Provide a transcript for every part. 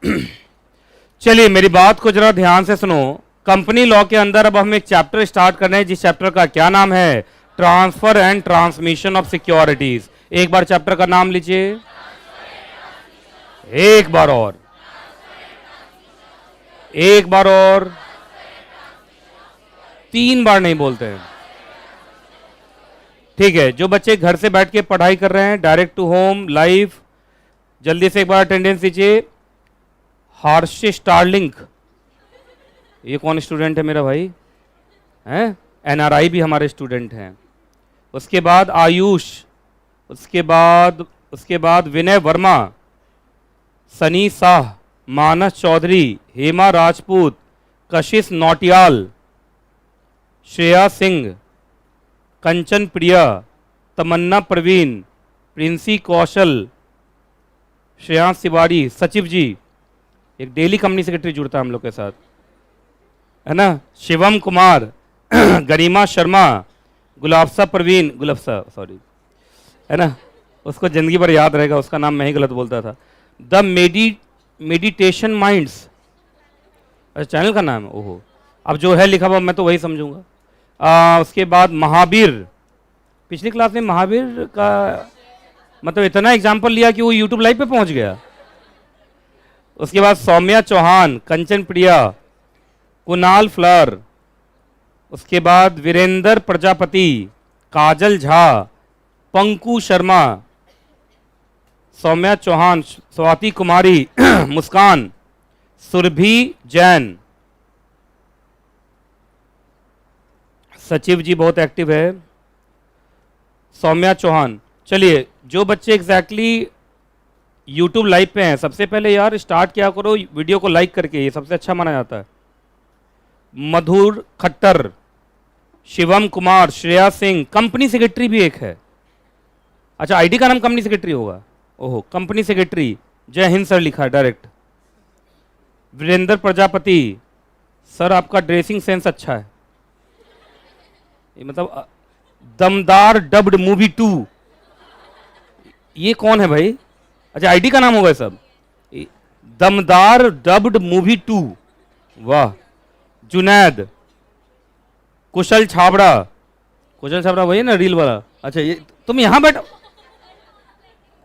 चलिए मेरी बात को जरा ध्यान से सुनो। कंपनी लॉ के अंदर अब हम एक चैप्टर स्टार्ट कर रहे हैं, जिस चैप्टर का क्या नाम है? Transfer and transmission of securities. एक बार चैप्टर का नाम लीजिए, एक बार और, एक बार और, 3 बार नहीं बोलते हैं। ठीक है, जो बच्चे घर से बैठ के पढ़ाई कर रहे हैं, डायरेक्ट टू होम लाइव, जल्दी से एक बार अटेंडेंस दीजिए। हर्ष स्टारलिंक, ये कौन स्टूडेंट है मेरा भाई? हैं? एनआरआई भी हमारे स्टूडेंट हैं। उसके बाद आयुष, उसके बाद विनय वर्मा, सनी शाह, मानस चौधरी, हेमा राजपूत, कशिश नौटियाल, श्रेया सिंह, कंचन प्रिया, तमन्ना प्रवीण, प्रिंसी कौशल, श्रेयांश तिवारी, सचिव जी, एक डेली कंपनी सेक्रेटरी जुड़ता है हम लोग के साथ, है ना, शिवम कुमार, गरिमा शर्मा, गुलाबसा प्रवीण, गुलाबसा सॉरी, है ना, उसको जिंदगी भर याद रहेगा, उसका नाम मैं ही गलत बोलता था। द मेडिटेशन माइंड्स, अच्छा चैनल का नाम है, ओहो, अब जो है लिखा हुआ मैं तो वही समझूंगा। उसके बाद महावीर, पिछली क्लास में महावीर का मतलब इतना एग्जाम्पल लिया कि वो यूट्यूब लाइव पे पहुंच गया। उसके बाद सौम्या चौहान, कंचन प्रिया, कुणाल फ्लर, उसके बाद वीरेंद्र प्रजापति, काजल झा, पंकु शर्मा, सौम्या चौहान, स्वाति कुमारी, मुस्कान, सुरभि जैन, सचिव जी बहुत एक्टिव है, सौम्या चौहान। चलिए जो बच्चे एग्जैक्टली यूट्यूब लाइव पे हैं, सबसे पहले यार स्टार्ट क्या करो वीडियो को लाइक करके, ये सबसे अच्छा माना जाता है। मधुर खट्टर, शिवम कुमार, श्रेया सिंह, कंपनी सेक्रेटरी भी एक है। अच्छा आईडी का नाम कंपनी सेक्रेटरी होगा, ओहो कंपनी सेक्रेटरी, जय हिंद सर लिखा है डायरेक्ट। वीरेंद्र प्रजापति, सर आपका ड्रेसिंग सेंस अच्छा है, ये मतलब दमदार डब्ड मूवी 2, ये कौन है भाई? अच्छा आईडी का नाम होगा सब, दमदार डब्ड मूवी 2, वाह। जुनैद, कुशल छाबड़ा, कुशल छाबड़ा वही ना रील वाला? अच्छा ये तुम यहां बैठो,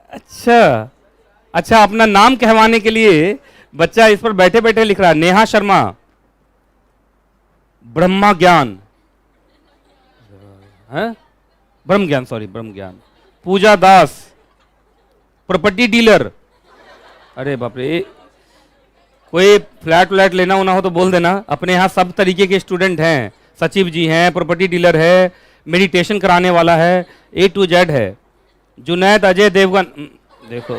अच्छा अच्छा, अपना नाम कहवाने के लिए बच्चा इस पर बैठे बैठे लिख रहा है। नेहा शर्मा, ब्रह्मा ज्ञान, है ब्रह्म ज्ञान, सॉरी ब्रह्म ज्ञान। पूजा दास, प्रॉपर्टी डीलर, अरे बाप रे, कोई फ्लैट व्लैट लेना होना हो तो बोल देना, अपने यहाँ सब तरीके के स्टूडेंट हैं, सचिव जी हैं, प्रॉपर्टी डीलर है, मेडिटेशन कराने वाला है, A to Z है। जुनैद अजय देवगन, देखो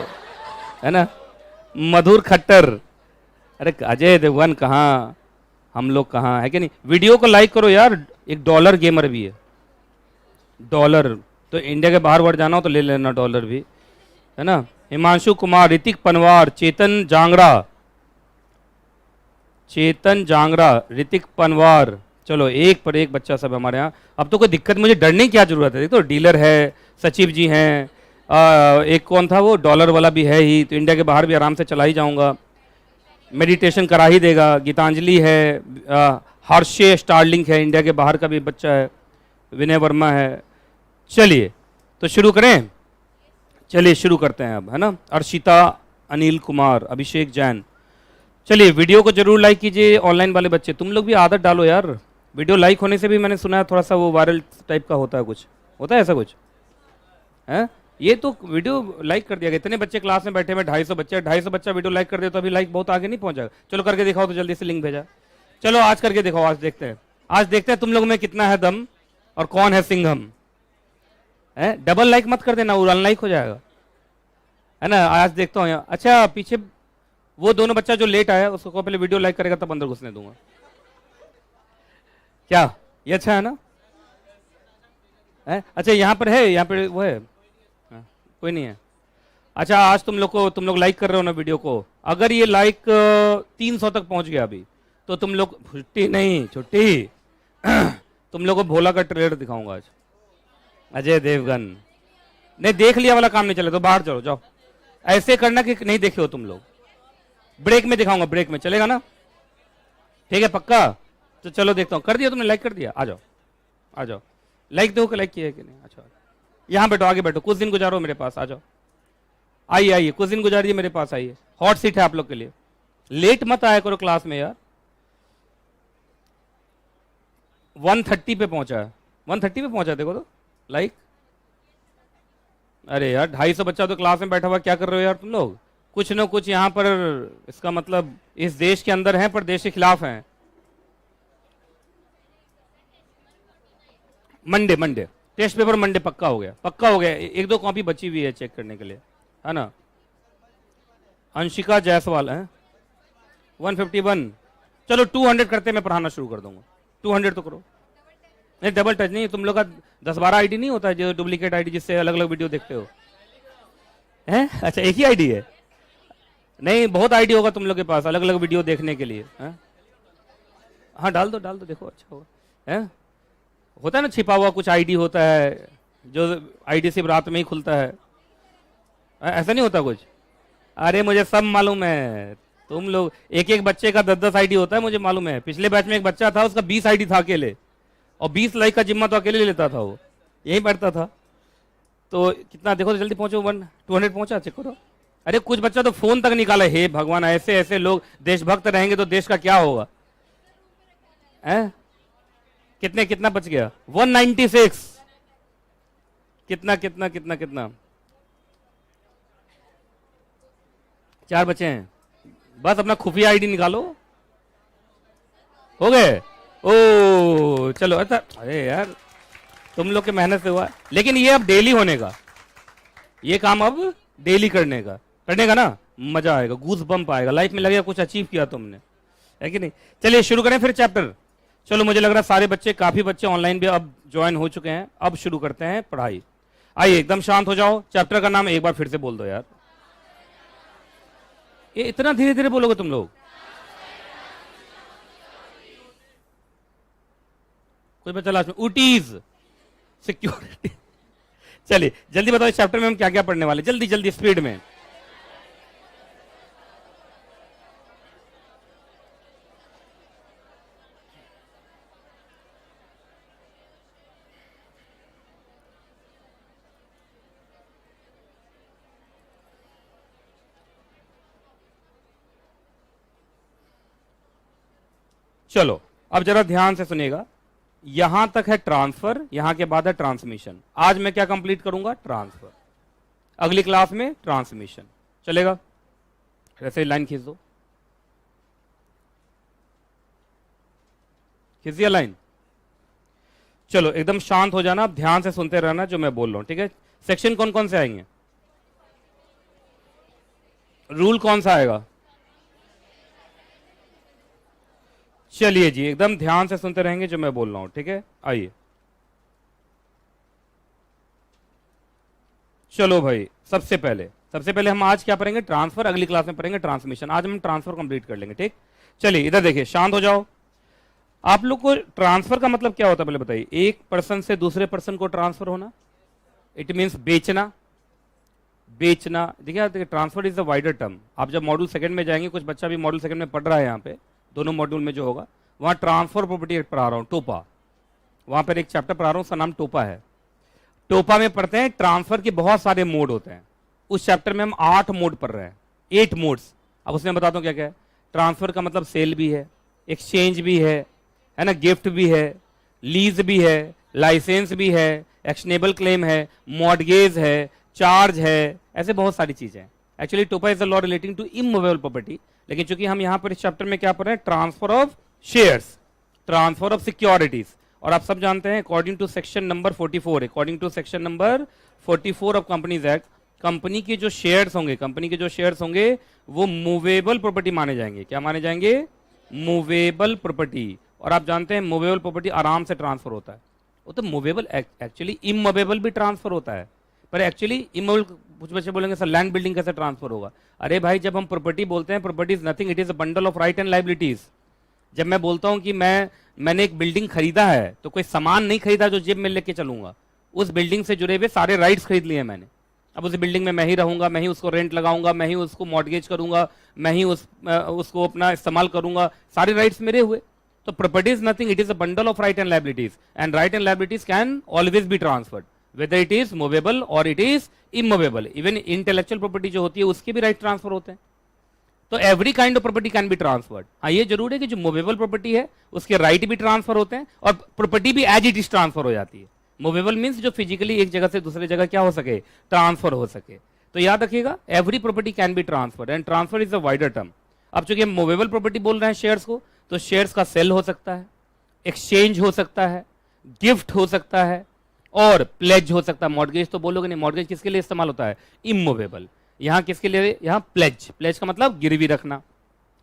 है ना, मधुर खट्टर, अरे अजय देवगन कहाँ, हम लोग कहाँ, है कि नहीं? वीडियो को लाइक करो यार, एक डॉलर गेमर भी है, डॉलर तो इंडिया के बाहर वर्ड जाना हो तो ले लेना डॉलर भी, है ना। हिमांशु कुमार, ऋतिक पनवार, चेतन जांगड़ा, ऋतिक पनवार, चलो एक पर एक बच्चा सब हमारे यहाँ। अब तो कोई दिक्कत, मुझे डरने की क्या जरूरत है, देखो डीलर है, सचिव जी हैं, एक कौन था वो डॉलर वाला भी है ही, तो इंडिया के बाहर भी आराम से चला ही जाऊंगा, मेडिटेशन करा ही देगा। गीतांजलि है, हर्ष स्टारलिंक है, इंडिया के बाहर का भी बच्चा है, विनय वर्मा है। चलिए तो शुरू करें, चलिए शुरू करते हैं अब, है ना। अर्शिता, अनिल कुमार, अभिषेक जैन। चलिए वीडियो को जरूर लाइक कीजिए, ऑनलाइन वाले बच्चे तुम लोग भी आदत डालो यार, वीडियो लाइक होने से भी मैंने सुना है थोड़ा सा वो वायरल टाइप का होता है, कुछ होता है ऐसा कुछ है। ये तो वीडियो लाइक कर दिया गया, इतने बच्चे क्लास में बैठे हुए, 250 बच्चे, 250 बच्चा वीडियो लाइक कर दे तो अभी लाइक बहुत आगे नहीं पहुंचागा। चलो करके दिखाओ तो जल्दी से लिंक भेजा, चलो आज करके दिखाओ, आज देखते हैं तुम लोग में कितना है दम और कौन है सिंघम, है। डबल लाइक मत कर देना, वो अनलाइक हो जाएगा, है ना। आज देखता हूँ यहाँ, अच्छा पीछे वो दोनों बच्चा जो लेट आया उसको पहले वीडियो लाइक करेगा तब अंदर घुसने दूंगा, क्या ये अच्छा है ना, है? अच्छा यहाँ पर है, यहाँ पर वो है, हाँ, कोई नहीं है। अच्छा आज तुम लोग लाइक कर रहे हो ना वीडियो को, अगर ये लाइक 300 तक पहुंच गया अभी तो तुम लोग, छुट्टी तुम लोग को भोला का ट्रेलर दिखाऊंगा आज, अजय देवगन। नहीं देख लिया वाला काम नहीं चले तो बाहर चलो, जाओ। ऐसे करना कि नहीं देखे हो तुम लोग, ब्रेक में दिखाऊंगा, ब्रेक में चलेगा ना? ठीक है पक्का? तो चलो देखता हूँ। कर दिया तुमने? लाइक कर दिया? आ जाओ आ जाओ, लाइक दो कि लाइक किया है कि नहीं? अच्छा यहाँ बैठो, आगे बैठो, कुछ दिन गुजारो मेरे पास, आ जाओ, आइए आइए, कुछ दिन गुजारिए मेरे पास, आइए, हॉट सीट है आप लोग के लिए। लेट मत आया करो क्लास में यार। 130 पे पहुंचा है, 130 पे पहुंचा, देखो तो लाइक। अरे यार 250 बच्चा तो क्लास में बैठा हुआ, क्या कर रहे हो यार तुम लोग? कुछ ना कुछ यहाँ पर, इसका मतलब इस देश के अंदर हैं पर देश के खिलाफ हैं। Monday Monday test paper, Monday पक्का हो गया, पक्का हो गया। एक दो कॉपी बची हुई है चेक करने के लिए, है ना? अंशिका जायसवाल है 151। चलो 200 करते, मैं पढ़ाना शुरू कर दूंगा। 200 तो करो। नहीं डबल टच नहीं, तुम लोग का 10-12 आईडी नहीं होता है जो डुप्लीकेट आईडी जिससे अलग अलग वीडियो देखते हो? हैं? अच्छा एक ही आईडी है? नहीं बहुत आईडी होगा तुम लोग के पास अलग अलग वीडियो देखने के लिए। है? हाँ डाल दो देखो, अच्छा होगा। है? होता है ना छिपा हुआ कुछ आईडी होता है जो आईडी सिर्फ रात में ही खुलता है, ऐसा नहीं होता कुछ? अरे मुझे सब मालूम है, तुम लोग एक एक बच्चे का 10-10 आईडी होता है, मुझे मालूम है। पिछले बैच में एक बच्चा था, उसका 20 आईडी था अकेले, और 20 लाइक का जिम्मा तो अकेले ले लेता था, वो यही पढ़ता था। तो कितना देखो तो जल्दी पहुंचो, 200 पहुंचा, चेक करो। अरे कुछ बच्चा तो फोन तक निकाला, हे भगवान ऐसे ऐसे लोग देशभक्त रहेंगे तो देश का क्या होगा? कितना बच गया? 196। कितना 4 बचे हैं, बस अपना खुफिया आईडी निकालो। हो गए? ओ चलो, अच्छा अरे यार तुम लोग के मेहनत से हुआ, लेकिन ये अब डेली होने का, ये काम अब डेली करने का ना, मजा आएगा, गूज बम्प आएगा, लाइफ में लगेगा कुछ अचीव किया तुमने, है कि नहीं? चलिए शुरू करें फिर चैप्टर। चलो मुझे लग रहा है सारे बच्चे, काफी बच्चे ऑनलाइन भी अब ज्वाइन हो चुके हैं। अब शुरू करते हैं पढ़ाई। आइए एकदम शांत हो जाओ। चैप्टर का नाम एक बार फिर से बोल दो यार, ये इतना धीरे धीरे बोलोगे तुम लोग? कोई बच्चा लास्ट में ऊटीज सिक्योरिटी। चलिए जल्दी बताओ इस चैप्टर में हम क्या क्या पढ़ने वाले, जल्दी जल्दी स्पीड में। चलो अब जरा ध्यान से सुनिएगा, यहां तक है ट्रांसफर, यहां के बाद है ट्रांसमिशन। आज मैं क्या कंप्लीट करूंगा? ट्रांसफर। अगली क्लास में ट्रांसमिशन। चलेगा? ऐसे लाइन खींच दो, खींच दिया लाइन। चलो एकदम शांत हो जाना, ध्यान से सुनते रहना जो मैं बोल रहा हूं, ठीक है? सेक्शन कौन कौन से आएंगे? रूल कौन सा आएगा? चलिए जी एकदम ध्यान से सुनते रहेंगे जो मैं बोल रहा हूं, ठीक है? आइए चलो भाई, सबसे पहले हम आज क्या पढ़ेंगे? ट्रांसफर। अगली क्लास में पढ़ेंगे ट्रांसमिशन। आज हम ट्रांसफर कंप्लीट कर लेंगे, ठीक? चलिए इधर देखिए, शांत हो जाओ। आप लोग को ट्रांसफर का मतलब क्या होता है पहले बताइए? एक पर्सन से दूसरे पर्सन को ट्रांसफर होना, इट मीन्स बेचना। देखिए transfer is a wider term. आप जब मॉड्यूल सेकंड में जाएंगे, कुछ बच्चा भी मॉड्यूल सेकंड में पढ़ रहा है, यहाँ पे दोनों मॉड्यूल में जो होगा, वहां ट्रांसफर प्रॉपर्टी पढ़ा रहा हूं, टोपा। वहां पर एक चैप्टर पढ़ा रहा हूं, उसका नाम टोपा है। टोपा में पढ़ते हैं ट्रांसफर के बहुत सारे मोड होते हैं। उस चैप्टर में हम 8 मोड पढ़ रहे हैं, 8 मोड्स। अब उसमें बताता हूं क्या क्या है। ट्रांसफर का मतलब सेल भी है, एक्सचेंज भी है ना, गिफ्ट भी है, लीज भी है, लाइसेंस भी है, एक्शनेबल क्लेम है, मॉर्गेज है, चार्ज है, ऐसे बहुत सारी चीजें हैं। Actually TOPA is the law relating to immovable property, लेकिन चूंकि हम यहां पर इस चैप्टर में क्या पढ़ रहे हैं? Transfer of shares, transfer of securities. और आप सब जानते हैं according to section number 44 of companies act, company के जो शेयर्स होंगे वो मूवेबल प्रॉपर्टी माने जाएंगे। क्या माने जाएंगे? Movable property. और आप जानते हैं मूवेबल प्रॉपर्टी आराम से ट्रांसफर होता है। वो तो मूवेबल, एक्चुअली इमूवेबल भी ट्रांसफर होता है, पर एक्चुअली इमूवेबल, कुछ बच्चे बोलेंगे सर लैंड बिल्डिंग कैसे ट्रांसफर होगा? अरे भाई जब हम प्रॉपर्टी बोलते हैं, property is nothing, it is a bundle of right and liabilities. जब मैं बोलता हूं कि मैंने एक बिल्डिंग खरीदा है, तो कोई सामान नहीं खरीदा जो जेब में लेके चलूंगा, उस बिल्डिंग से जुड़े हुए सारे राइट्स खरीद लिए मैंने। अब उस बिल्डिंग में मैं ही रहूंगा, मैं ही उसको रेंट लगाऊंगा, मैं ही उसको मॉर्गेज करूंगा, मैं ही उसको अपना इस्तेमाल करूंगा, सारे राइट्स मेरे हुए। तो property is nothing, it is a bundle of right and liabilities, and right and liabilities can always be transferred whether it is movable और it is immovable. Even intellectual property जो होती है उसके भी राइट ट्रांसफर होते हैं। तो every kind of property can be transferred. हाँ, ये जरूर है कि जो मूवेबल प्रॉपर्टी है उसके राइट भी ट्रांसफर होते हैं और प्रॉपर्टी भी एज इट इज ट्रांसफर हो जाती है। मूवेबल मीन्स जो फिजिकली एक जगह से दूसरी जगह क्या हो सके, ट्रांसफर हो सके। तो याद रखिएगा, every property can be transfer and transfer is a wider term. अब चूंकि हम मूवेबल प्रॉपर्टी बोल रहे हैं शेयर्स को, तो शेयर्स का सेल हो सकता है, एक्सचेंज हो सकता है, गिफ्ट हो सकता है और प्लेज हो सकता है। मॉर्गेज तो बोलोगे नहीं, मॉर्गेज किसके लिए इस्तेमाल होता है, इमूवेबल। यहाँ किसके लिए, यहाँ प्लेज, प्लेज का मतलब गिरवी रखना।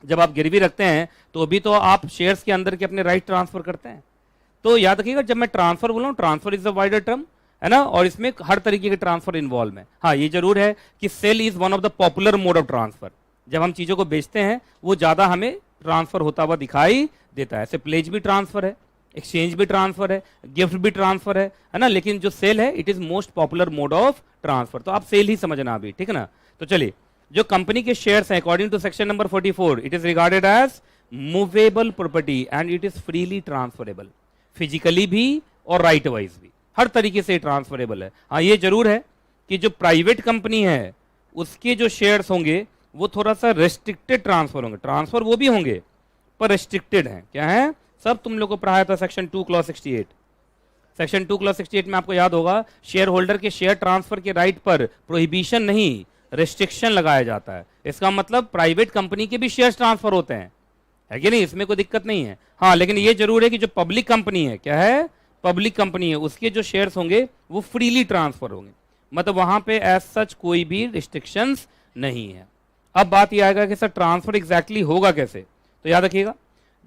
जब आप गिरवी रखते हैं तो भी तो आप शेयर्स के अंदर के अपने राइट ट्रांसफर करते हैं। तो याद रखिएगा, जब मैं ट्रांसफर बोल रहा हूँ, transfer is a wider term, है ना, और इसमें हर तरीके के ट्रांसफर इन्वॉल्व है। हाँ, ये जरूर है कि sale is one of the popular mode of transfer. जब हम चीजों को बेचते हैं वो ज्यादा हमें ट्रांसफर होता हुआ दिखाई देता है। ऐसे प्लेज भी ट्रांसफर है, एक्सचेंज भी ट्रांसफर है, गिफ्ट भी ट्रांसफर है ना, लेकिन जो सेल है it is most popular mode of transfer. तो आप सेल ही समझना अभी, ठीक है ना। तो चलिए, जो कंपनी के शेयर्स हैं according to section number 44, it is regarded as movable property and it is freely transferable. Physically भी और राइट वाइज भी, हर तरीके से ट्रांसफरेबल है। हाँ, ये जरूर है कि जो प्राइवेट कंपनी है उसके जो शेयर्स होंगे वो थोड़ा सा रेस्ट्रिक्टेड ट्रांसफर होंगे। ट्रांसफर वो भी होंगे पर रेस्ट्रिक्टेड हैं। क्या है, सब तुम लोग को पढ़ाया था सेक्शन 2 क्लॉज 68। सेक्शन 2 क्लॉज 68 में आपको याद होगा, शेयर होल्डर के शेयर ट्रांसफर के राइट पर प्रोहिबिशन नहीं, रेस्ट्रिक्शन लगाया जाता है। इसका मतलब प्राइवेट कंपनी के भी शेयर ट्रांसफर होते हैं, है कि नहीं, इसमें कोई दिक्कत नहीं है। हाँ, लेकिन ये जरूर है कि जो पब्लिक कंपनी है, क्या है, पब्लिक कंपनी है, उसके जो शेयर्स होंगे वो फ्रीली ट्रांसफर होंगे, मतलब वहां पे एज सच कोई भी रिस्ट्रिक्शंस नहीं है। अब बात यह आएगा कि सर ट्रांसफर एग्जैक्टली होगा कैसे। तो याद रखिएगा,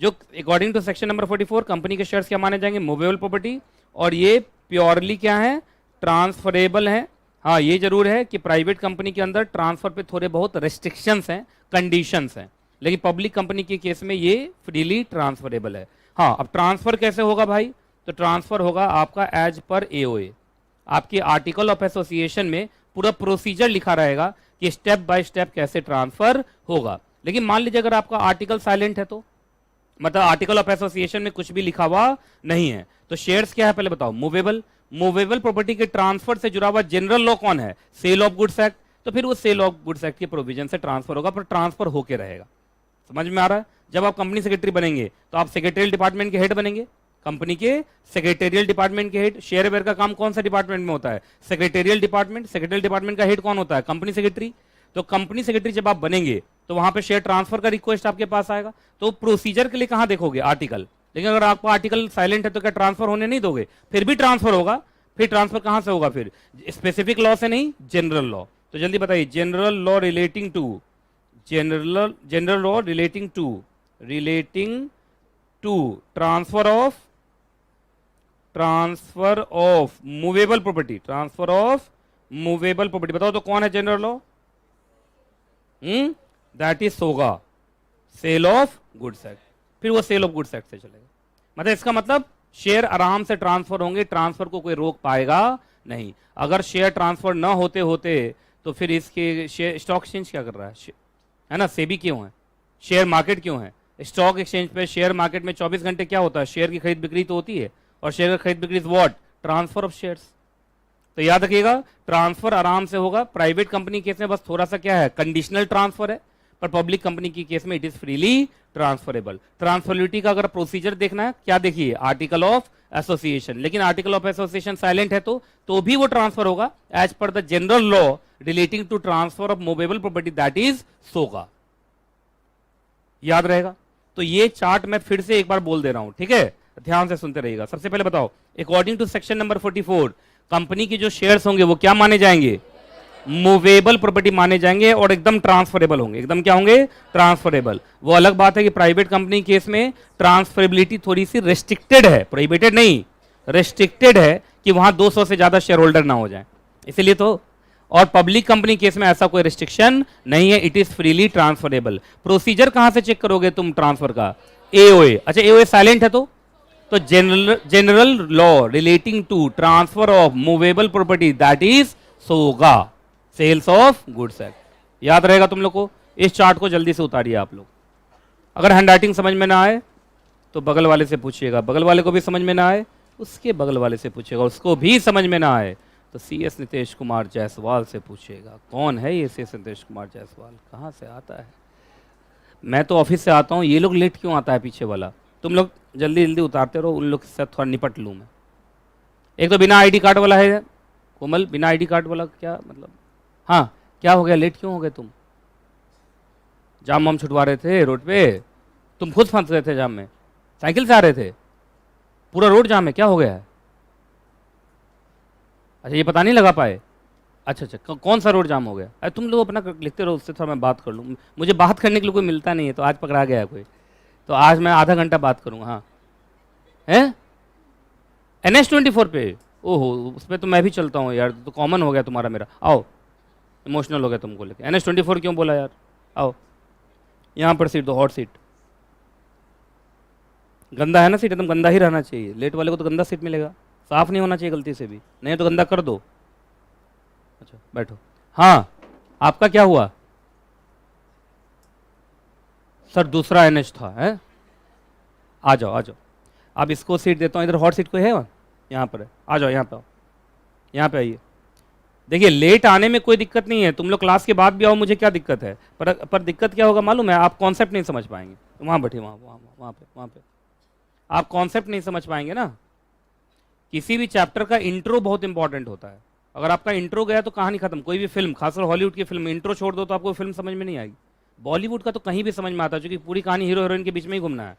जो according to section number 44 company के शेयर्स क्या माने जाएंगे, मूवेबल प्रॉपर्टी, और ये प्योरली क्या है, ट्रांसफरेबल है। हाँ, ये जरूर है कि प्राइवेट कंपनी के अंदर ट्रांसफर पे थोड़े बहुत रेस्ट्रिक्शंस हैं, कंडीशंस हैं, लेकिन पब्लिक कंपनी के केस में ये फ्रीली ट्रांसफरेबल है। हाँ, अब ट्रांसफर कैसे होगा भाई, तो ट्रांसफर होगा आपका एज पर एओए। आपके आर्टिकल ऑफ एसोसिएशन में पूरा प्रोसीजर लिखा रहेगा कि स्टेप बाय स्टेप कैसे ट्रांसफर होगा। लेकिन मान लीजिए अगर आपका आर्टिकल साइलेंट है, तो मतलब आर्टिकल ऑफ एसोसिएशन में कुछ भी लिखा हुआ नहीं है, तो शेयर्स क्या है पहले बताओ, मूवेबल। मूवेबल प्रॉपर्टी के ट्रांसफर से जुड़ा हुआ जनरल लॉ कौन है, सेल ऑफ गुड्स एक्ट। तो फिर वो सेल ऑफ गुड्स एक्ट के प्रोविजन से ट्रांसफर होगा, पर ट्रांसफर होके रहेगा। समझ में आ रहा है। जब आप कंपनी सेक्रेटरी बनेंगे तो आप सेक्रेटरियल डिपार्टमेंट के हेड बनेंगे, कंपनी के सेक्रेटेरियल डिपार्टमेंट के हेड। शेयर वेयर का काम कौन सा डिपार्टमेंट में होता है, सेक्रेटेरियल डिपार्टमेंट। सेक्रेटेरियल डिपार्टमेंट का हेड कौन होता है, कंपनी सेक्रेटरी। तो कंपनी सेक्रेटरी जब आप बनेंगे तो वहां पे शेयर ट्रांसफर का रिक्वेस्ट आपके पास आएगा। तो प्रोसीजर के लिए कहां देखोगे, आर्टिकल। लेकिन अगर आपका आर्टिकल साइलेंट है तो क्या ट्रांसफर होने नहीं दोगे, फिर भी ट्रांसफर होगा। फिर ट्रांसफर कहां से होगा, फिर स्पेसिफिक लॉ से नहीं, जनरल लॉ। तो जल्दी बताइए, general law relating to, general law relating to transfer of movable property, transfer of movable property. बताओ तो कौन है general law, that is SOGA, sale of goods act. फिर वो सेल ऑफ गुड्स एक्ट से चलेगा। मतलब इसका मतलब शेयर आराम से ट्रांसफर होंगे, ट्रांसफर को कोई रोक पाएगा नहीं। अगर शेयर ट्रांसफर ना होते होते तो फिर इसके शेयर स्टॉक एक्सचेंज क्या कर रहा है ना, सेबी क्यों है, शेयर मार्केट क्यों है। स्टॉक एक्सचेंज पे, शेयर मार्केट में 24 घंटे क्या होता है, शेयर की खरीद बिक्री तो होती है, और शेयर की खरीद बिक्री is what, transfer of shares. तो याद रखिएगा, ट्रांसफर आराम से होगा। प्राइवेट कंपनी केस में बस थोड़ा सा क्या है, कंडीशनल ट्रांसफर है, पर पब्लिक कंपनी की केस में it is freely transferable. Transferability का अगर प्रोसीजर देखना है, क्या देखिए, आर्टिकल ऑफ एसोसिएशन। लेकिन आर्टिकल ऑफ एसोसिएशन साइलेंट है तो भी वो ट्रांसफर होगा as per the general law relating to transfer of movable property, that is SOGA. याद रहेगा। तो ये चार्ट मैं फिर से एक बार बोल दे रहा हूं, ठीक है, ध्यान से सुनते रहिएगा। सबसे पहले बताओ, according to section number 44 company के जो शेयर्स होंगे वो क्या माने जाएंगे, मूवेबल प्रॉपर्टी माने जाएंगे, और एकदम ट्रांसफरेबल होंगे। एकदम क्या होंगे, ट्रांसफरेबल। वो अलग बात है कि प्राइवेट कंपनी केस में ट्रांसफरेबिलिटी थोड़ी सी रेस्ट्रिक्टेड है, प्रोहिबिटेड नहीं, रेस्ट्रिक्टेड है कि वहां 200 से ज्यादा शेयर होल्डर ना हो जाए, इसीलिए तो। और पब्लिक कंपनी केस में ऐसा कोई रिस्ट्रिक्शन नहीं है, it is freely transferable. Procedure कहां से चेक करोगे तुम ट्रांसफर का, एओए। अच्छा, एओए साइलेंट है तो general law relating to transfer of movable property, that is SOGA. Sales of goods act. याद रहेगा तुम लोग को। इस चार्ट को जल्दी से उतारिए आप लोग। अगर हैंडराइटिंग समझ में ना आए तो बगल वाले से पूछिएगा, बगल वाले को भी समझ में ना आए उसके बगल वाले से पूछिएगा, उसको भी समझ में ना आए तो CS नीतीश कुमार जायसवाल से पूछिएगा। कौन है ये CS नीतीश कुमार जायसवाल, कहाँ से आता है? मैं तो ऑफिस से आता हूँ, ये लोग लेट क्यों आता है पीछे वाला? तुम लोग जल्दी जल्दी उतारते रहो, उन लोग से थोड़ा निपट लूँ मैं। एक तो बिना ID कार्ड वाला है कोमल, बिना ID कार्ड वाला क्या मतलब? हाँ, क्या हो गया, लेट क्यों हो गए तुम? जाम वाम छुटवा रहे थे रोड पे, तुम खुद फंस गए थे जाम में, साइकिल से आ रहे थे, पूरा रोड जाम है, क्या हो गया है? अच्छा ये पता नहीं लगा पाए? अच्छा अच्छा, कौन सा रोड जाम हो गया? अरे तुम लोग अपना लिखते रहो, उससे थोड़ा मैं बात कर लूँ, मुझे बात करने के लिए कोई मिलता नहीं है, तो आज पकड़ा गया कोई, तो आज मैं आधा घंटा बात करूँगा। हाँ है NH24 पे, ओहो उस पर तो मैं भी चलता हूँ यार, तो कॉमन हो गया तुम्हारा मेरा। आओ, इमोशनल हो गया तुमको लेके। NH24 क्यों बोला यार? आओ यहाँ पर सीट दो, हॉट सीट। गंदा है ना सीट, एकदम गंदा ही रहना चाहिए, लेट वाले को तो गंदा सीट मिलेगा, साफ नहीं होना चाहिए गलती से भी, नहीं तो गंदा कर दो। अच्छा बैठो। हाँ आपका क्या हुआ सर? दूसरा NH था है? आ जाओ आ जाओ, अब इसको सीट देता हूँ, इधर हॉट सीट कोई है वहाँ? यहाँ पर है, आ जाओ यहाँ पे आओ, यहाँ पे आइए। देखिए लेट आने में कोई दिक्कत नहीं है, तुम लोग क्लास के बाद भी आओ, मुझे क्या दिक्कत है, पर दिक्कत क्या होगा मालूम है? आप कॉन्सेप्ट नहीं समझ पाएंगे। तो वहाँ बैठिए, वहाँ पे आप कॉन्सेप्ट नहीं समझ पाएंगे ना। किसी भी चैप्टर का इंट्रो बहुत इंपॉर्टेंट होता है, अगर आपका इंट्रो गया तो कहानी खत्म। कोई भी फिल्म, खासकर हॉलीवुड की फिल्म, इंट्रो छोड़ दो तो आपको फिल्म समझ में नहीं आएगी। बॉलीवुड का तो कहीं भी समझ में आता है, क्योंकि पूरी कहानी हीरो हीरोइन के बीच में ही घूमना है,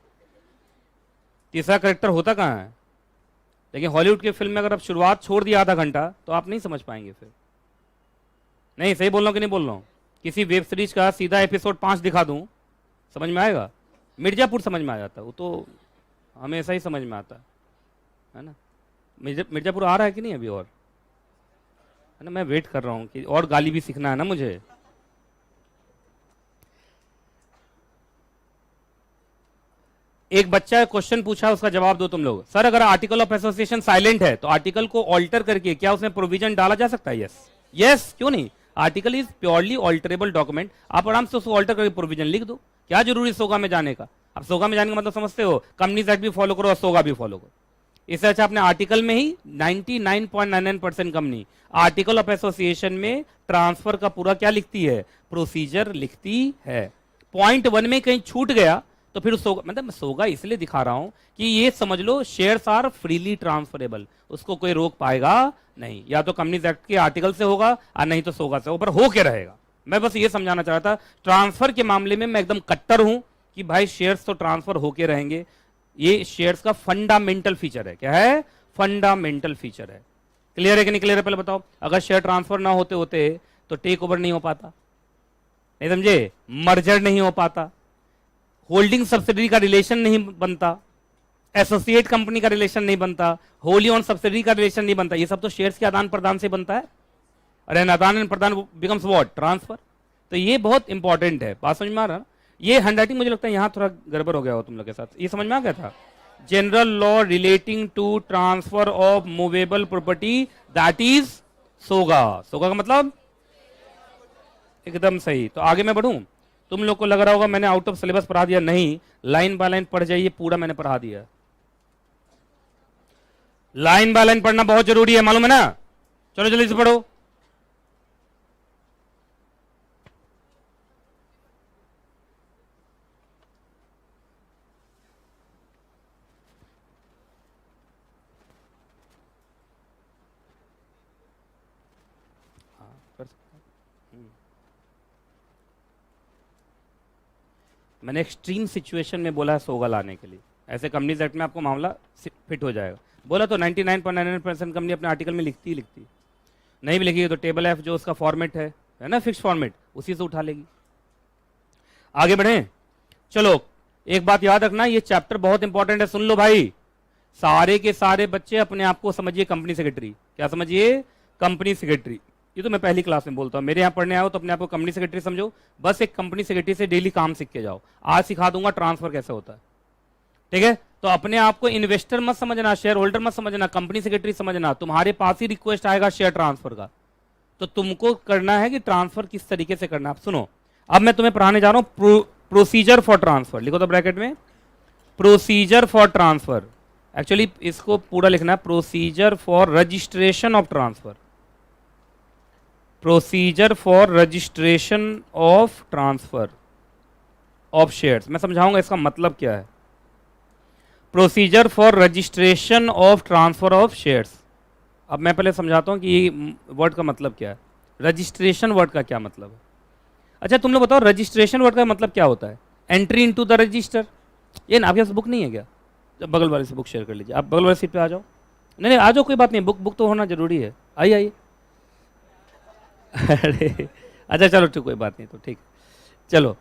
तीसरा करेक्टर होता कहाँ है। लेकिन हॉलीवुड की फिल्म में अगर आप शुरुआत छोड़ दिया आधा घंटा तो आप नहीं समझ पाएंगे फिर। नहीं सही बोल रहा हूँ कि नहीं बोल रहा हूँ? किसी वेब सीरीज का सीधा एपिसोड 5 दिखा दूँ, समझ में आएगा? मिर्जापुर समझ में आ जाता है, वो तो हमेशा ही समझ में आता है ना। मिर्जापुर आ रहा है कि नहीं अभी? और है ना, मैं वेट कर रहा हूँ कि और गाली भी सीखना है ना मुझे। एक बच्चा क्वेश्चन पूछा, उसका जवाब दो तुम लोग। सर अगर आर्टिकल ऑफ एसोसिएशन साइलेंट है तो आर्टिकल को ऑल्टर करके क्या उसमें प्रोविजन डाला जा सकता है? यस यस, क्यों नहीं? Article is purely alterable document, आप आराम से उसको ऑल्टर करके प्रोविजन लिख दो। क्या जरूरी सोगा में जाने का? अब सोगा में जाने का मतलब समझते हो? कंपनीज एक्ट भी फॉलो करो और सोगा भी फॉलो करो। इससे अच्छा अपने आर्टिकल में ही 99.99% कंपनी आर्टिकल ऑफ एसोसिएशन में ट्रांसफर का पूरा क्या लिखती है? प्रोसीजर लिखती है। पॉइंट 1 में कहीं छूट गया तो फिर सोगा, मतलब सोगा इसलिए दिखा रहा हूं कि ये समझ लो शेयर्स आर फ्रीली ट्रांसफरेबल, उसको कोई रोक पाएगा नहीं। या तो कंपनीज एक्ट के आर्टिकल से होगा और नहीं तो सोगा से, ऊपर हो के रहेगा। मैं बस ये समझाना चाह रहा था, ट्रांसफर के मामले में मैं एकदम कट्टर हूं कि भाई शेयर्स तो ट्रांसफर होके रहेंगे। ये शेयर्स का फंडामेंटल फीचर है। क्या है? फंडामेंटल फीचर है। क्लियर है कि नहीं क्लियर है? पहले बताओ, अगर शेयर ट्रांसफर ना होते होते तो टेक ओवर नहीं हो पाता, नहीं समझे? मर्जर नहीं हो पाता, होल्डिंग सब्सिडरी का रिलेशन नहीं बनता, एसोसिएट कंपनी का रिलेशन नहीं बनता, होली ऑन सब्सिडरी का रिलेशन नहीं बनता। ये सब तो शेयर्स के आदान प्रदान से बनता है। अरे आदान प्रदान बिकम्स व्हाट? ट्रांसफर। तो ये बहुत इंपॉर्टेंट है। बात समझ में आ रहा? ये हैंडराइटिंग मुझे लगता है यहाँ थोड़ा गड़बड़ हो गया हो तुम लोग के साथ। ये समझ में आ गया था? General law relating to transfer of movable property, that is सोगा। सोगा का मतलब एकदम सही। तो आगे मैं बढ़ूं? तुम लोग को लग रहा होगा मैंने आउट ऑफ सिलेबस पढ़ा दिया, नहीं, लाइन बाय लाइन पढ़ जाइए, पूरा मैंने पढ़ा दिया। लाइन बाय लाइन पढ़ना बहुत जरूरी है, मालूम है ना? चलो जल्दी से पढ़ो। मैंने एक्सट्रीम सिचुएशन में बोला है सोगा लाने के लिए, ऐसे कंपनीज एक्ट में आपको मामला फिट हो जाएगा। बोला तो 99.99% कंपनी अपने आर्टिकल में लिखती ही लिखती। नहीं भी लिखी तो टेबल एफ जो उसका फॉर्मेट है ना, फिक्स फॉर्मेट, उसी से उठा लेगी। आगे बढ़े? चलो एक बात याद रखना, ये चैप्टर बहुत इंपॉर्टेंट है, सुन लो भाई। सारे के सारे बच्चे अपने आप को समझिए कंपनी सेक्रेटरी। क्या समझिए? Company secretary. ये तो मैं पहली क्लास में बोलता हूँ, मेरे यहाँ पढ़ने आओ तो अपने आप को कंपनी सेक्रेटरी समझो। बस एक कंपनी सेक्रेटरी से डेली काम सीख के जाओ। आज सिखा दूंगा ट्रांसफर कैसे होता है, ठीक है? तो अपने आप को इन्वेस्टर मत समझना, शेयर होल्डर मत समझना, कंपनी सेक्रेटरी समझना। तुम्हारे पास ही रिक्वेस्ट आएगा शेयर ट्रांसफर का, तो तुमको करना है कि ट्रांसफर किस तरीके से करना है। आप सुनो, अब मैं तुम्हें पढ़ाने जा रहा हूं प्रोसीजर फॉर ट्रांसफर। लिखो तो ब्रैकेट में प्रोसीजर फॉर ट्रांसफर। एक्चुअली इसको पूरा लिखना है, procedure for registration of transfer, procedure for registration of transfer of shares. मैं समझाऊंगा इसका मतलब क्या है। Procedure for registration of transfer of shares. अब मैं पहले समझाता हूं कि ये वर्ड का मतलब क्या है, रजिस्ट्रेशन वर्ड का क्या मतलब है। अच्छा तुम लोग बताओ, रजिस्ट्रेशन वर्ड का मतलब क्या होता है? Entry into the register. ये ना आपके पास बुक नहीं है क्या? जब बगल वाले से बुक शेयर कर लीजिए, आप बगल वाले सीट पे आ जाओ। नहीं नहीं आ जाओ, कोई बात नहीं, बुक तो होना जरूरी है। आइए आइए। अरे अच्छा चलो ठीक, कोई बात नहीं, तो ठीक, चलो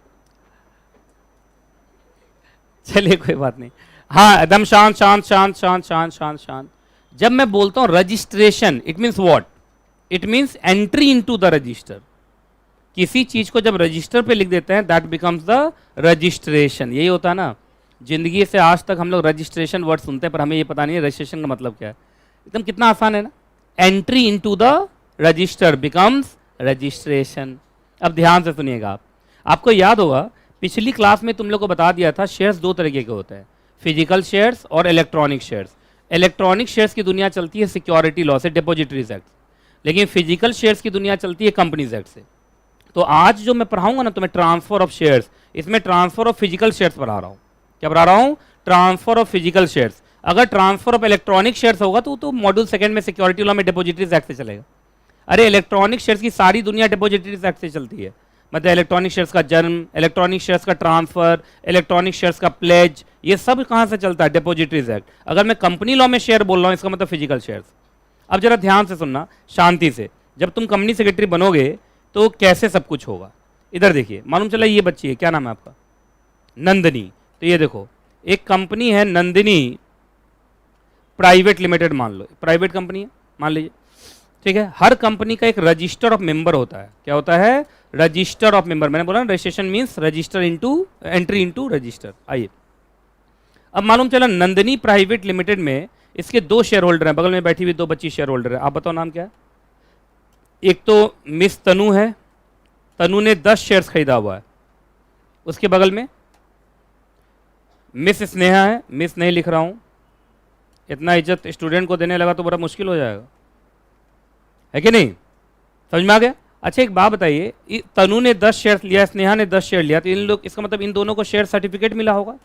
चलिए कोई बात नहीं। हाँ एकदम शांत शांत शांत शांत शांत शांत शांत। जब मैं बोलता हूं registration, it means what? It means entry into the register. किसी चीज को जब रजिस्टर पे लिख देते हैं दैट बिकम्स द रजिस्ट्रेशन। यही होता है ना, जिंदगी से आज तक हम लोग रजिस्ट्रेशन वर्ड सुनते हैं पर हमें ये पता नहीं है रजिस्ट्रेशन का मतलब क्या है। एकदम कितना आसान है ना, entry into the register becomes registration. अब ध्यान से सुनिएगा आप, आपको याद होगा पिछली क्लास में तुम लोग को बता दिया था शेयर्स दो तरीके के होते हैं, फिजिकल शेयर्स और इलेक्ट्रॉनिक शेयर्स। इलेक्ट्रॉनिक शेयर्स की दुनिया चलती है सिक्योरिटी लॉ से, डिपॉजिटरीज एक्ट, लेकिन फिजिकल शेयर्स की दुनिया चलती है कंपनीज एक्ट से। तो आज जो मैं पढ़ाऊंगा ना तुम्हें ट्रांसफर ऑफ शेयर्स, इसमें ट्रांसफर ऑफ फिजिकल शेयर्स पढ़ा रहा हूं। क्या पढ़ा रहा हूं? Transfer of physical shares. अगर ट्रांसफर ऑफ इलेक्ट्रॉनिक शेयर्स होगा तो मॉड्यूल सेकंड में सिक्योरिटी लॉ में डिपॉजिटरीज एक्ट से चलेगा। अरे इलेक्ट्रॉनिक शेयर्स की सारी दुनिया डिपॉजिटरीज एक्ट से चलती है। मतलब इलेक्ट्रॉनिक शेयर्स का जन्म, इलेक्ट्रॉनिक शेयर्स का ट्रांसफर, इलेक्ट्रॉनिक शेयर्स का प्लेज, ये सब कहां से चलता है? Depositories act. अगर मैं कंपनी लॉ में शेयर बोल रहा हूं इसका मतलब फिजिकल शेयर्स। अब जरा ध्यान से सुनना शांति से, जब तुम कंपनी सेक्रेटरी बनोगे तो कैसे सब कुछ होगा। इधर देखिए, मालूम चला ये बच्ची है, क्या नाम है आपका? नंदिनी। तो ये देखो एक कंपनी है नंदिनी प्राइवेट लिमिटेड, मान लो प्राइवेट कंपनी है मान लीजिए, ठीक है। हर कंपनी का एक रजिस्टर ऑफ मेंबर होता है। क्या होता है? Register of member. मैंने बोला ना registration means register into, entry into register. आइए अब मालूम चला नंदिनी प्राइवेट लिमिटेड में इसके दो शेयर होल्डर हैं, बगल में बैठी हुई दो बच्ची शेयर होल्डर है। आप बताओ नाम क्या है? एक तो मिस तनु है, तनु ने 10 शेयर्स खरीदा हुआ है। उसके बगल में मिस स्नेहा है, मिस नहीं लिख रहा हूं, इतना इज्जत स्टूडेंट को देने लगा तो बड़ा मुश्किल हो जाएगा, है कि नहीं? समझ में आ गया? अच्छा एक बात बताइए, तनु ने 10 शेयर लिया, स्नेहा ने 10 शेयर लिया, तो इन लोग, इसका मतलब इन दोनों को शेयर सर्टिफिकेट मिला होगा।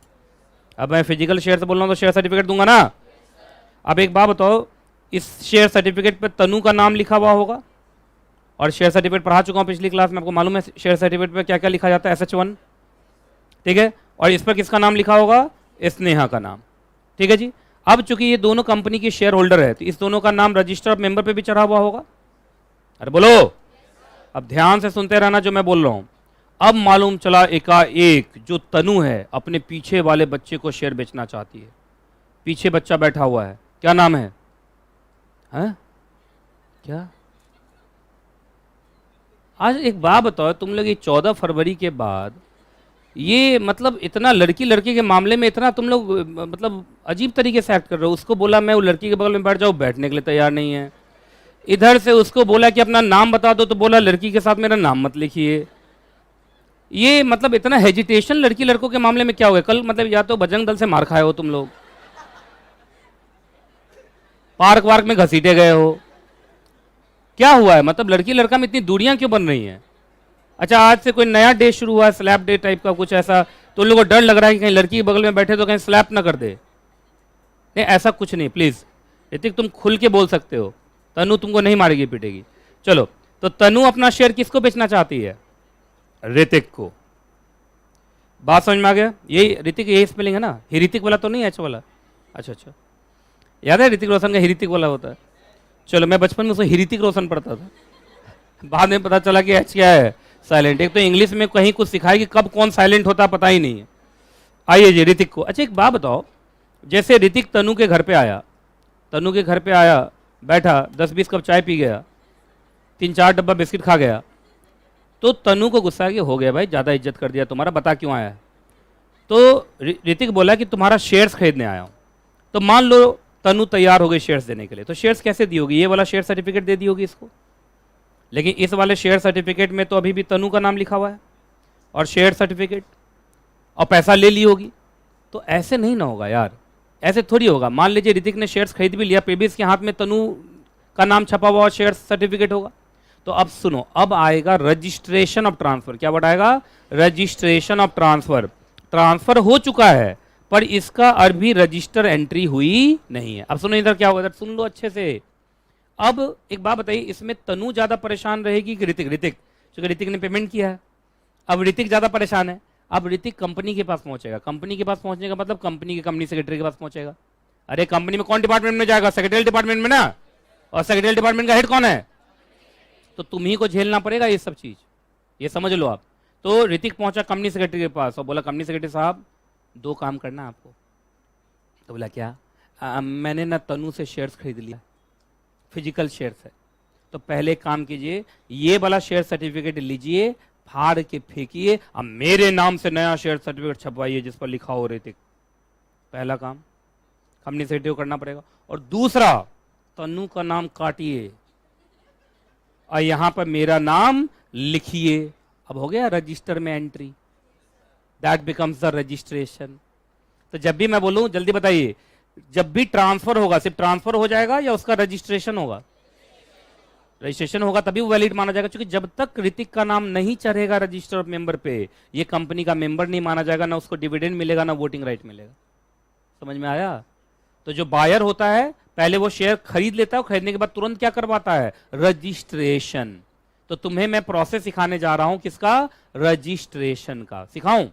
अब मैं फिजिकल शेयर से बोल रहा हूं तो शेयर सर्टिफिकेट दूंगा ना। अब एक बात बताओ, इस शेयर सर्टिफिकेट पर तनु का नाम लिखा हुआ होगा, और शेयर सर्टिफिकेट पढ़ा चुका हूं पिछली क्लास में, आपको मालूम है शेयर सर्टिफिकेट पर क्या क्या लिखा जाता है? SH1, ठीक है। और इस पर किसका नाम लिखा होगा? स्नेहा का नाम, ठीक है जी। अब चूंकि ये दोनों कंपनी की शेयर होल्डर है तो इस दोनों का नाम रजिस्टर ऑफ मेंबर पे भी चढ़ा हुआ होगा। अरे बोलो, अब ध्यान से सुनते रहना जो मैं बोल रहा हूं। अब मालूम चला एकाएक जो तनु है अपने पीछे वाले बच्चे को शेयर बेचना चाहती है। पीछे बच्चा बैठा हुआ है, क्या नाम है? हैं? क्या? आज एक बात बताओ, तुम लोग ये 14 फरवरी के बाद ये मतलब इतना लड़की लड़के के मामले में इतना तुम लोग मतलब अजीब तरीके से एक्ट कर रहे हो। उसको बोला मैं वो लड़की के बगल में बैठ जाओ, बैठने के लिए तैयार नहीं है। इधर से उसको बोला कि अपना नाम बता दो तो बोला लड़की के साथ मेरा नाम मत लिखिए। ये मतलब इतना हेजिटेशन लड़की लड़कों के मामले में क्या हो गया? कल मतलब या तो बजरंग दल से मार खाए हो तुम लोग, पार्क वार्क में घसीटे गए हो, क्या हुआ है? मतलब लड़की लड़का में इतनी दूरियां क्यों बन रही हैं? अच्छा आज से कोई नया डे शुरू हुआ है, स्लैप डे टाइप का कुछ ऐसा, तो उन लोगों को डर लग रहा है कि कहीं लड़की के बगल में बैठे तो कहीं स्लैप ना कर दे। नहीं ऐसा कुछ नहीं, प्लीज ऋतिक तुम खुल के बोल सकते हो, तनु तुमको नहीं मारेगी पीटेगी। चलो तो तनु अपना शेयर किसको बेचना चाहती है? ऋतिक को। बात समझ में आ गया? यही ऋतिक, यही स्पेलिंग है ना, हिरितिक वाला तो नहीं है? एच वाला? अच्छा अच्छा, याद है ऋतिक रोशन का हिरितिक वाला होता है। चलो मैं बचपन में उसको हिरितिक रोशन पढ़ता था, बाद में पता चला कि एच क्या है, साइलेंट। एक तो इंग्लिश में कहीं कुछ सिखाया कि कब कौन साइलेंट होता है पता ही नहीं है। आइए जी ऋतिक को। अच्छा एक बात बताओ, जैसे ऋतिक तनु के घर पे आया, तनु के घर पे आया, बैठा 10-20 कप चाय पी गया, 3-4 डब्बा बिस्किट खा गया, तो तनु को गुस्सा कि हो गया भाई ज़्यादा इज्जत कर दिया तुम्हारा, बता क्यों आया है? तो ऋतिक बोला कि तुम्हारा शेयर्स खरीदने आया हूँ। तो मान लो तनु तैयार हो गई शेयर्स देने के लिए, तो शेयर्स कैसे दी होगी? ये वाला शेयर सर्टिफिकेट दे दी होगी इसको, लेकिन इस वाले शेयर सर्टिफिकेट में तो अभी भी तनु का नाम लिखा हुआ है और शेयर सर्टिफिकेट, और पैसा ले ली होगी। तो ऐसे नहीं ना होगा यार, ऐसे थोड़ी होगा। मान लीजिए ऋतिक ने शेयर्स खरीद भी लिया, पेबीज के हाथ में तनु का नाम छपा हुआ और शेयर सर्टिफिकेट होगा। तो अब सुनो, अब आएगा रजिस्ट्रेशन ऑफ ट्रांसफर। क्या वर्ड आएगा? Registration of transfer. ट्रांसफर हो चुका है पर इसका अभी रजिस्टर एंट्री हुई नहीं है। अब सुनो इधर क्या होगा, इधर सुन लो अच्छे से। अब एक बात बताइए, इसमें तनु ज्यादा परेशान रहेगी कि ऋतिक? ऋतिक, क्योंकि ऋतिक ने पेमेंट किया है। अब ऋतिक ज्यादा परेशान है। अब ऋतिक कंपनी के पास पहुंचेगा। कंपनी के पास पहुंचने का मतलब कंपनी के कंपनी सेक्रेटरी के पास पहुंचेगा। अरे कंपनी में कौन डिपार्टमेंट में जाएगा? सेक्रेटरी डिपार्टमेंट में ना। और सेक्रेटरी डिपार्टमेंट का हेड कौन है? तो तुम ही को झेलना पड़ेगा ये सब चीज, ये समझ लो आप। तो ऋतिक पहुंचा कंपनी सेक्रेटरी के पास और बोला, कंपनी सेक्रेटरी साहब दो काम करना है आपको। तो बोला क्या? मैंने ना तनु से शेयर्स खरीद लिया, फिजिकल शेयर्स है। तो पहले काम कीजिए, ये वाला शेयर सर्टिफिकेट लीजिए, फाड़ के फेंकिए, अब मेरे नाम से नया शेयर सर्टिफिकेट छपवाइए जिस पर लिखा हो ऋतिक। पहला काम कंपनी सेक्रेटरी को करना पड़ेगा। और दूसरा, तनु का नाम काटिए और यहां पर मेरा नाम लिखिए। अब हो गया रजिस्टर में entry, that becomes the registration. तो जब भी मैं बोलूं, जल्दी बताइए, जब भी ट्रांसफर होगा सिर्फ ट्रांसफर हो जाएगा या उसका रजिस्ट्रेशन होगा? रजिस्ट्रेशन होगा तभी वो वैलिड माना जाएगा, क्योंकि जब तक ऋतिक का नाम नहीं चढ़ेगा रजिस्टर ऑफ मेंबर पे, ये कंपनी का मेंबर नहीं माना जाएगा, ना उसको डिविडेंड मिलेगा ना वोटिंग राइट मिलेगा। समझ में आया? तो जो बायर होता है पहले वो शेयर खरीद लेता है, खरीदने के बाद तुरंत क्या करवाता है? रजिस्ट्रेशन। तो तुम्हें मैं प्रोसेस सिखाने जा रहा हूं, किसका? रजिस्ट्रेशन का सिखाऊं।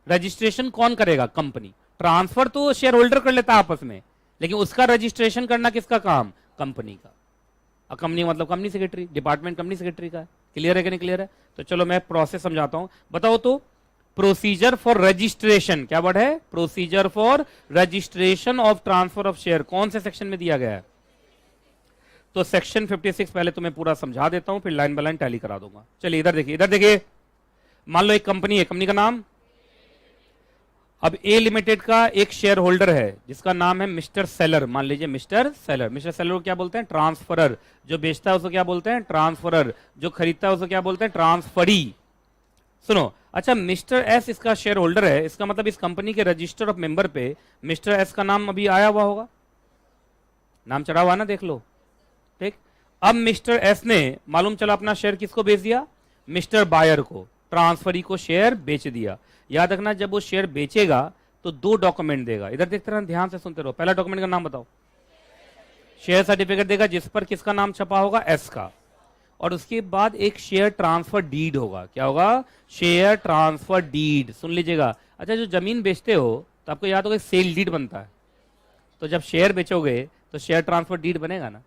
रजिस्ट्रेशन कौन करेगा? कंपनी। ट्रांसफर तो शेयर होल्डर कर लेता है आपस में, लेकिन उसका रजिस्ट्रेशन करना किसका काम? कंपनी का। और कंपनी मतलब company secretary, department company secretary का है। क्लियर है कि नहीं क्लियर है? तो चलो मैं प्रोसेस समझाता हूं। बताओ तो, प्रोसीजर फॉर रजिस्ट्रेशन, क्या वर्ड है? Procedure for registration of transfer of share कौन से सेक्शन में दिया गया है? तो सेक्शन 56 पहले तुम्हें पूरा समझा देता हूं, फिर लाइन बाय लाइन टैली करा दूंगा। चलिए इधर देखिए, इधर देखिए। मान लो एक कंपनी है, कंपनी का नाम, अब ए लिमिटेड का एक शेयर होल्डर है जिसका नाम है मिस्टर सेलर। मान लीजिए मिस्टर सेलर। मिस्टर सेलर को क्या बोलते हैं? ट्रांसफरर। जो बेचता है उसको क्या बोलते हैं? ट्रांसफरर। जो खरीदता है उसको क्या बोलते हैं? ट्रांसफरी। सुनो, अच्छा मिस्टर एस इसका शेयर होल्डर है, इसका मतलब इस कंपनी के रजिस्टर ऑफ मेंबर पे मिस्टर एस का नाम अभी आया हुआ होगा, नाम चढ़ा हुआ ना, देख लो। ठीक। अब मिस्टर एस ने मालूम चला अपना शेयर किसको बेच दिया? मिस्टर बायर को, ट्रांसफरी को शेयर बेच दिया। याद रखना, जब वो शेयर बेचेगा तो दो डॉक्यूमेंट देगा। इधर देखते रहना, ध्यान से सुनते रहो। पहला डॉक्यूमेंट का नाम बताओ। शेयर सर्टिफिकेट देगा जिस पर किसका नाम छपा होगा? एस का। और उसके बाद एक शेयर ट्रांसफर डीड होगा। क्या होगा? Share transfer deed. सुन लीजिएगा। अच्छा, जो जमीन बेचते हो तो आपको याद होगा सेल डीड बनता है। तो जब शेयर बेचोगे तो शेयर ट्रांसफर डीड बनेगा ना,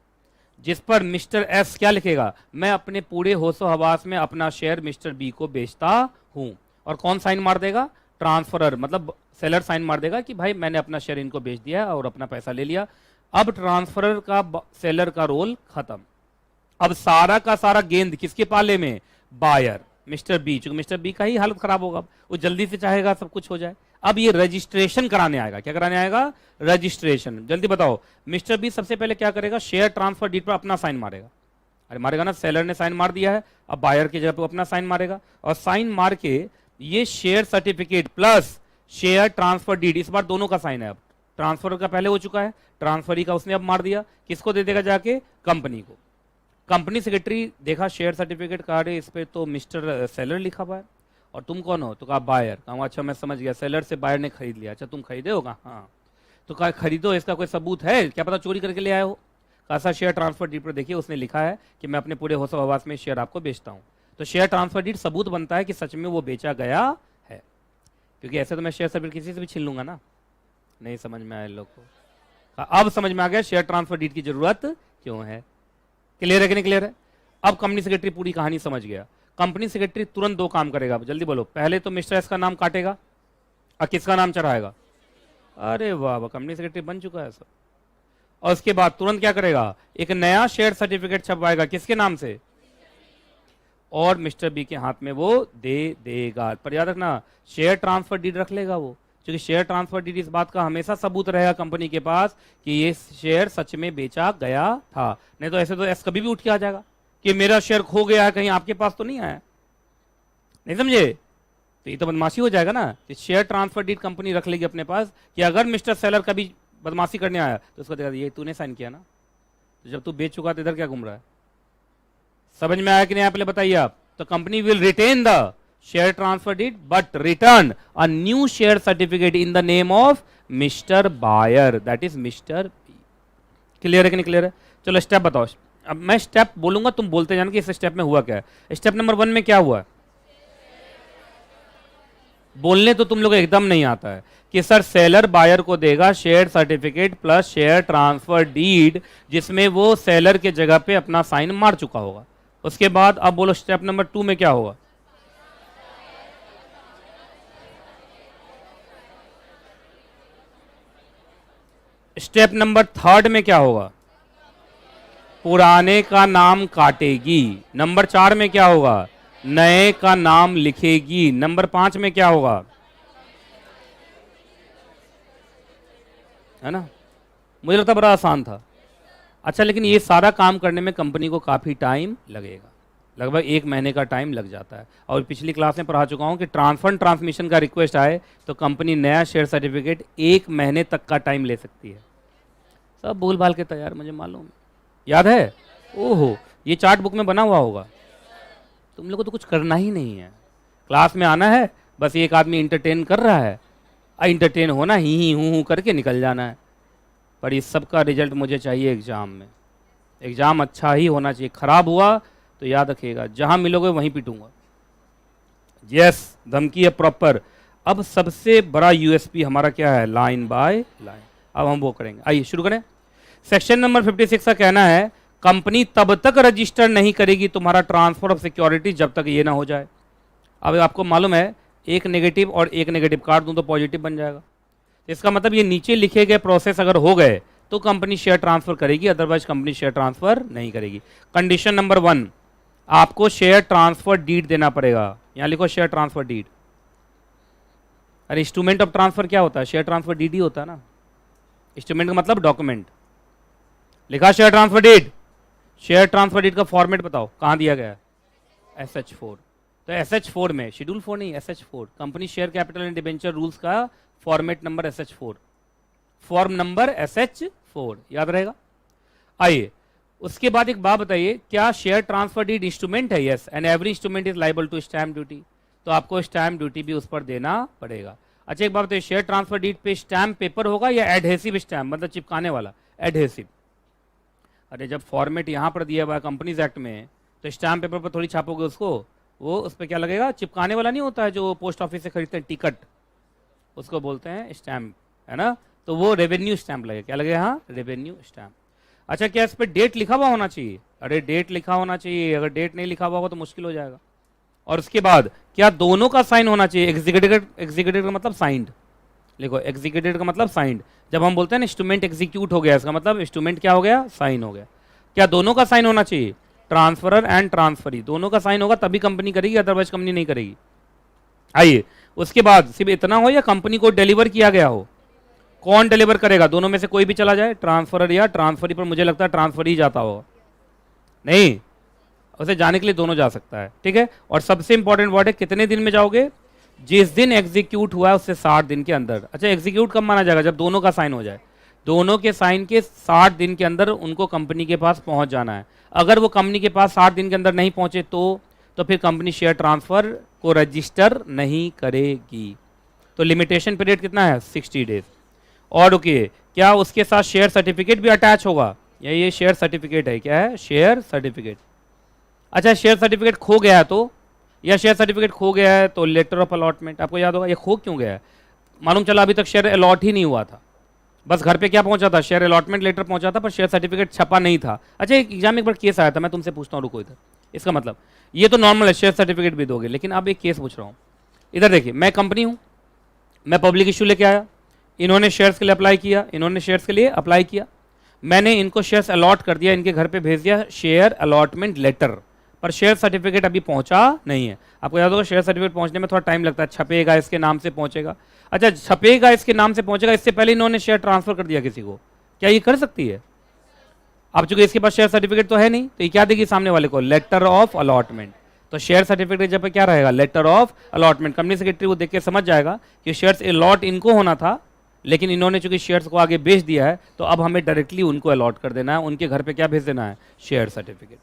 जिस पर मिस्टर एस क्या लिखेगा? मैं अपने पूरे होशो हवास में अपना शेयर मिस्टर बी को बेचता हूं। और कौन साइन मार देगा? ट्रांसफरर, मतलब सेलर साइन मार देगा कि भाई मैंने अपना शेयर इनको बेच दिया और अपना पैसा ले लिया। अब ट्रांसफरर का, सेलर का रोल खत्म। अब सारा का सारा गेंद किसके पाले में? Buyer, mister B. चूंकि मिस्टर बी का ही हालत खराब होगा, वो जल्दी से चाहेगा सब कुछ हो जाए। अब ये रजिस्ट्रेशन कराने आएगा। क्या कराने आएगा? रजिस्ट्रेशन। जल्दी बताओ, मिस्टर बी सबसे पहले क्या करेगा? शेयर ट्रांसफर डीड पर अपना साइन मारेगा। अरे मारेगा ना, सेलर ने साइन मार दिया है, अब बायर की जगह पर अपना साइन मारेगा। और साइन मार के ये share certificate plus share transfer deed, इस बार दोनों का साइन है। अब ट्रांसफर का पहले हो चुका है, ट्रांसफरी का उसने अब मार दिया। किसको दे देगा? जाके कंपनी को। कंपनी सेक्रेटरी देखा शेयर सर्टिफिकेट कार्ड है, इस पे तो मिस्टर सेलर लिखा हुआ है और तुम कौन हो? तो कहा बायर। कहा अच्छा मैं समझ गया, सेलर से बायर ने खरीद लिया। अच्छा तुम खरीदे होगा? हाँ। तो कहा खरीदो, इसका कोई सबूत है? क्या पता चोरी करके ले आए हो? कहा शेयर ट्रांसफर डीड पर देखिए उसने लिखा है कि मैं अपने पूरे होशो हवास में शेयर आपको बेचता हूँ। तो शेयर ट्रांसफर डीड सबूत बनता है कि सच में वो बेचा गया है, क्योंकि ऐसे तो मैं शेयर सर्टिफिकेट किसी से भी छीन लूंगा ना। नहीं समझ में आया लोग को? अब समझ में आ गया शेयर ट्रांसफर डीड की जरूरत क्यों है। क्लियर है कि नहीं क्लियर है? अब कंपनी सेक्रेटरी पूरी कहानी समझ गया। कंपनी सेक्रेटरी तुरंत दो काम करेगा, जल्दी बोलो। पहले तो मिस्टर एस का नाम काटेगा और किसका नाम चढ़ाएगा? अरे वाह, कंपनी सेक्रेटरी बन चुका है सर। और उसके बाद तुरंत क्या करेगा? एक नया शेयर सर्टिफिकेट छपवाएगा। किसके नाम से? और मिस्टर बी के हाथ में वो दे देगा। पर याद रखना, शेयर ट्रांसफर डीड रख लेगा वो, क्योंकि शेयर ट्रांसफर डीड इस बात का हमेशा सबूत रहेगा कंपनी के पास कि ये शेयर सच में बेचा गया था। नहीं तो ऐसे तो एस कभी भी उठ के आ जाएगा, कि मेरा शेयर खो गया है, कहीं आपके पास तो नहीं आया, नहीं समझे? तो ये तो बदमाशी हो जाएगा ना कि शेयर ट्रांसफर डीड कंपनी रख लेगी अपने पास कि अगर मिस्टर सेलर कभी बदमाशी करने आया तो उसको देखा ये तूने साइन किया ना, तो जब तू बेच चुका तो इधर क्या घूम रहा है? समझ में आया कि नहीं? पहले बताइए आप। तो company will retain the share transfer deed but return a new share certificate in the name of mister buyer, that is mister P. Clear है कि नहीं क्लियर है? चलो स्टेप बताओ। अब मैं स्टेप बोलूंगा, तुम बोलते जाना कि इस स्टेप में हुआ क्या है। स्टेप नंबर 1 में क्या हुआ? बोलने तो तुम लोग एकदम नहीं आता है कि सर सेलर बायर को देगा share certificate plus share transfer deed जिसमें वो सेलर के जगह पे अपना साइन मार चुका होगा। उसके बाद अब बोलो स्टेप नंबर 2 में क्या होगा? स्टेप नंबर 3 में क्या होगा? पुराने का नाम काटेगी। नंबर 4 में क्या होगा? नए का नाम लिखेगी। नंबर 5 में क्या होगा? है ना? मुझे लगता बड़ा आसान था। अच्छा, लेकिन ये सारा काम करने में कंपनी को काफ़ी टाइम लगेगा, लगभग 1 महीने का टाइम लग जाता है। और पिछली क्लास में पढ़ा चुका हूँ कि ट्रांसफर ट्रांसमिशन का रिक्वेस्ट आए तो कंपनी नया शेयर सर्टिफिकेट 1 महीने तक का टाइम ले सकती है। सब भूल भाल के तैयार, मुझे मालूम है। याद है? ओहो, ये चार्ट बुक में बना हुआ होगा। तुम लोग को तो कुछ करना ही नहीं है, क्लास में आना है, बस एक आदमी इंटरटेन कर रहा है, इंटरटेन होना, ही हूँ करके निकल जाना है। पर इस सब का रिजल्ट मुझे चाहिए एग्ज़ाम में। एग्ज़ाम अच्छा ही होना चाहिए। खराब हुआ तो याद रखिएगा, जहाँ मिलोगे वहीं पीटूंगा। यस, धमकी है प्रॉपर। अब सबसे बड़ा यूएसपी हमारा क्या है? Line by line. अब हम वो करेंगे। आइए शुरू करें। सेक्शन नंबर 56 का कहना है कंपनी तब तक रजिस्टर नहीं करेगी तुम्हारा ट्रांसफर ऑफ सिक्योरिटी जब तक ये ना हो जाए। अब आपको मालूम है एक नेगेटिव और एक नेगेटिव काट दूं तो पॉजिटिव बन जाएगा। इसका मतलब ये नीचे लिखे गए प्रोसेस अगर हो गए तो कंपनी शेयर ट्रांसफर करेगी, अदरवाइज कंपनी शेयर ट्रांसफर नहीं करेगी। कंडीशन नंबर 1, आपको शेयर ट्रांसफर डीड देना पड़ेगा। यहां लिखो शेयर ट्रांसफर डीड। अरे इंस्ट्रूमेंट ऑफ ट्रांसफर क्या होता है? शेयर ट्रांसफर डीड ही होता है ना। इंस्ट्रूमेंट का मतलब डॉक्यूमेंट। लिखा share transfer deed. Share transfer deed का फॉर्मेट बताओ कहां दिया गया है? SH4। तो SH4 में, शेड्यूल 4 नहीं, SH4 company share capital and debenture rules का format number SH4, form number SH4, याद रहेगा। आइए उसके बाद एक बात बताइए, क्या शेयर ट्रांसफर डीड इंस्ट्रूमेंट है? Yes, and every instrument is liable to stamp duty. तो आपको स्टैम्प ड्यूटी भी उस पर देना पड़ेगा। अच्छा एक बात बताइए, शेयर ट्रांसफर डीड पे स्टैम्प पेपर होगा या एडहेसिव स्टैम्प, मतलब चिपकाने वाला? एडहेसिव। अरे जब फॉर्मेट यहाँ पर दिया हुआ है कंपनीज एक्ट में तो स्टैम्प पेपर पर थोड़ी छापोगे उसको, वो उस पर क्या लगेगा? चिपकाने वाला नहीं होता है जो पोस्ट ऑफिस से खरीदते हैं टिकट, उसको बोलते हैं स्टैम्प, है ना? तो वो रेवेन्यू स्टैम्प लगेगा। क्या लगेगा? हाँ, रेवेन्यू स्टैम्प। अच्छा क्या इस पर डेट लिखा हुआ होना चाहिए? अरे डेट लिखा होना चाहिए, अगर डेट नहीं लिखा हुआ होगा तो मुश्किल हो जाएगा। और उसके बाद क्या दोनों का साइन होना चाहिए? एग्जीक्यूटिव का मतलब साइंड। लिखो एग्जीक्यूटिव का मतलब साइंड। जब हम बोलते हैं ना इंस्ट्रूमेंट एग्जीक्यूट हो गया, इसका मतलब इंस्ट्रूमेंट क्या हो गया? साइन हो गया। क्या दोनों का साइन होना चाहिए? ट्रांसफरर एंड ट्रांसफरी दोनों का साइन होगा तभी कंपनी करेगी, अदरवाइज कंपनी नहीं करेगी। आइए उसके बाद सिर्फ इतना हो या कंपनी को डिलीवर किया गया हो? कौन डिलीवर करेगा? दोनों में से कोई भी चला जाए, ट्रांसफरर या ट्रांसफरी, पर मुझे लगता है ट्रांसफर ही जाता होगा। नहीं, उसे जाने के लिए दोनों जा सकता है, ठीक है। और सबसे इंपॉर्टेंट वर्ड है कितने दिन में जाओगे? जिस दिन एग्जीक्यूट हुआ है उससे 60 दिन के अंदर। अच्छा एग्जीक्यूट कब माना जाएगा? जब दोनों का साइन हो जाए। दोनों के साइन के 60 दिन के अंदर उनको कंपनी के पास पहुंच जाना है। अगर वो कंपनी के पास 60 दिन के अंदर नहीं पहुंचे तो फिर कंपनी शेयर ट्रांसफर को रजिस्टर नहीं करेगी। तो लिमिटेशन पीरियड कितना है? 60 डेज। और ओके, क्या उसके साथ शेयर सर्टिफिकेट भी अटैच होगा? ये शेयर सर्टिफिकेट है। क्या है? Share certificate. अच्छा शेयर सर्टिफिकेट खो गया है तो, या शेयर सर्टिफिकेट खो गया है तो लेटर ऑफ अलॉटमेंट। आपको याद होगा ये खो क्यों गया है? मालूम चला अभी तक शेयर अलॉट ही नहीं हुआ था, बस घर पे क्या पहुंचा था? शेयर अलॉटमेंट लेटर पहुंचा था, पर शेयर सर्टिफिकेट छपा नहीं था। अच्छा एक एग्जाम में एक बार केस आया था, मैं तुमसे पूछता हूँ, रुको इधर। इसका मतलब ये तो नॉर्मल है, शेयर सर्टिफिकेट भी दोगे, लेकिन अब एक केस पूछ रहा हूँ। इधर देखिए, मैं कंपनी हूँ, मैं पब्लिक इशू लेके आया, इन्होंने शेयर्स के लिए अप्लाई किया, इन्होंने शेयर्स के लिए अप्लाई किया, मैंने इनको शेयर्स अलॉट कर दिया, इनके घर पे भेज दिया शेयर अलॉटमेंट लेटर, पर शेयर सर्टिफिकेट अभी पहुंचा नहीं है। आपको याद होगा शेयर सर्टिफिकेट पहुंचने में थोड़ा टाइम लगता है, छपेगा इसके नाम से पहुंचेगा। अच्छा छपेगा इसके नाम से पहुंचेगा, इससे पहले इन्होंने शेयर ट्रांसफर कर दिया किसी को, क्या ये कर सकती है? अब चूंकि इसके पास शेयर सर्टिफिकेट तो है नहीं, तो ये क्या देगी सामने वाले को, लेटर ऑफ अलॉटमेंट। तो शेयर सर्टिफिकेट जब क्या रहेगा, letter of allotment. Company secretary वो देख के समझ जाएगा कि शेयर्स अलॉट इनको होना था, लेकिन इन्होंने चूंकि शेयर्स को आगे बेच दिया है, तो अब हमें डायरेक्टली उनको अलॉट कर देना है, उनके घर पे क्या भेज देना है, शेयर सर्टिफिकेट।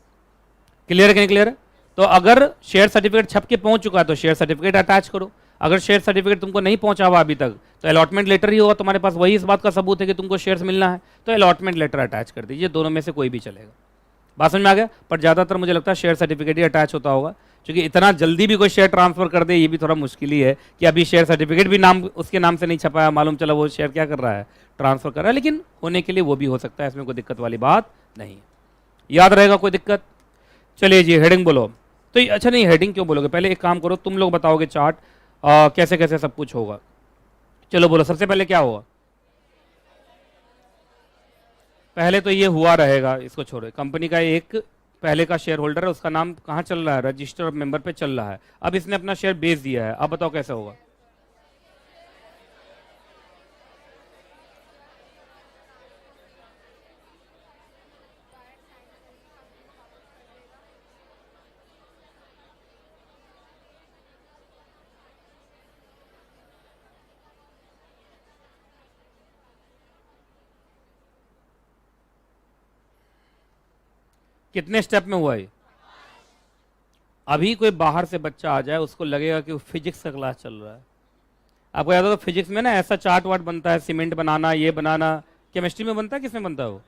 क्लियर है कि नहीं क्लियर है? तो अगर शेयर सर्टिफिकेट छप के पहुंच चुका है तो शेयर सर्टिफिकेट अटैच करो। अगर शेयर सर्टिफिकेट तुमको नहीं पहुंचा हुआ अभी तक, तो अलॉटमेंट लेटर ही होगा तुम्हारे पास, वही इस बात का सबूत है कि तुमको शेयर्स मिलना है, तो अलॉटमेंट लेटर अटैच कर दीजिए। दोनों में से कोई भी चलेगा। बात समझ में आ गया? पर ज़्यादातर मुझे लगता है शेयर सर्टिफिकेट ही अटैच होता होगा, क्योंकि इतना जल्दी भी कोई शेयर ट्रांसफर कर दे ये भी थोड़ा मुश्किल ही है कि अभी शेयर सर्टिफिकेट भी नाम उसके नाम से नहीं छपाया, मालूम चला वो शेयर क्या कर रहा है, ट्रांसफर कर रहा है। लेकिन होने के लिए वो भी हो सकता है, इसमें कोई दिक्कत वाली बात नहीं है। याद रहेगा, कोई दिक्कत? चलिए जी, हेडिंग बोलो। तो अच्छा नहीं, हेडिंग क्यों बोलोगे, पहले एक काम करो, तुम लोग बताओगे चार्ट कैसे कैसे सब कुछ होगा। चलो बोलो, सबसे पहले क्या होगा? पहले तो ये हुआ रहेगा, इसको छोड़ो। कंपनी का एक पहले का शेयर होल्डर है, उसका नाम कहाँ चल रहा है, रजिस्टर ऑफ मेंबर पे चल रहा है। अब इसने अपना शेयर बेच दिया है, अब बताओ कैसे होगा? कितने स्टेप में हुआ ये? अभी कोई बाहर से बच्चा आ जाए, उसको लगेगा कि वो फिजिक्स का क्लास चल रहा है। आपको याद होगा फिजिक्स में ना ऐसा चार्ट वार्ट बनता है, सीमेंट बनाना, ये बनाना। केमिस्ट्री में बनता है, किसमें बनता है वो?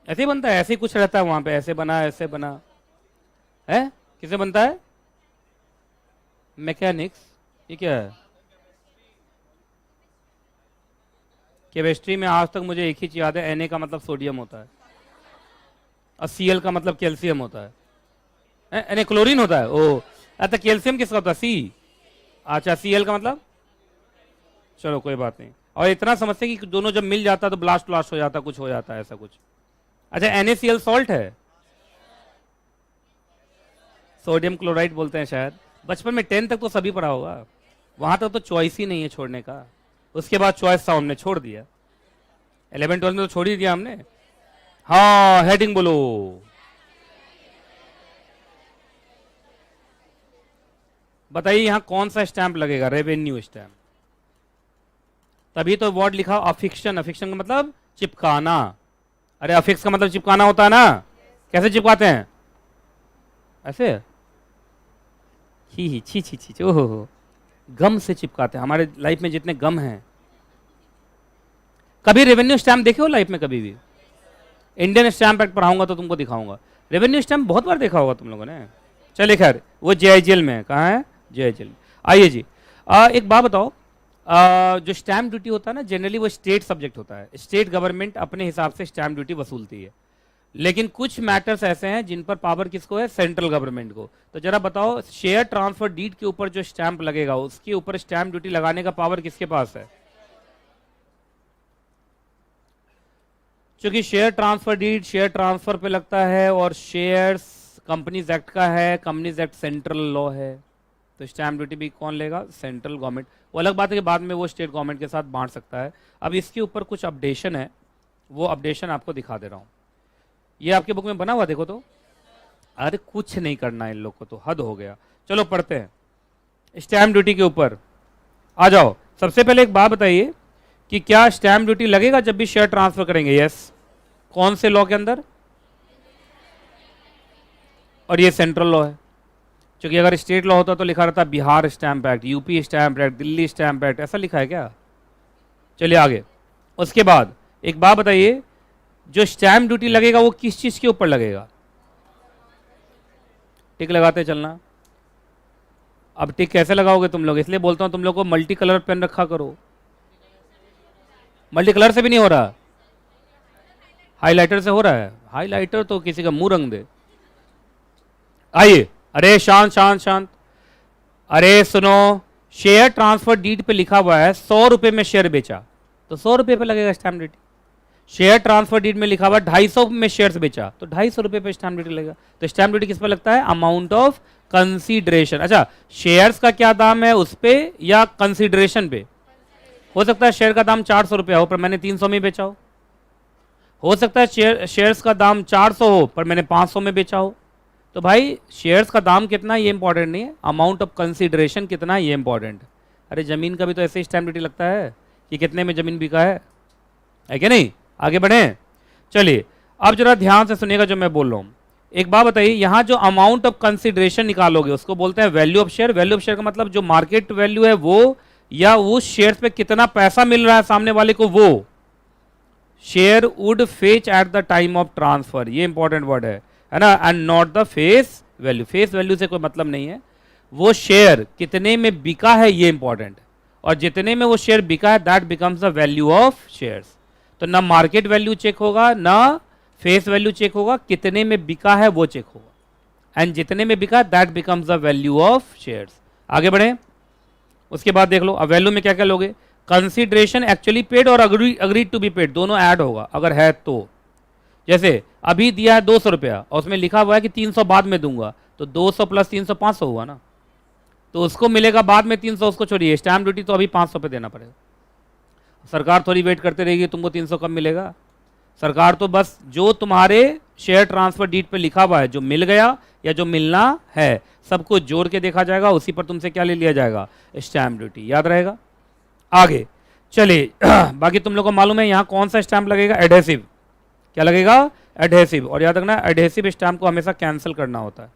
ऐसे ही बनता है, ऐसे ही कुछ रहता है वहां पे, ऐसे बना ऐसे बना है। किसे बनता है? मैकेनिक्स। ये क्या है? केमिस्ट्री में आज तक मुझे एक ही चीज याद है, Na का मतलब सोडियम होता है और Cl का मतलब कैल्शियम होता है। Na क्लोरीन होता है। ओ अच्छा, कैल्शियम किसका होता है? सी। अच्छा, Cl का मतलब, चलो कोई बात नहीं। और इतना समझते हैं कि दोनों जब मिल जाता है तो ब्लास्ट ब्लास्ट हो जाता, कुछ हो जाता है ऐसा कुछ। अच्छा, NaCl सॉल्ट है, सोडियम क्लोराइड बोलते हैं शायद। बचपन में 10 तक तो सभी पढ़ा होगा, वहां तक तो चॉइस ही नहीं है छोड़ने का। उसके बाद चॉइस था, हमने छोड़ दिया। 11-12 में तो छोड़ ही दिया हमने। हाँ, हेडिंग बोलो। बताइए यहां कौन सा स्टैंप लगेगा? Revenue stamp. तभी तो वर्ड लिखा अफिक्शन। अफिक्शन का मतलब चिपकाना। अरे अफिक्स का मतलब चिपकाना होता है ना। कैसे चिपकाते हैं? ऐसे ही छी छी छी, ओहो, गम से चिपकाते हैं। हमारे लाइफ में जितने गम हैं, कभी रेवेन्यू स्टैम्प देखे हो लाइफ में? कभी भी इंडियन स्टैम्प एक्ट पढ़ाऊंगा तो तुमको दिखाऊंगा। रेवेन्यू स्टैम्प बहुत बार देखा होगा तुम लोगों ने। चलिए खैर, वो JIGL में है। कहाँ है? JIGL। आइए जी, एक बात बताओ, जो स्टैम्प ड्यूटी होता है ना, जनरली वो स्टेट सब्जेक्ट होता है। स्टेट गवर्नमेंट अपने हिसाब से स्टैम्प ड्यूटी वसूलती है, लेकिन कुछ मैटर्स ऐसे हैं जिन पर पावर किसको है? सेंट्रल गवर्नमेंट को। तो जरा बताओ, शेयर ट्रांसफर डीड के ऊपर जो स्टैंप लगेगा, उसके ऊपर स्टैंप ड्यूटी लगाने का पावर किसके पास है? क्योंकि share transfer deed share transfer पे लगता है, और शेयर्स कंपनीज एक्ट का है, कंपनीज एक्ट सेंट्रल लॉ है, तो स्टैंप ड्यूटी भी कौन लेगा? Central government. वो अलग बात है कि बाद में वो स्टेट गवर्नमेंट के साथ बांट सकता है। अब इसके ऊपर कुछ अपडेशन है, वो अपडेशन आपको दिखा दे रहा हूं। ये आपके बुक में बना हुआ, देखो तो। अरे कुछ नहीं करना इन लोग को, तो हद हो गया। चलो पढ़ते हैं स्टैम्प ड्यूटी के ऊपर। आ जाओ, सबसे पहले एक बात बताइए कि क्या स्टैम्प ड्यूटी लगेगा जब भी शेयर ट्रांसफर करेंगे? यस। कौन से लॉ के अंदर? और ये सेंट्रल लॉ है, क्योंकि अगर स्टेट लॉ होता तो लिखा रहता Bihar stamp act, UP stamp act, Delhi stamp act, ऐसा लिखा है क्या? चलिए आगे। उसके बाद एक बात बताइए, जो स्टैम्प ड्यूटी लगेगा वो किस चीज के ऊपर लगेगा? टिक लगाते चलना। अब टिक कैसे लगाओगे तुम लोग? इसलिए बोलता हूं तुम लोग को मल्टी कलर पेन रखा करो। मल्टी कलर से भी नहीं हो रहा, हाइलाइटर से हो रहा है। हाइलाइटर तो किसी का मुंह रंग दे। आइए, अरे शांत शांत शांत, अरे सुनो, शेयर ट्रांसफर डीड पे लिखा हुआ है 100 रुपए में शेयर बेचा, तो 100 रुपए पे लगेगा stamp duty. Share transfer deed में लिखा हुआ 250 में शेयर्स बेचा, तो 250 रुपए पे स्टैम्प ड्यूटी लगेगा। तो स्टैम्प ड्यूटी किस पर लगता है? Amount of consideration. अच्छा, शेयर्स का क्या दाम है उस पे, या कंसीडरेशन पे? हो सकता है शेयर का दाम 400 रुपया हो, पर मैंने 300 में बेचा हो सकता है शेयर्स का दाम 400 हो पर मैंने 500 में बेचा हो। तो भाई शेयर्स का दाम कितना ये इंपॉर्टेंट नहीं है, अमाउंट ऑफ कंसीडरेशन कितना ये इंपॉर्टेंट है। अरे जमीन का भी तो ऐसे ही स्टैम्प ड्यूटी लगता है कि कितने में जमीन बिका है कि नहीं। आगे बढ़े, चलिए अब जरा ध्यान से सुनिएगा जो मैं बोल रहा हूँ। एक बात बताइए, यहाँ जो अमाउंट ऑफ कंसीडरेशन निकालोगे उसको बोलते हैं value of share. Value of share का मतलब जो मार्केट वैल्यू है वो, या उस शेयर पे कितना पैसा मिल रहा है सामने वाले को, वो share would fetch at the time of transfer, ये इंपॉर्टेंट वर्ड है ना, and not the face value. Face value से कोई मतलब नहीं है, वो शेयर कितने में बिका है ये इंपॉर्टेंट है, और जितने में वो शेयर बिका है that becomes the value of shares. तो ना मार्केट वैल्यू चेक होगा ना फेस वैल्यू चेक होगा, कितने में बिका है वो चेक होगा, एंड जितने में बिका that becomes the value of shares. आगे बढ़े, उसके बाद देख लो अब वैल्यू में क्या क्या लोगे। कंसीडरेशन एक्चुअली पेड और अग्रीड टू बी पेड दोनों ऐड होगा अगर है तो। जैसे अभी दिया है 200 रुपया और उसमें लिखा हुआ है कि 300 बाद में दूंगा, तो 200 प्लस 300 500 हुआ ना, तो उसको मिलेगा बाद में 300, उसको छोड़िए, स्टैम्प ड्यूटी तो अभी 500 पे देना पड़ेगा। सरकार थोड़ी वेट करते रहेगी तुमको 300 कब मिलेगा। सरकार तो बस जो तुम्हारे शेयर ट्रांसफर डीड पे लिखा हुआ है, जो मिल गया या जो मिलना है, सबको जोड़ के देखा जाएगा, उसी पर तुमसे क्या ले लिया जाएगा, स्टैम्प ड्यूटी। याद रहेगा। आगे चलिए बाकी तुम लोग को मालूम है यहाँ कौन सा स्टैम्प लगेगा, एडहेसिव। क्या लगेगा, एडहेसिव। और याद रखना एडहेसिव स्टैम्प को हमेशा कैंसिल करना होता है।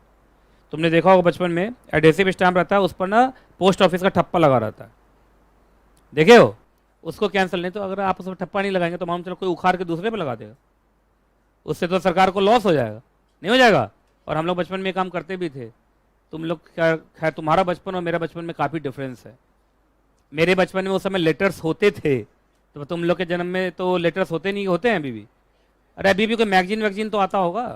तुमने देखा होगा बचपन में एडहेसिव स्टैम्प रहता है, उस पर ना पोस्ट ऑफिस का ठप्पा लगा रहता है, देखे हो, उसको कैंसिल। नहीं तो अगर आप उस पर ठप्पा नहीं लगाएंगे तो मालूम चलो कोई उखाड़ के दूसरे पे लगा देगा, उससे तो सरकार को लॉस हो जाएगा, नहीं हो जाएगा। और हम लोग बचपन में ये काम करते भी थे। तुम लोग क्या, खैर तुम्हारा बचपन और मेरा बचपन में काफ़ी डिफरेंस है। मेरे बचपन में उस समय लेटर्स होते थे, तो तुम लोग के जन्म में तो लेटर्स होते नहीं, होते हैं अभी भी। अरे अभी भी कोई मैगजीन वैगजीन तो आता होगा,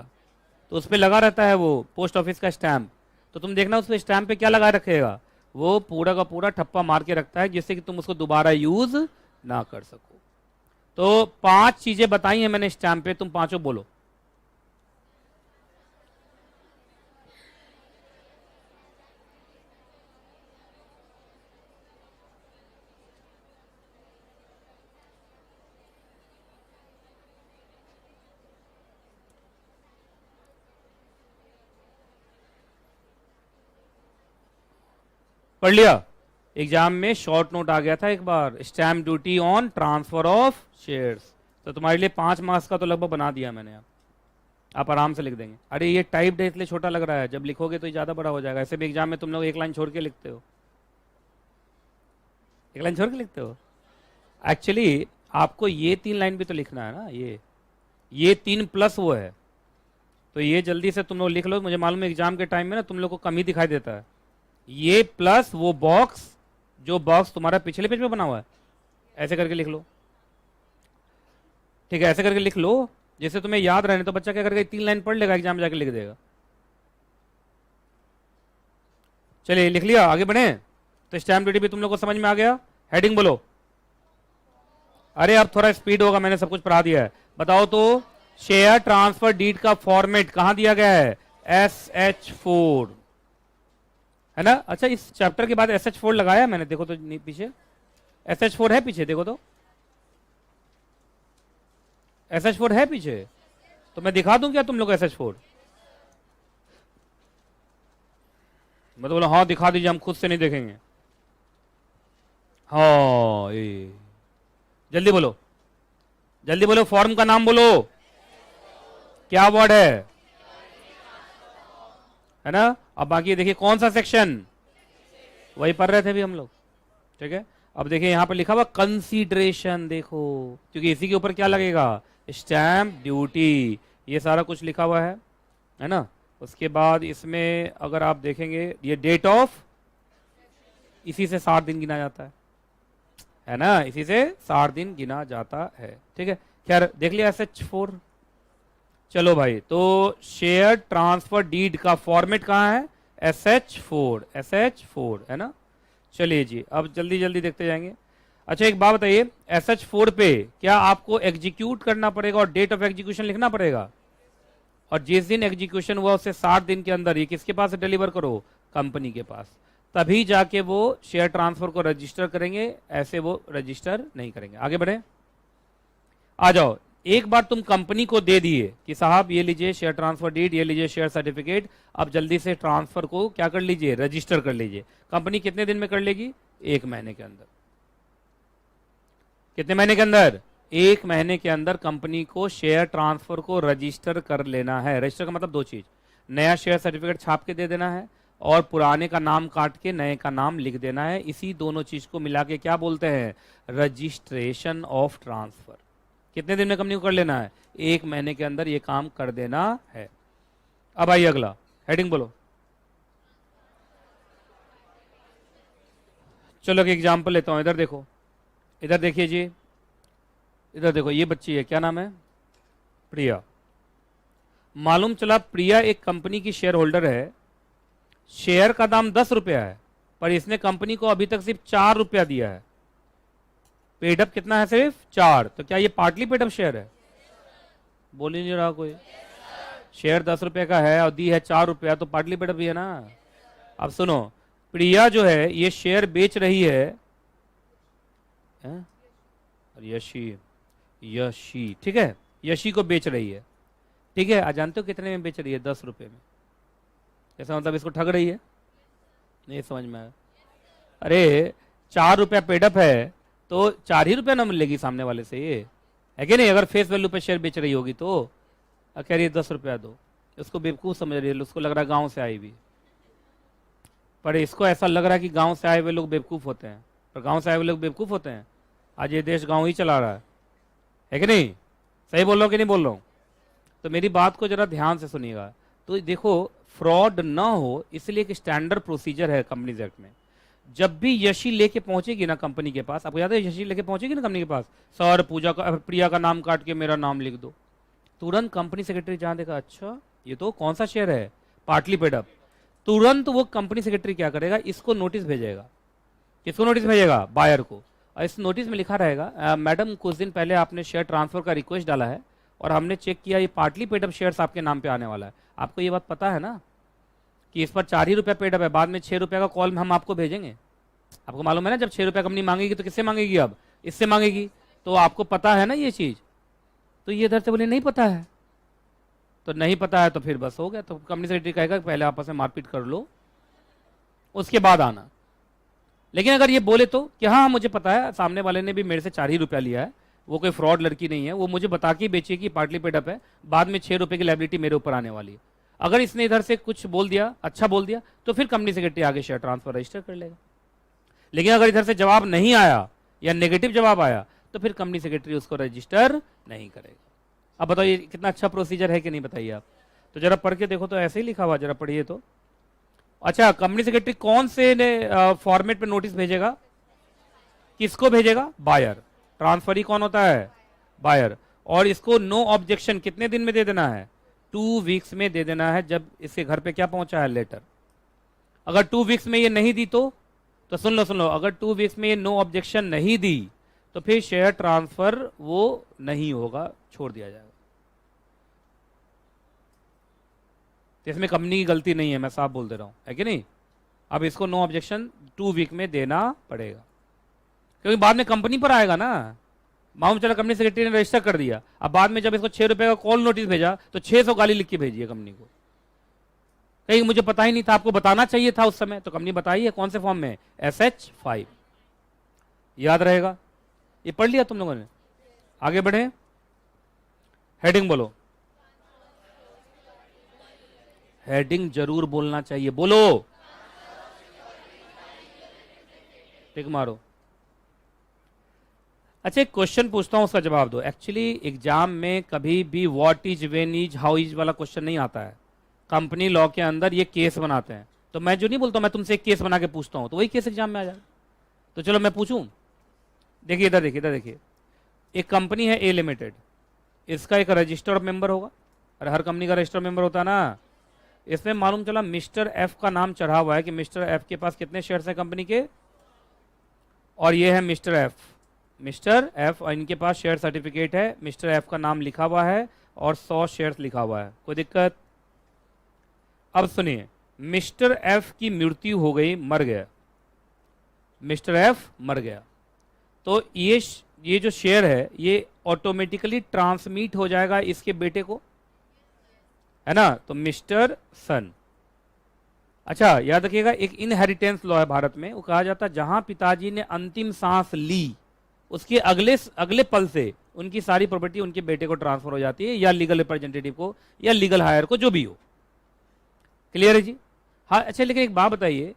तो उस पर लगा रहता है वो पोस्ट ऑफिस का स्टैम्प। तो तुम देखना उस पर स्टैम्प पे क्या लगा रखेगा, वो पूरा का पूरा ठप्पा मार के रखता है जिससे कि तुम उसको दोबारा यूज ना कर सको। तो 5 चीजें बताई हैं मैंने स्टैम्प पे, तुम पांचों बोलो। पढ़ लिया, एग्जाम में शॉर्ट नोट आ गया था एक बार, stamp duty on transfer of shares. तो तुम्हारे लिए 5 मार्क्स का तो लगभग बना दिया मैंने। आप आराम से लिख देंगे। अरे ये टाइप है इसलिए छोटा लग रहा है, जब लिखोगे तो ज़्यादा बड़ा हो जाएगा। ऐसे भी एग्जाम में तुम लोग एक लाइन छोड़ के लिखते हो, एक लाइन छोड़ के लिखते हो। एक्चुअली आपको ये 3 लाइन भी तो लिखना है ना, ये 3 प्लस वो है, तो ये जल्दी से तुम लोग लिख लो। मुझे मालूम है एग्जाम के टाइम में ना तुम लोग को कम ही दिखाई देता है। ये प्लस वो बॉक्स, जो बॉक्स तुम्हारा पिछले पेज में बना हुआ है, ऐसे करके लिख लो। ठीक है, ऐसे करके लिख लो जैसे तुम्हें याद रहने। तो बच्चा क्या करेगा, 3 लाइन पढ़ लेगा, एग्जाम में जाके लिख देगा। चलिए लिख लिया, आगे बढ़े। तो स्टैम्प ड्यूटी भी तुम लोग को समझ में आ गया। हेडिंग बोलो। अरे अब थोड़ा स्पीड होगा, मैंने सब कुछ पढ़ा दिया है। बताओ तो शेयर ट्रांसफर डीड का फॉर्मेट कहां दिया गया है, SH4 है ना। अच्छा इस चैप्टर के बाद SH4 लगाया मैंने, देखो तो पीछे SH4 है, पीछे देखो तो SH4 है पीछे। तो मैं दिखा दूं क्या तुम लोग SH4? मैं तो बोला हाँ दिखा दीजिए, हम खुद से नहीं देखेंगे। हाँ ये जल्दी बोलो, जल्दी बोलो, फॉर्म का नाम बोलो, क्या वर्ड है ना। अब बाकी देखिए कौन सा सेक्शन, वही पढ़ रहे थे भी हम लोग। ठीक है, अब देखिए यहां पर लिखा हुआ कंसीडरेशन, देखो क्योंकि इसी के ऊपर क्या लगेगा, स्टैम्प ड्यूटी, ये सारा कुछ लिखा हुआ है ना। उसके बाद इसमें अगर आप देखेंगे ये डेट ऑफ, इसी से 60 दिन गिना जाता है ना, इसी से 60 दिन गिना जाता है। ठीक है, खैर देख लिया SH4। चलो भाई, तो शेयर ट्रांसफर डीड का फॉर्मेट कहाँ है, SH4 है ना। चलिए जी, अब जल्दी जल्दी देखते जाएंगे। अच्छा एक बात बताइए, SH4 पे क्या आपको एग्जीक्यूट करना पड़ेगा और डेट ऑफ एग्जीक्यूशन लिखना पड़ेगा, और जिस दिन एग्जीक्यूशन हुआ उससे 60 दिन के अंदर ये किसके पास डिलीवर करो, कंपनी के पास, तभी जाके वो शेयर ट्रांसफर को रजिस्टर करेंगे, ऐसे वो रजिस्टर नहीं करेंगे। आगे बढ़े, आ जाओ। एक बार तुम कंपनी को दे दिए कि साहब ये लीजिए शेयर ट्रांसफर डीड, ये लीजिए शेयर सर्टिफिकेट, अब जल्दी से ट्रांसफर को क्या कर लीजिए, रजिस्टर कर लीजिए। कंपनी कितने दिन में कर लेगी? 1 महीने के अंदर। कितने महीने के अंदर? 1 महीने के अंदर कंपनी को शेयर ट्रांसफर को रजिस्टर कर लेना है। रजिस्टर का मतलब 2 चीज, नया शेयर सर्टिफिकेट छाप के दे देना है और पुराने का नाम काट के नए का नाम लिख देना है। इसी दोनों चीज को मिला के क्या बोलते हैं? Registration of transfer. कितने दिन में कंपनी को कर लेना है? 1 महीने के अंदर ये काम कर देना है। अब आइए अगला हेडिंग बोलो। चलो एक एग्जाम्पल लेता हूं, इधर देखो, इधर देखिए जी, इधर देखो, ये बच्ची है, क्या नाम है? प्रिया। मालूम चला प्रिया एक कंपनी की शेयर होल्डर है। शेयर का दाम 10 रुपया है, पर इसने कंपनी को अभी तक सिर्फ 4 रुपया दिया है। पेडअप कितना है? सिर्फ 4। तो क्या ये पार्टली पेडअप शेयर है? बोल ही नहीं रहा कोई। शेयर 10 रुपए का है और दी है 4 रुपया, तो पार्टली पेडअप भी है ना। अब सुनो, प्रिया जो है ये शेयर बेच रही है, यशी, यशी, ठीक है, यशी को बेच रही है, ठीक है। जानते हो कितने में बेच रही है? 10 रुपए में। ऐसा मतलब इसको ठग रही है? नहीं समझ में आया? अरे 4 रुपया पेडअप है तो 4 ही रुपया ना मिलेगी सामने वाले से, ये है कि नहीं? अगर फेस वैल्यू पे शेयर बेच रही होगी तो कह रही है 10 रुपया दो, उसको बेवकूफ़ समझ रही है, उसको लग रहा है गांव से आई भी, पर इसको ऐसा लग रहा है कि गांव से आए हुए लोग बेवकूफ़ होते हैं, पर गांव से आए हुए लोग बेवकूफ़ होते हैं? आज ये देश गांव ही चला रहा है कि नहीं? सही बोल रहा हूँ कि नहीं बोल रहा हूँ? तो मेरी बात को जरा ध्यान से सुनिएगा। तो देखो, फ्रॉड ना हो इसलिए एक स्टैंडर्ड प्रोसीजर है कंपनीज एक्ट में। जब भी यशी लेके पहुंचेगी ना कंपनी के पास, आपको याद है यशी लेके पहुंचेगी ना कंपनी के पास, सर पूजा का, प्रिया का नाम काट के मेरा नाम लिख दो, तुरंत कंपनी सेक्रेटरी जहां देखा, अच्छा ये तो कौन सा शेयर है? Partly paid up. तुरंत वो कंपनी सेक्रेटरी क्या करेगा? इसको नोटिस भेजेगा। किसको नोटिस भेजेगा? बायर को। और इस नोटिस में लिखा रहेगा, मैडम कुछ दिन पहले आपने शेयर ट्रांसफर का रिक्वेस्ट डाला है और हमने चेक किया ये पार्टली पेडअप शेयर्स आपके नाम पे आने वाला है। आपको ये बात पता है ना कि इस पर 4 ही रुपया पेडअप है, बाद में 6 रुपया का कॉल हम आपको भेजेंगे। आपको मालूम है ना, जब 6 रुपया कंपनी मांगेगी तो किससे मांगेगी? अब इससे मांगेगी। तो आपको पता है ना ये चीज? तो ये इधर से बोले नहीं पता है, तो नहीं पता है तो फिर बस हो गया। तो कंपनी सेक्रेटरी कहेगा पहले आपस में मारपीट कर लो, उसके बाद आना। लेकिन अगर ये बोले तो कि हाँ मुझे पता है, सामने वाले ने भी मेरे से 4 ही रुपया लिया है, वो कोई फ्रॉड लड़की नहीं है, वो मुझे बता के बेचेगी, पार्टली पेडअप है, बाद में 6 रुपये की लायबिलिटी मेरे ऊपर आने वाली है। अगर इसने इधर से कुछ बोल दिया, अच्छा बोल दिया, तो फिर कंपनी सेक्रेटरी आगे शेयर ट्रांसफर रजिस्टर कर लेगा। लेकिन अगर इधर से जवाब नहीं आया या नेगेटिव जवाब आया तो फिर कंपनी सेक्रेटरी उसको रजिस्टर नहीं करेगा। अब बताओ ये कितना अच्छा प्रोसीजर है कि नहीं, बताइए आप। तो जरा पढ़ के देखो, तो ऐसे ही लिखा हुआ, जरा पढ़िए तो। अच्छा, कंपनी सेक्रेटरी कौन से फॉर्मेट पे नोटिस भेजेगा? किसको भेजेगा? बायर। ट्रांसफरी कौन होता है? बायर। और इसको नो ऑब्जेक्शन कितने दिन में दे देना है? 2 वीक्स में दे देना है, जब इसके घर पे क्या पहुंचा है? लेटर। अगर 2 वीक्स में ये नहीं दी तो सुन लो, अगर 2 वीक्स में ये नो ऑब्जेक्शन नहीं दी तो फिर शेयर ट्रांसफर वो नहीं होगा, छोड़ दिया जाएगा। तो इसमें कंपनी की गलती नहीं है, मैं साफ बोल दे रहा हूं, है कि नहीं? अब इसको नो ऑब्जेक्शन 2 वीक में देना पड़ेगा, क्योंकि बाद में कंपनी पर आएगा ना। मालूम चला कंपनी सेक्रेटरी ने रजिस्टर कर दिया, अब बाद में जब इसको 6 रुपए का कॉल नोटिस भेजा तो 600 गाली लिख के भेजी है कंपनी को, कहीं मुझे पता ही नहीं था, आपको बताना चाहिए था उस समय। तो कंपनी बताई है कौन से फॉर्म में? SH5। याद रहेगा, ये पढ़ लिया तुम लोगों ने? आगे बढ़े, हेडिंग बोलो। हेडिंग जरूर बोलना चाहिए, बोलो, टिक मारो। अच्छा, एक क्वेश्चन पूछता हूं, उसका जवाब दो। एक्चुअली एग्जाम में कभी भी what is, when is, how is वाला क्वेश्चन नहीं आता है। कंपनी लॉ के अंदर ये केस बनाते हैं, तो मैं जो नहीं बोलता, मैं तुमसे एक केस बना के पूछता हूं, तो वही केस एग्जाम में आ जाएगा। तो चलो मैं पूछूं, देखिए इधर देखिए, इधर देखिए। एक कंपनी है ए लिमिटेड, इसका एक रजिस्टर्ड मेंबर होगा, और हर कंपनी का रजिस्टर्ड मेंबर होता है ना। इसमें मालूम चला मिस्टर एफ का नाम चढ़ा हुआ है कि मिस्टर एफ के पास कितने शेयर्स हैं कंपनी के, और ये है मिस्टर एफ। मिस्टर एफ, और इनके पास शेयर सर्टिफिकेट है, मिस्टर एफ का नाम लिखा हुआ है और 100 शेयर्स लिखा हुआ है। कोई दिक्कत? अब सुनिए, मिस्टर एफ की मृत्यु हो गई, मर गया, मिस्टर एफ मर गया, तो ये ये जो शेयर है ये ऑटोमेटिकली ट्रांसमिट हो जाएगा इसके बेटे को, है ना, तो मिस्टर सन। अच्छा याद रखिएगा, एक इनहेरिटेंस लॉ है भारत में, वो कहा जाता है जहां पिताजी ने अंतिम सांस ली उसके अगले अगले पल से उनकी सारी प्रॉपर्टी उनके बेटे को ट्रांसफर हो जाती है, या लीगल रिप्रेजेंटेटिव को या लीगल हायर को, जो भी हो। क्लियर है जी? हाँ अच्छा, लेकिन एक बात बताइए,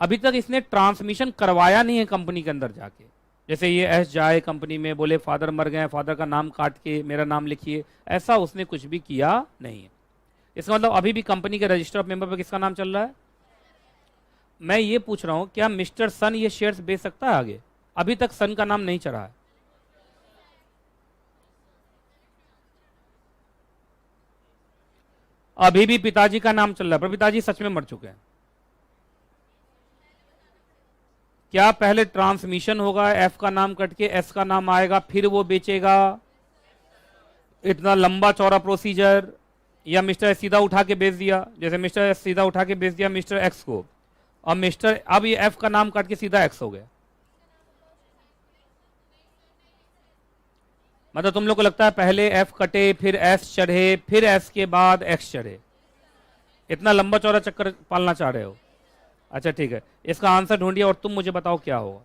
अभी तक इसने ट्रांसमिशन करवाया नहीं है कंपनी के अंदर जाके। जैसे ये एस जाए कंपनी में, बोले फादर मर गए, फादर का नाम काट के मेरा नाम लिखिए, ऐसा उसने कुछ भी किया नहीं है। इसका मतलब अभी भी कंपनी के रजिस्टर ऑफ मेंबर पर किसका नाम चल रहा है? मैं ये पूछ रहा हूं क्या मिस्टर सन ये शेयर्स बेच सकता है आगे? अभी तक सन का नाम नहीं चढ़ा है। अभी भी पिताजी का नाम चल रहा है, पर पिताजी सच में मर चुके हैं। क्या पहले ट्रांसमिशन होगा, एफ का नाम कट के एस का नाम आएगा, फिर वो बेचेगा? इतना लंबा चौड़ा प्रोसीजर, या मिस्टर एस सीधा उठा के बेच दिया, जैसे मिस्टर एस सीधा उठा के बेच दिया मिस्टर एक्स को, और मिस्टर अब ये एफ का नाम काट के सीधा एक्स हो गया। मतलब तुम लोग को लगता है पहले एफ कटे, फिर एस चढ़े, फिर एस के बाद एक्स चढ़े? इतना लंबा चौड़ा चक्कर पालना चाह रहे हो? अच्छा ठीक है, इसका आंसर ढूंढिए और तुम मुझे बताओ क्या होगा।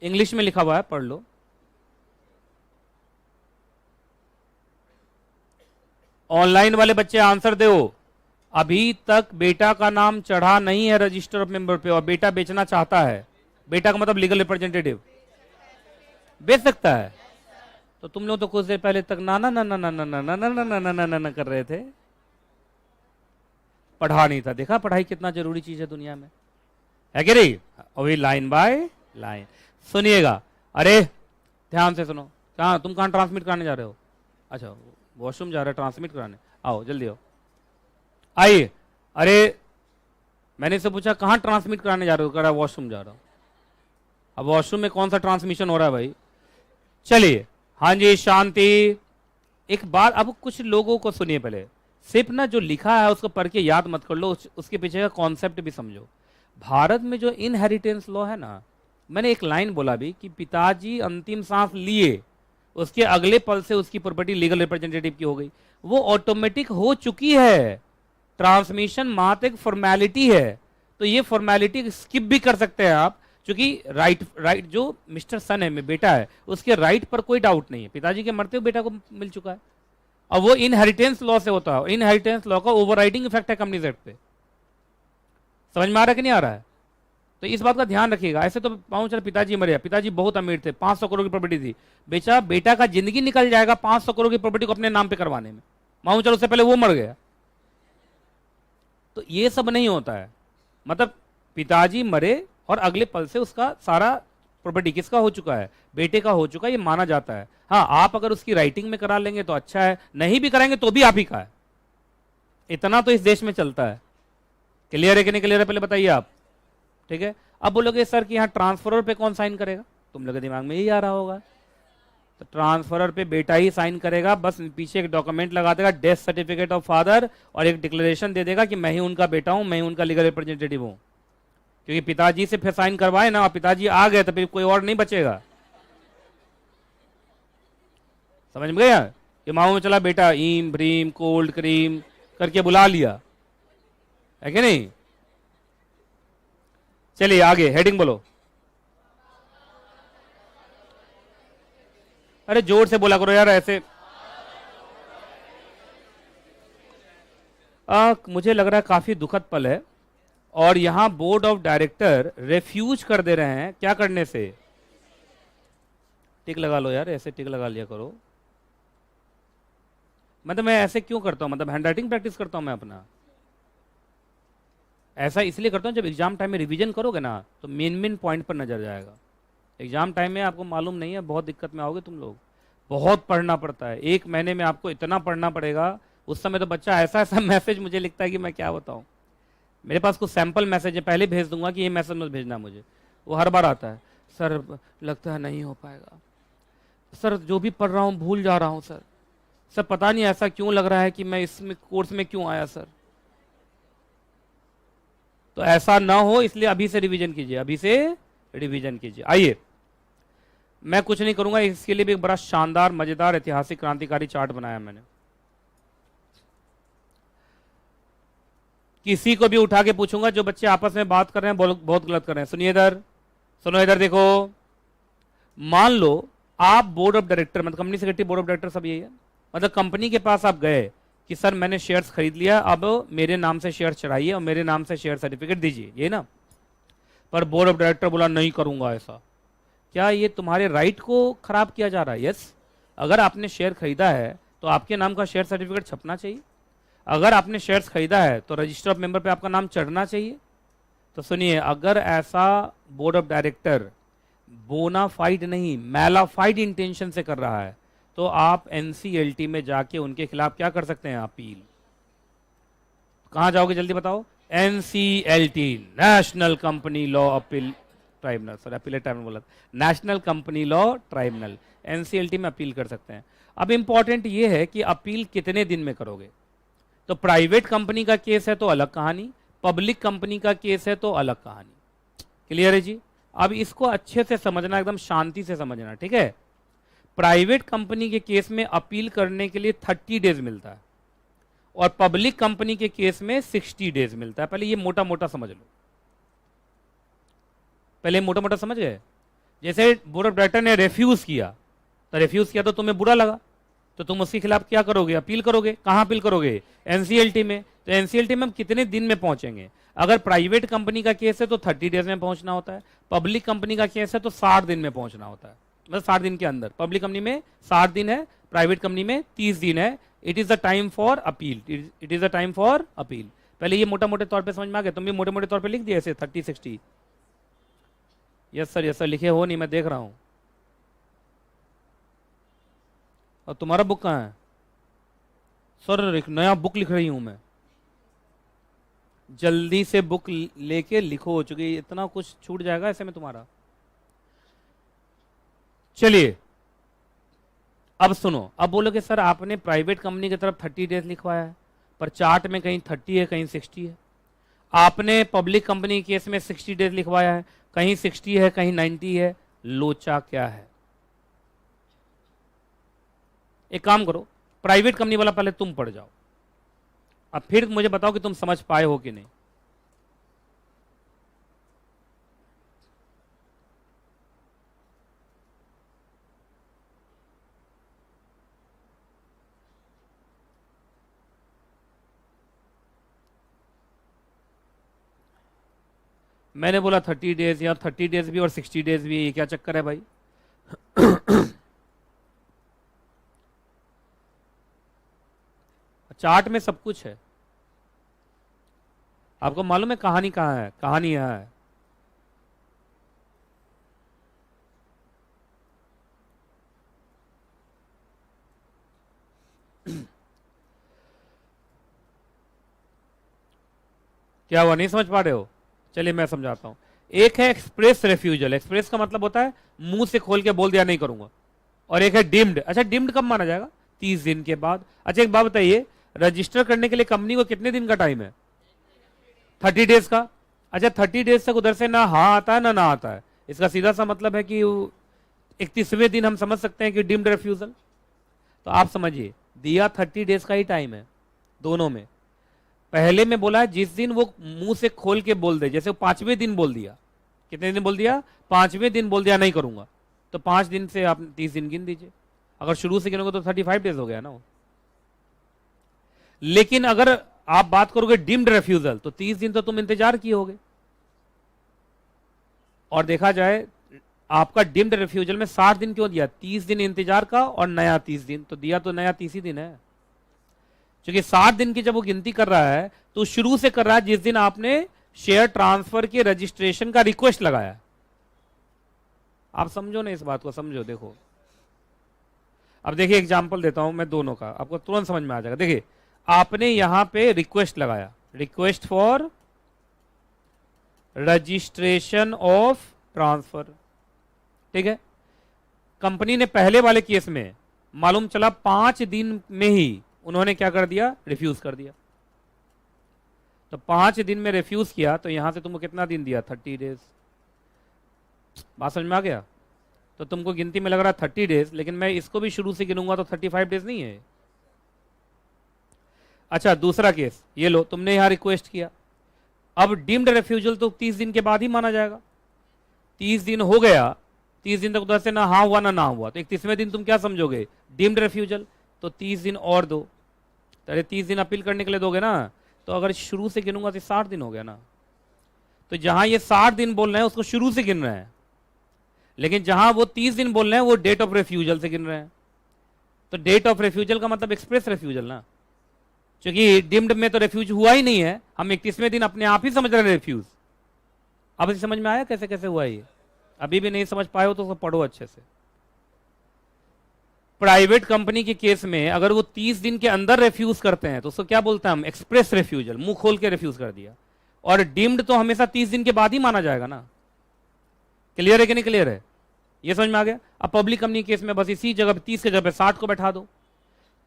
इंग्लिश में लिखा हुआ है, पढ़ लो। ऑनलाइन वाले बच्चे आंसर दो। अभी तक बेटा का नाम चढ़ा नहीं है रजिस्टर ऑफ मेंबर पे, और बेटा बेचना चाहता है। बेटा का मतलब लीगल रिप्रेजेंटेटिव बेच सकता है। तो तुम लोग तो कुछ देर पहले तक ना ना ना ना ना ना ना ना ना ना ना ना ना ना कर रहे थे, पढ़ा नहीं था। देखा पढ़ाई कितना जरूरी चीज है दुनिया में, है कि नहीं? अभी लाइन बाय लाइन सुनिएगा। अरे ध्यान से सुनो, कहाँ तुम कहाँ ट्रांसमिट कराने जा रहे हो? अच्छा वॉशरूम जा रहे हो ट्रांसमिट कराने, आओ जल्दी आओ, आइए। अरे मैंने इससे पूछा कहाँ ट्रांसमिट कराने जा रहे हो, कह रहा वॉशरूम जा रहा हूँ। अब वॉशरूम में कौन सा ट्रांसमिशन हो रहा है भाई? चलिए हाँ जी शांति। एक बात, अब कुछ लोगों को सुनिए, पहले सिर्फ ना जो लिखा है उसको पढ़ के याद मत कर लो, उसके पीछे का कॉन्सेप्ट भी समझो। भारत में जो इनहेरिटेंस लॉ है ना, मैंने एक लाइन बोला भी कि पिताजी अंतिम सांस लिए उसके अगले पल से उसकी प्रॉपर्टी लीगल रिप्रेजेंटेटिव की हो गई, वो ऑटोमेटिक हो चुकी है। ट्रांसमिशन मात्र एक फॉर्मेलिटी है, तो ये फॉर्मेलिटी स्किप भी कर सकते हैं आप, क्योंकि राइट जो मिस्टर सन है, में बेटा है, उसके राइट पर कोई डाउट नहीं है। पिताजी के मरते हुए बेटा को मिल चुका है, और वो इनहेरिटेंस लॉ से होता है। इनहेरिटेंस लॉ का ओवरराइडिंग इफेक्ट है कंपनीज एक्ट पे। समझ में आ रहा है कि नहीं आ रहा है? तो इस बात का ध्यान रखिएगा। ऐसे तो पाऊं चल पिताजी मरे, पिताजी बहुत अमीर थे, 500 करोड़ की प्रॉपर्टी थी, बेचा, बेटा का जिंदगी निकल जाएगा 500 करोड़ की प्रॉपर्टी को अपने नाम पे करवाने में, माऊं चल उससे पहले वो मर गया। तो ये सब नहीं होता है। मतलब पिताजी मरे और अगले पल से उसका सारा प्रॉपर्टी किसका हो चुका है? बेटे का हो चुका है, ये माना जाता है। हाँ आप अगर उसकी राइटिंग में करा लेंगे तो अच्छा है, नहीं भी कराएंगे तो भी आप ही का है। इतना तो इस देश में चलता है। क्लियर है कि नहीं क्लियर है, पहले बताइए आप। ठीक है, अब बोलोगे सर कि यहाँ ट्रांसफरर पे कौन साइन करेगा? तुम लोग के दिमाग में यही आ रहा होगा, तो ट्रांसफरर पे बेटा ही साइन करेगा, बस पीछे एक डॉक्यूमेंट लगा देगा, डेथ सर्टिफिकेट ऑफ फादर, और एक डिक्लेरेशन दे देगा कि मैं ही उनका बेटा हूं, मैं ही उनका लीगल रिप्रेजेंटेटिव हूं। क्योंकि पिताजी से फिर साइन करवाए ना, और पिताजी आ गए तो फिर कोई और नहीं बचेगा। समझ में गया कि माओ में चला बेटा, ईम ब्रीम कोल्ड क्रीम करके बुला लिया, है कि नहीं? चलिए आगे हेडिंग बोलो। अरे जोर से बोला करो यार ऐसे। मुझे लग रहा है काफी दुखद पल है, और यहां बोर्ड ऑफ डायरेक्टर रेफ्यूज कर दे रहे हैं। क्या करने से? टिक लगा लो यार, ऐसे टिक लगा लिया करो। मतलब मैं ऐसे क्यों करता हूं? मतलब हैंडराइटिंग प्रैक्टिस करता हूं मैं अपना। ऐसा इसलिए करता हूं, जब एग्जाम टाइम में रिवीजन करोगे ना तो मेन पॉइंट पर नजर जाएगा। एग्जाम टाइम में आपको मालूम नहीं है, बहुत दिक्कत में आओगे तुम लोग, बहुत पढ़ना पड़ता है। एक महीने में आपको इतना पढ़ना पड़ेगा। उस समय तो बच्चा ऐसा ऐसा मैसेज मुझे लिखता है कि मैं क्या बताऊं। मेरे पास कुछ सैंपल मैसेज है, पहले भेज दूंगा कि ये मैसेज मत भेजना मुझे। वो हर बार आता है, सर लगता है नहीं हो पाएगा, सर जो भी पढ़ रहा हूँ भूल जा रहा हूँ, सर पता नहीं ऐसा क्यों लग रहा है कि मैं इसमें कोर्स में क्यों आया सर। तो ऐसा ना हो इसलिए अभी से रिवीजन कीजिए, अभी से रिवीजन कीजिए। आइए, मैं कुछ नहीं करूंगा, इसके लिए भी एक बड़ा शानदार मजेदार ऐतिहासिक क्रांतिकारी चार्ट बनाया मैंने। किसी को भी उठा के पूछूंगा, जो बच्चे आपस में बात कर रहे हैं बहुत गलत कर रहे हैं, सुनिए इधर, सुनो इधर, देखो। मान लो आप बोर्ड ऑफ डायरेक्टर, मतलब company secretary, board of director सब यही है, मतलब कंपनी के पास आप गए कि सर मैंने शेयर्स खरीद लिया, अब मेरे नाम से शेयर चढ़ाइए और मेरे नाम से शेयर सर्टिफिकेट दीजिए, ये ना। पर बोर्ड ऑफ डायरेक्टर बोला नहीं करूंगा ऐसा। क्या ये तुम्हारे राइट को खराब किया जा रहा है? यस, अगर आपने शेयर खरीदा है तो आपके नाम का शेयर सर्टिफिकेट छपना चाहिए। अगर आपने शेयर्स खरीदा है तो रजिस्टर ऑफ मेंबर पे आपका नाम चढ़ना चाहिए। तो सुनिए, अगर ऐसा बोर्ड ऑफ डायरेक्टर बोनाफाइड नहीं मैलाफाइड इंटेंशन से कर रहा है तो आप एनसीएलटी में जाके उनके खिलाफ क्या कर सकते हैं? अपील। कहां जाओगे जल्दी बताओ? NCLT, national company law appeal tribunal, sorry appellate tribunal बोला, national company law tribunal, NCLT में अपील कर सकते हैं। अब इंपॉर्टेंट ये है कि अपील कितने दिन में करोगे। तो प्राइवेट कंपनी का केस है तो अलग कहानी, पब्लिक कंपनी का केस है तो अलग कहानी। क्लियर है जी? अब इसको अच्छे से समझना, एकदम शांति से समझना, ठीक है। प्राइवेट कंपनी के केस में अपील करने के लिए 30 डेज मिलता है और पब्लिक कंपनी के केस में 60 डेज मिलता है। पहले ये मोटा मोटा समझ लो, पहले मोटा मोटा समझ गए। जैसे बोर्ड ऑफ डायरेक्टर ने रेफ्यूज किया, तो रेफ्यूज किया तो तुम्हें बुरा लगा, तो तुम उसके खिलाफ क्या करोगे? अपील करोगे। कहां अपील करोगे? एनसीएलटी में। तो एनसीएलटी में हम कितने दिन में पहुंचेंगे? अगर प्राइवेट कंपनी का केस है तो 30 डेज में पहुंचना होता है, पब्लिक कंपनी का केस है तो 60 दिन में पहुंचना होता है, मतलब 60 दिन के अंदर। पब्लिक कंपनी में 60 दिन है, प्राइवेट कंपनी में 30 दिन है। It is the time for appeal, it is the time for appeal. पहले ये मोटा मोटे तौर पर समझ में आ गया? तुम भी मोटे मोटे तौर पर लिख दिए ऐसे 30 60? यस सर लिखे हो नहीं, मैं देख रहा हूं। और तुम्हारा बुक कहाँ है? सर एक नया बुक लिख रही हूं मैं। जल्दी से बुक लेके लिखो, हो चुकी, इतना कुछ छूट जाएगा ऐसे में तुम्हारा। चलिए अब सुनो, अब बोलोगे सर आपने प्राइवेट कंपनी की तरफ 30 डेज लिखवाया है, पर चार्ट में कहीं 30 है कहीं 60 है। आपने पब्लिक कंपनी केस में 60 डेज लिखवाया है, कहीं 60 है कहीं 90 है। लोचा क्या है? एक काम करो, प्राइवेट कंपनी वाला पहले तुम पढ़ जाओ, अब फिर मुझे बताओ कि तुम समझ पाए हो कि नहीं। मैंने बोला 30 डेज, या 30 डेज भी और 60 डेज भी, ये क्या चक्कर है भाई? चार्ट में सब कुछ है, आपको मालूम है कहानी कहाँ है? कहानी यहाँ है। क्या हुआ, नहीं समझ पा रहे हो? चलिए मैं समझाता हूं। एक है एक्सप्रेस रेफ्यूजल, एक्सप्रेस का मतलब होता है मुंह से खोल के बोल दिया नहीं करूंगा। और एक है डिम्ड। अच्छा डिम्ड कब माना जाएगा? 30 दिन के बाद। अच्छा एक बात बताइए, रजिस्टर करने के लिए कंपनी को कितने दिन का टाइम है? 30 डेज का। अच्छा 30 डेज तक उधर से ना हाँ आता है ना ना आता है, इसका सीधा सा मतलब है कि 31वें दिन हम समझ सकते हैं कि डिम्ड रेफ्यूजल। तो आप समझिए, दिया 30 डेज का ही टाइम है दोनों में। पहले में बोला जिस दिन वो मुंह से खोल के बोल दे, जैसे वो 5वें दिन बोल दिया, कितने दिन बोल दिया? 5वें दिन बोल दिया नहीं करूंगा, तो 5 दिन से आप 30 दिन गिन दीजिए। अगर शुरू से गिनोगे तो 35 डेज हो गया ना वो। लेकिन अगर आप बात करोगे डिम्ड रेफ्यूजल तो 30 दिन तो तुम इंतजार किए होगे। और देखा जाए आपका डिम्ड रेफ्यूजल में 60 दिन क्यों दिया? 30 दिन इंतजार का और नया 30 दिन, तो दिया तो नया 30 ही दिन है। क्योंकि 60 दिन की जब वो गिनती कर रहा है तो शुरू से कर रहा है जिस दिन आपने शेयर ट्रांसफर के रजिस्ट्रेशन का रिक्वेस्ट लगाया। आप समझो ना इस बात को, समझो। देखो अब देखिए एग्जांपल देता हूं मैं दोनों का, आपको तुरंत समझ में आ जाएगा। देखिए आपने यहां पे रिक्वेस्ट लगाया, request for registration of transfer, ठीक है। कंपनी ने पहले वाले केस में मालूम चला 5 दिन में ही उन्होंने क्या कर दिया? रिफ्यूज कर दिया। तो 5 दिन में रिफ्यूज किया तो यहां से तुमको कितना दिन दिया? 30 डेज। बात समझ में आ गया? तो तुमको गिनती में लग रहा है 30 डेज, लेकिन मैं इसको भी शुरू से गिनूंगा तो 35 डेज नहीं है। अच्छा दूसरा केस ये लो, तुमने यहां रिक्वेस्ट किया, अब डीम्ड रेफ्यूजल तो 30 दिन के बाद ही माना जाएगा। 30 दिन हो गया, 30 दिन तक तो ऐसे ना हाँ हुआ ना हुआ, तो 31वें दिन तुम क्या समझोगे? डीम्ड रेफ्यूजल। तो 30 दिन और दो, अरे 30 दिन अपील करने के लिए दोगे ना, तो अगर शुरू से गिनूंगा तो 60 दिन हो गया ना। तो जहां ये 60 दिन बोल रहे हैं उसको शुरू से गिन रहे हैं, लेकिन जहां वो 30 दिन बोल रहे हैं वो डेट ऑफ रेफ्यूजल से गिन रहे हैं। तो डेट ऑफ रेफ्यूजल का मतलब एक्सप्रेस रेफ्यूजल ना, क्योंकि डिम्ड में तो रेफ्यूज हुआ ही नहीं है, हम 31वें दिन अपने आप ही समझ रहे हैं रेफ्यूज। अब समझ में आया कैसे कैसे हुआ ये? अभी भी नहीं समझ पाए हो तो उसको पढ़ो अच्छे से। प्राइवेट कंपनी के केस में अगर वो 30 दिन के अंदर रेफ्यूज करते हैं तो उसको क्या बोलते हैं हम? एक्सप्रेस रेफ्यूजल, मुंह खोल के रेफ्यूज कर दिया। और डीम्ड तो हमेशा 30 दिन के बाद ही माना जाएगा ना। क्लियर है कि नहीं क्लियर है? ये समझ में आ गया? अब पब्लिक कंपनी केस में बस इसी जगह 30 के जगह पे 60 को बैठा दो।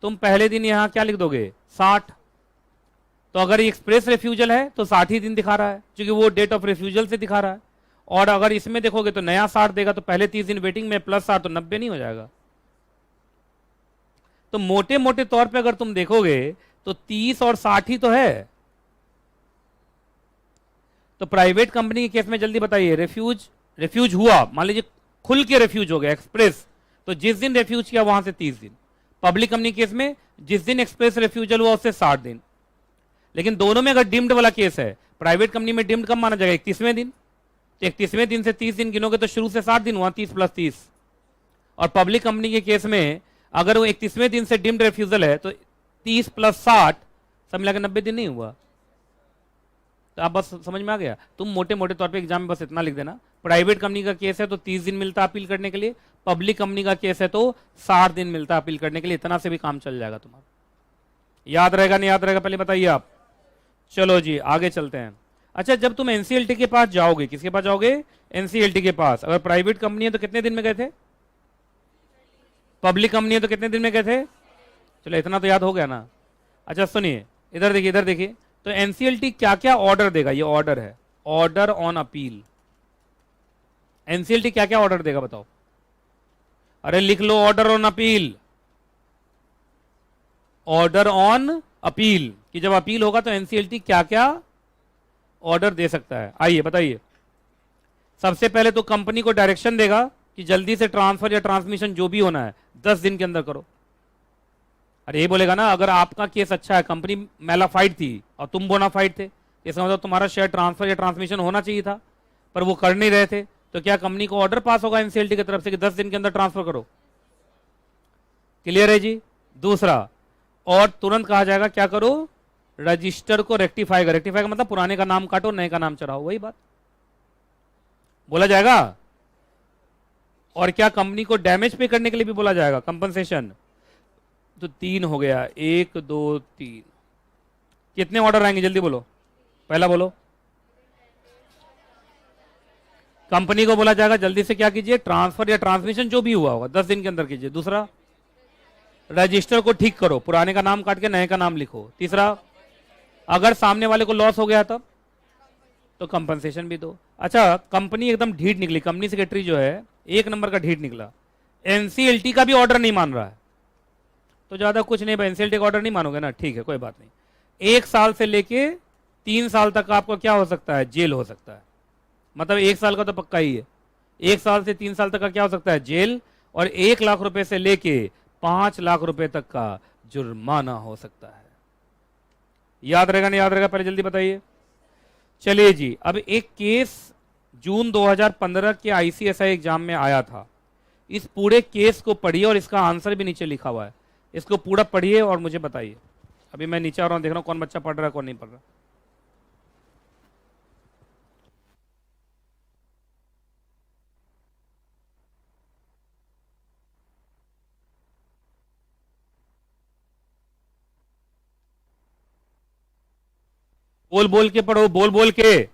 तुम पहले दिन यहां क्या लिख दोगे? 60। तो अगर ये एक्सप्रेस रेफ्यूजल है तो 60 ही दिन दिखा रहा है, क्योंकि वो डेट ऑफ रेफ्यूजल से दिखा रहा है। और अगर इसमें देखोगे तो नया 60 देगा, तो पहले 30 दिन वेटिंग में प्लस 60 तो 90 नहीं हो जाएगा। तो मोटे मोटे तौर पे अगर तुम देखोगे तो 30 और 60 ही तो है। तो प्राइवेट कंपनी के केस में जल्दी बताइए, रेफ्यूज हुआ, मान लीजिए खुल के रेफ्यूज हो गया एक्सप्रेस, तो जिस दिन रेफ्यूज किया वहां से 30 दिन। पब्लिक कंपनी केस में जिस दिन एक्सप्रेस रेफ्यूजल हुआ उससे 60 दिन। लेकिन दोनों में अगर डिम्ड वाला केस है, प्राइवेट कंपनी में डिम्ड कब माना जाएगा? 31वें दिन। तो 31वें दिन से 30 दिन गिनोगे तो शुरू से 60 दिन हुआ, 30 + 30। और पब्लिक कंपनी के केस में अगर वो 31वें दिन से डिम्ड रेफ्यूजल है तो 30 + 60 सब मिला के 90 दिन नहीं हुआ। तो आप बस समझ में आ गया? तुम मोटे मोटे तौर पे एग्जाम में बस इतना लिख देना, प्राइवेट कंपनी का केस है तो 30 दिन मिलता है अपील करने के लिए, पब्लिक कंपनी का केस है तो 60 दिन मिलता है अपील करने के लिए। इतना से भी काम चल जाएगा तुम्हारा। याद रहेगा नहीं याद रहेगा पहले बताइए आप। चलो जी आगे चलते हैं। अच्छा जब तुम एनसीएलटी के पास जाओगे, किसके पास जाओगे? एनसीएलटी के पास। अगर प्राइवेट कंपनी है तो कितने दिन में गए थे? पब्लिक कंपनी है तो कितने दिन में गए थे? चलो इतना तो याद हो गया ना। अच्छा सुनिए, इधर देखिए इधर देखिए, तो एनसीएलटी क्या क्या ऑर्डर देगा? ये ऑर्डर है, ऑर्डर ऑन अपील। एनसीएलटी क्या क्या ऑर्डर देगा बताओ? अरे लिख लो, order on appeal. Order on appeal, कि जब अपील होगा तो एनसीएलटी क्या क्या ऑर्डर दे सकता है। आइए बताइए। सबसे पहले तो कंपनी को डायरेक्शन देगा कि जल्दी से ट्रांसफर या ट्रांसमिशन जो भी होना है 10 दिन के अंदर करो। अरे ये बोलेगा ना, अगर आपका केस अच्छा है, कंपनी मेलाफाइड थी और तुम बोनाफाइड थे, इसका मतलब तुम्हारा शेयर ट्रांसफर या ट्रांसमिशन होना चाहिए था, पर वो कर नहीं रहे थे, तो क्या कंपनी को ऑर्डर पास होगा एनसीएलटी की तरफ से कि 10 दिन के अंदर ट्रांसफर करो? क्लियर है जी? दूसरा, और तुरंत कहा जाएगा क्या करो? रजिस्टर को रेक्टिफाई कर। रेक्टिफाई का मतलब पुराने का नाम काटो नए का नाम चढ़ाओ, वही बात बोला जाएगा। और क्या कंपनी को डैमेज पे करने के लिए भी बोला जाएगा, कंपनसेशन। तो 3 हो गया, 1 2 3। कितने ऑर्डर आएंगे जल्दी बोलो, पहला बोलो। कंपनी को बोला जाएगा जल्दी से क्या कीजिए, ट्रांसफर या ट्रांसमिशन जो भी हुआ होगा 10 दिन के अंदर कीजिए। दूसरा, रजिस्टर को ठीक करो, पुराने का नाम काट के नए का नाम लिखो। तीसरा, अगर सामने वाले को लॉस हो गया तब तो कंपनसेशन भी दो। अच्छा कंपनी एकदम ढीठ निकली, कंपनी सेक्रेटरी जो है 1 नंबर का ढीठ निकला, एनसीएलटी का भी ऑर्डर नहीं मान रहा है। तो ज्यादा कुछ नहीं भाई, एनसीएलटी का ऑर्डर नहीं मानोगे ना, ठीक है कोई बात नहीं। 1 साल से लेके 3 साल तक आपको क्या हो सकता है? जेल हो सकता है। मतलब 1 साल का तो पक्का ही है, 1 साल से 3 साल तक का क्या हो सकता है? जेल। और 1 लाख रुपए से लेके 5 लाख रुपए तक का जुर्माना हो सकता है। याद रहेगा नहीं याद रहेगा पहले जल्दी बताइए। चलिए जी, अब एक केस जून 2015 के आईसीएसआई एग्जाम में आया था। इस पूरे केस को पढ़िए और इसका आंसर भी नीचे लिखा हुआ है, इसको पूरा पढ़िए और मुझे बताइए। अभी मैं नीचे आ रहा हूं, देख रहा हूं कौन बच्चा पढ़ रहा है कौन नहीं पढ़ रहा। बोल बोल के पढ़ो, बोल बोल के।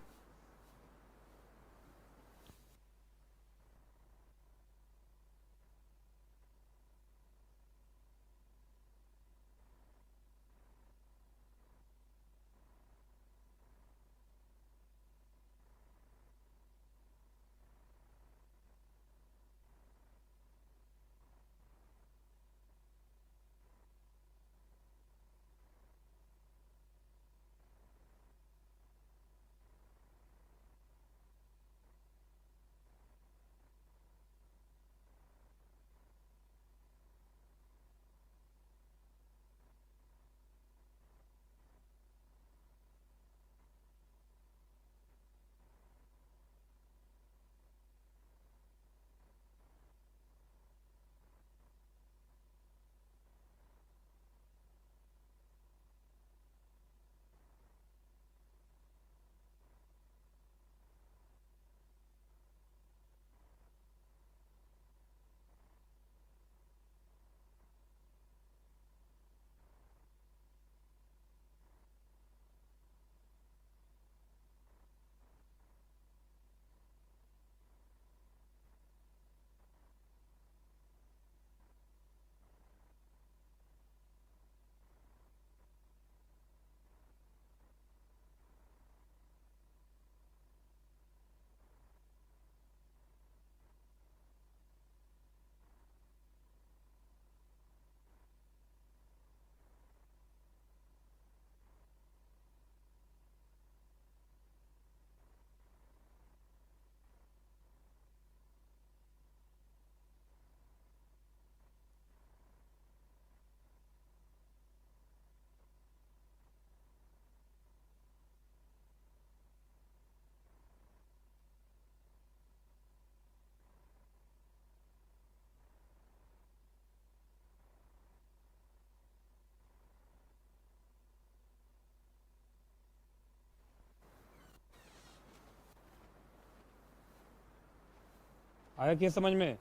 आया क्या समझ में?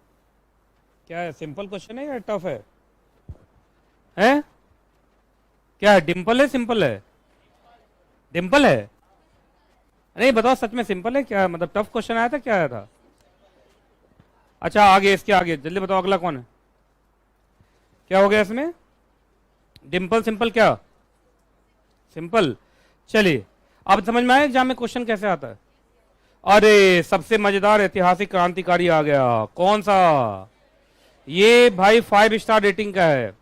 क्या है, सिंपल क्वेश्चन है या टफ है? हैं? क्या है, डिम्पल है सिंपल है? डिम्पल है? नहीं बताओ सच में, सिंपल है क्या, मतलब टफ क्वेश्चन आया था, क्या आया था? अच्छा आगे, इसके आगे जल्दी बताओ, अगला कौन है? क्या हो गया इसमें? डिम्पल सिंपल क्या? सिंपल। चलिए, अब समझ में आया एग्जाम में क्वेश्चन कैसे आता है? अरे सबसे मजेदार ऐतिहासिक क्रांतिकारी आ गया। कौन सा? ये भाई 5 स्टार रेटिंग का है,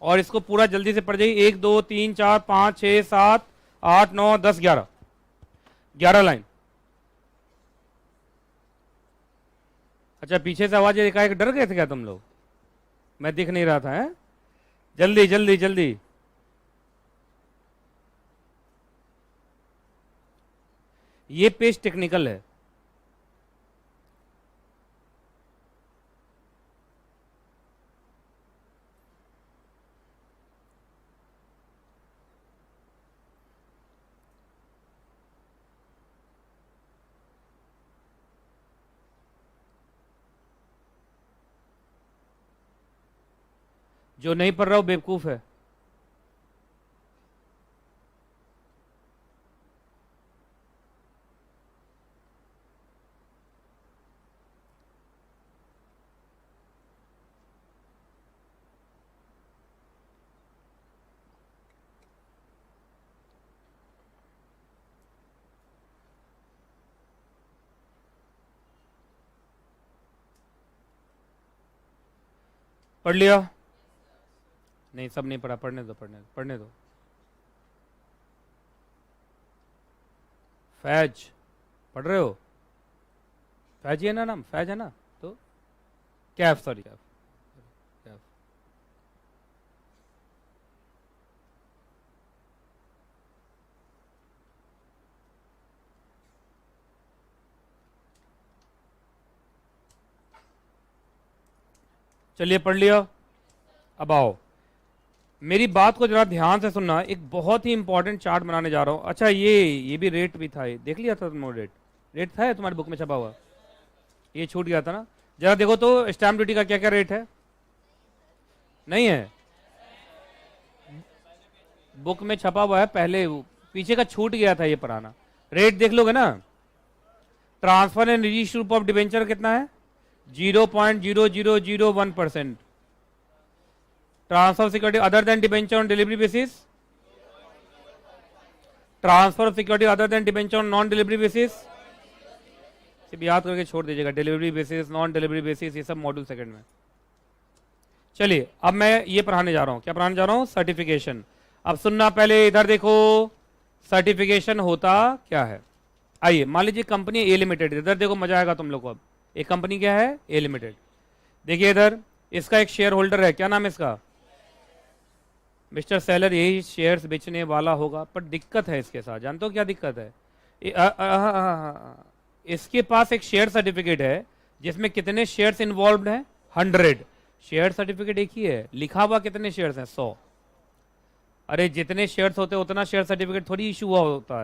और इसको पूरा जल्दी से पढ़ जाइए। 1 2 3 4 5 6 7 8 9 10 11 लाइन। अच्छा पीछे से आवाज एकाएक डर गए थे क्या तुम लोग? मैं दिख नहीं रहा था, है? जल्दी जल्दी जल्दी। ये पेज टेक्निकल है। जो नहीं पढ़ रहा वो बेवकूफ है। पढ़ लिया? नहीं सब नहीं पढ़ा, पढ़ने दो पढ़ने दो पढ़ने दो। फैज पढ़ रहे हो? फैज ही है ना नाम, फैज है ना? तो कैफ, सॉरी कैफ, कैफ। चलिए पढ़ लिया। अब आओ, मेरी बात को जरा ध्यान से सुनना। एक बहुत ही इंपॉर्टेंट चार्ट बनाने जा रहा हूं। अच्छा ये भी रेट भी था, ये देख लिया था तुमने? रेट रेट था तुम्हारी बुक में छपा हुआ? ये छूट गया था ना? जरा देखो तो स्टैम्प ड्यूटी का क्या क्या रेट है। नहीं है बुक में छपा हुआ है, पहले पीछे का छूट गया था ये पुराना। रेट देख लोगे ना? Transfer and reissue of debenture कितना है? 0.0001%। Transfer security other than debenture on delivery basis, transfer of security other than debenture on non delivery basis. सिर्फ याद करके छोड़ दीजिएगा, delivery basis, non delivery basis, ये सब मॉड्यूल सेकंड में। चलिए अब मैं ये पढ़ाने जा रहा हूं। क्या पढ़ाने जा रहा हूं? सर्टिफिकेशन। अब सुनना, पहले इधर देखो, सर्टिफिकेशन होता क्या है। आइए मान लीजिए कंपनी ए लिमिटेड, इधर देखो मजा आएगा तुम लोग को। अब एक कंपनी क्या है? ए लिमिटेड। देखिए इधर इसका एक शेयर होल्डर है, क्या नाम है इसका? Mister seller. यही शेयर्स बेचने वाला होगा, पर दिक्कत है इसके साथ, जानते हो क्या दिक्कत है? इसके पास एक शेयर सर्टिफिकेट है जिसमें कितने शेयर्स इन्वॉल्व हैं? 100। शेयर सर्टिफिकेट एक ही है, लिखा हुआ कितने शेयर्स हैं? 100। अरे जितने शेयर्स होते हैं उतना शेयर सर्टिफिकेट थोड़ी इशू हुआ होता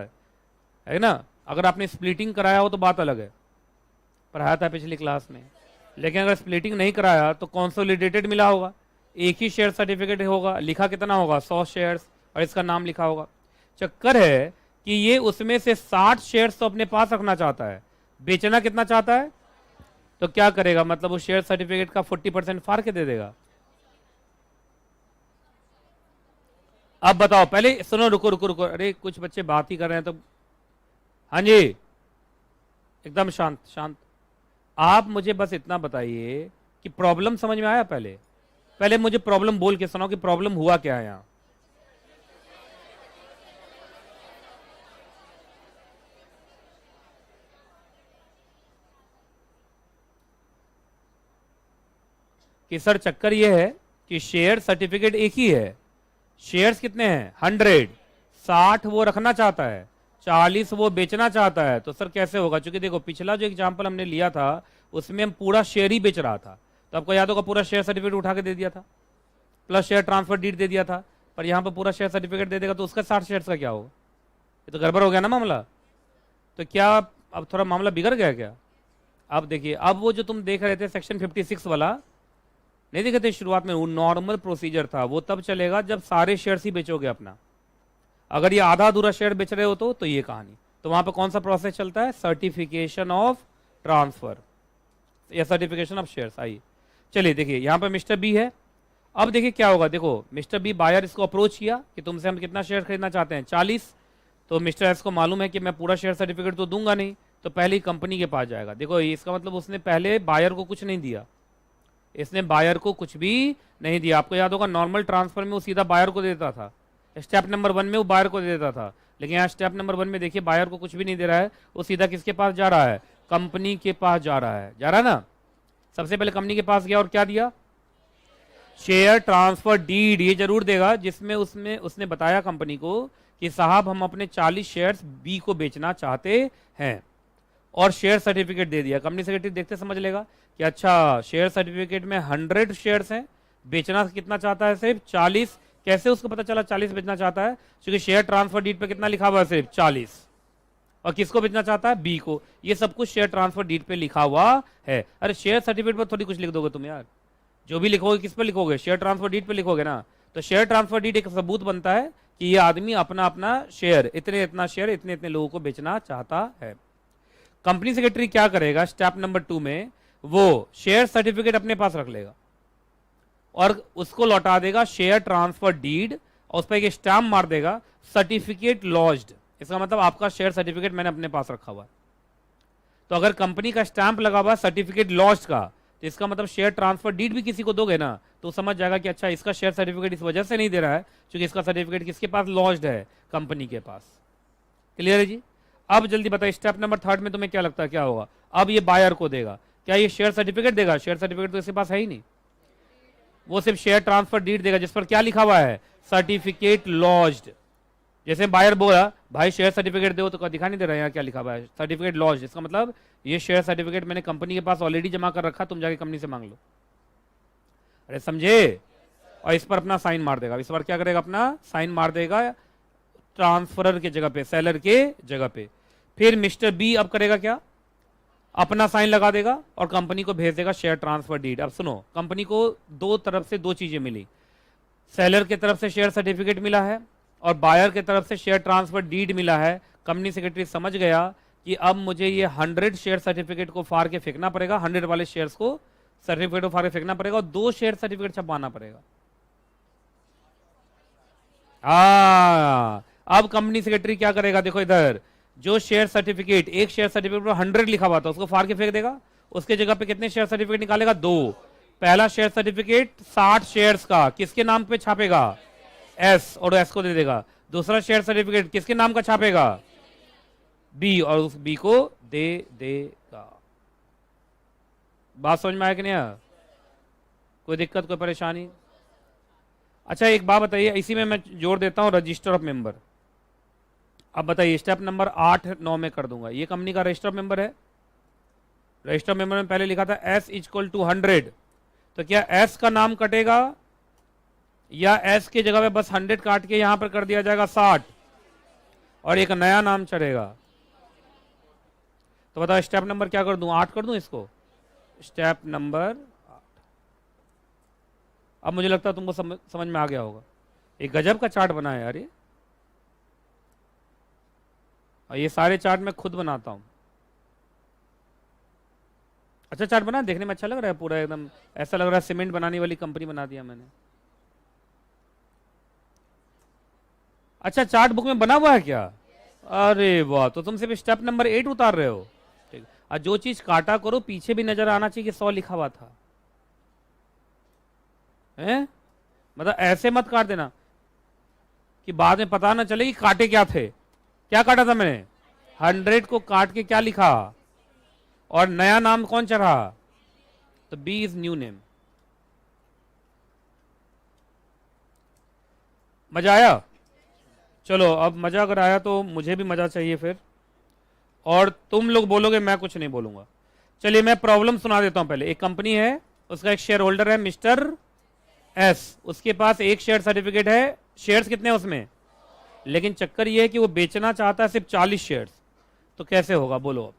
है ना? अगर आपने स्प्लिटिंग कराया हो तो बात अलग है, पढ़ाया था पिछली क्लास में। लेकिन अगर स्प्लिटिंग नहीं कराया तो कंसोलिडेटेड मिला होगा, एक ही शेयर सर्टिफिकेट होगा, लिखा कितना होगा? 100 शेयर्स, और इसका नाम लिखा होगा। चक्कर है कि ये उसमें से 60 शेयर्स तो अपने पास रखना चाहता है, बेचना कितना चाहता है? तो क्या करेगा? मतलब वो शेयर सर्टिफिकेट का 40% फाड़ के दे देगा। अब बताओ, पहले सुनो, रुको रुको रुको, अरे कुछ बच्चे बात ही कर रहे हैं तो। हाँ जी, एकदम शांत शांत। आप मुझे बस इतना बताइए कि प्रॉब्लम समझ में आया? पहले पहले मुझे प्रॉब्लम बोल के सुनाओ कि प्रॉब्लम हुआ क्या है यहां। कि सर चक्कर यह है कि शेयर सर्टिफिकेट एक ही है, शेयर्स कितने हैं? 100। 60 वो रखना चाहता है, 40 वो बेचना चाहता है। तो सर कैसे होगा? क्योंकि देखो पिछला जो एग्जांपल हमने लिया था उसमें हम पूरा शेयर ही बेच रहा था, तो आपको याद होगा पूरा शेयर सर्टिफिकेट उठा के दे दिया था, plus share transfer did they दिया था। पर यहां पर पूरा शेयर सर्टिफिकेट दे देगा तो उसका 60 शेयर्स का क्या होगा? ये तो गड़बड़ हो गया ना मामला। तो क्या अब थोड़ा मामला बिगड़ गया क्या? अब देखिए, अब वो जो तुम देख रहे थे सेक्शन 56 वाला, नहीं देखे थे शुरुआत में, वो नॉर्मल प्रोसीजर था, वो तब चलेगा जब सारे शेयर्स ही बेचोगे अपना। अगर ये आधा अधूरा शेयर बेच रहे हो तो ये कहानी। तो वहां पर कौन सा प्रोसेस चलता है? सर्टिफिकेशन ऑफ ट्रांसफर या सर्टिफिकेशन ऑफ शेयर्स। आइए चलिए देखिए, यहां पर मिस्टर बी है। अब देखिए क्या होगा, देखो मिस्टर बी बायर इसको अप्रोच किया कि तुमसे हम कितना शेयर खरीदना चाहते हैं, 40। तो मिस्टर एस को मालूम है कि मैं पूरा शेयर सर्टिफिकेट तो दूंगा नहीं, तो पहले ही कंपनी के पास जाएगा। देखो इसका मतलब उसने पहले बायर को कुछ नहीं दिया, इसने बायर को कुछ भी नहीं दिया। आपको याद होगा नॉर्मल ट्रांसफर में वो सीधा बायर को देता था, स्टेप नंबर 1 में वो बायर को दे देता था, लेकिन यहाँ स्टेप नंबर 1 में देखिए बायर को कुछ भी नहीं दे रहा है, वो सीधा किसके पास जा रहा है? कंपनी के पास जा रहा है, जा रहा है ना। सबसे पहले कंपनी के पास गया और क्या दिया? Share transfer deed. ये जरूर देगा जिसमें उसने बताया कंपनी को कि साहब हम अपने 40 शेयर्स बी को बेचना चाहते हैं, और शेयर सर्टिफिकेट दे दिया। कंपनी सेक्रेटरी देखते समझ लेगा कि अच्छा शेयर सर्टिफिकेट में 100 शेयर्स हैं, बेचना कितना चाहता है? सिर्फ 40। कैसे उसको पता चला 40 बेचना चाहता है? क्योंकि शेयर ट्रांसफर डीड पे कितना लिखा हुआ है? सिर्फ 40। और किसको बेचना चाहता है? बी को। ये सब कुछ शेयर ट्रांसफर डीड पे लिखा हुआ है। अरे शेयर सर्टिफिकेट पर थोड़ी कुछ लिख दोगे तुम यार, जो भी लिखोगे किस पर लिखोगे? शेयर ट्रांसफर डीड पे लिखोगे ना। तो शेयर ट्रांसफर डीड एक सबूत बनता है कि ये आदमी अपना अपना शेयर, इतना शेयर इतने इतने लोगों को बेचना चाहता है। कंपनी सेक्रेटरी क्या करेगा? स्टेप नंबर 2 में वो शेयर सर्टिफिकेट अपने पास रख लेगा और उसको लौटा देगा शेयर ट्रांसफर डीड, और उस पर एक स्टैम्प मार देगा सर्टिफिकेट लॉज्ड। इसका मतलब आपका शेयर सर्टिफिकेट मैंने अपने पास रखा हुआ है। तो अगर कंपनी का स्टैंप लगा हुआ सर्टिफिकेट लॉज्ड का, तो इसका मतलब शेयर ट्रांसफर डीड भी किसी को दोगे ना, तो समझ जाएगा कि अच्छा इसका शेयर सर्टिफिकेट इस वजह से नहीं दे रहा है क्योंकि इसका सर्टिफिकेट किसके पास? लॉज्ड है, कंपनी के पास। क्लियर है जी? अब जल्दी बताइए स्टेप नंबर 3 में तुम्हें क्या लगता है क्या होगा? अब ये बायर को देगा, क्या ये शेयर सर्टिफिकेट देगा? शेयर सर्टिफिकेट तो इसके पास है ही नहीं, वो सिर्फ शेयर ट्रांसफर डीड देगा जिस पर क्या लिखा हुआ है? Certificate lodged. जैसे बायर बोला भाई शेयर सर्टिफिकेट दो, तो दिखा नहीं दे रहा है यहाँ क्या लिखा हुआ है? Certificate lodged. इसका मतलब ये शेयर सर्टिफिकेट मैंने कंपनी के पास ऑलरेडी जमा कर रखा, तुम जाके कंपनी से मांग लो। अरे समझे? और इस पर अपना साइन मार देगा। इस बार क्या करेगा? अपना साइन मार देगा ट्रांसफरर के जगह पे, सेलर के जगह पे। फिर मिस्टर बी अब करेगा क्या? अपना साइन लगा देगा और कंपनी को भेज देगा शेयर ट्रांसफर डीड। अब सुनो, कंपनी को दो तरफ से दो चीजें मिली, सेलर की तरफ से शेयर सर्टिफिकेट मिला है और बायर की तरफ से शेयर ट्रांसफर डीड मिला है। कंपनी सेक्रेटरी समझ गया कि अब मुझे ये 100 शेयर सर्टिफिकेट को फाड़ के फेंकना पड़ेगा, 100 वाले शेयर्स को सर्टिफिकेट को फाड़ के फेंकना पड़ेगा और 2 शेयर सर्टिफिकेट छपवाना पड़ेगा। अब कंपनी सेक्रेटरी क्या करेगा? देखो इधर, जो शेयर सर्टिफिकेट, एक शेयर सर्टिफिकेट पर 100 लिखा हुआ था उसको फाड़ के फेंक देगा, उसके जगह पे कितने शेयर सर्टिफिकेट निकालेगा? 2। पहला शेयर सर्टिफिकेट 60 शेयर्स का किसके नाम पे छापेगा? एस, और एस को दे देगा। दूसरा शेयर सर्टिफिकेट किसके नाम का छापेगा? बी, और उस बी को दे देगा। बात समझ में आया कि नहीं आया? कोई दिक्कत, कोई परेशानी? अच्छा एक बात बताइए, इसी में मैं जोड़ देता हूं रजिस्टर ऑफ मेंबर। अब बताइए स्टेप नंबर 8, 9 में कर दूंगा। ये कंपनी का रजिस्टर ऑफ मेंबर है। रजिस्टर ऑफ मेंबर में पहले लिखा था एस इक्वल टू 100, तो क्या एस का नाम कटेगा या एस के जगह पे बस 100 काट के यहां पर कर दिया जाएगा 60 और एक नया नाम चढ़ेगा? तो बताओ स्टेप नंबर क्या कर दूं? 8 कर दूं इसको? Step number 8। अब मुझे लगता है तुमको समझ में आ गया होगा। एक गजब का चार्ट बना है यार ये, और ये सारे चार्ट मैं खुद बनाता हूं। अच्छा चार्ट बना, देखने में अच्छा लग रहा है, पूरा एकदम ऐसा लग रहा है सीमेंट बनाने वाली कंपनी बना दिया मैंने। अच्छा चार्ट बुक में बना हुआ है क्या? अरे वाह, तो तुम सिर्फ स्टेप नंबर 8 उतार रहे हो। ठीक, और जो चीज काटा करो पीछे भी नजर आना चाहिए कि 100 लिखा हुआ था, हैं? मतलब ऐसे मत काट देना कि बाद में पता ना चले कि काटे क्या थे। क्या काटा था मैंने? 100 को काट के क्या लिखा, और नया नाम कौन चढ़ा? तो बी इज न्यू नेम। मजा आया? चलो अब मजा अगर आया तो मुझे भी मजा चाहिए फिर, और तुम लोग बोलोगे, मैं कुछ नहीं बोलूंगा। चलिए मैं प्रॉब्लम सुना देता हूं पहले। एक कंपनी है, उसका एक शेयर होल्डर है मिस्टर एस, उसके पास एक शेयर सर्टिफिकेट है। शेयर्स कितने हैं उसमें? लेकिन चक्कर ये है कि वो बेचना चाहता है सिर्फ 40 शेयर्स। तो कैसे होगा बोलो?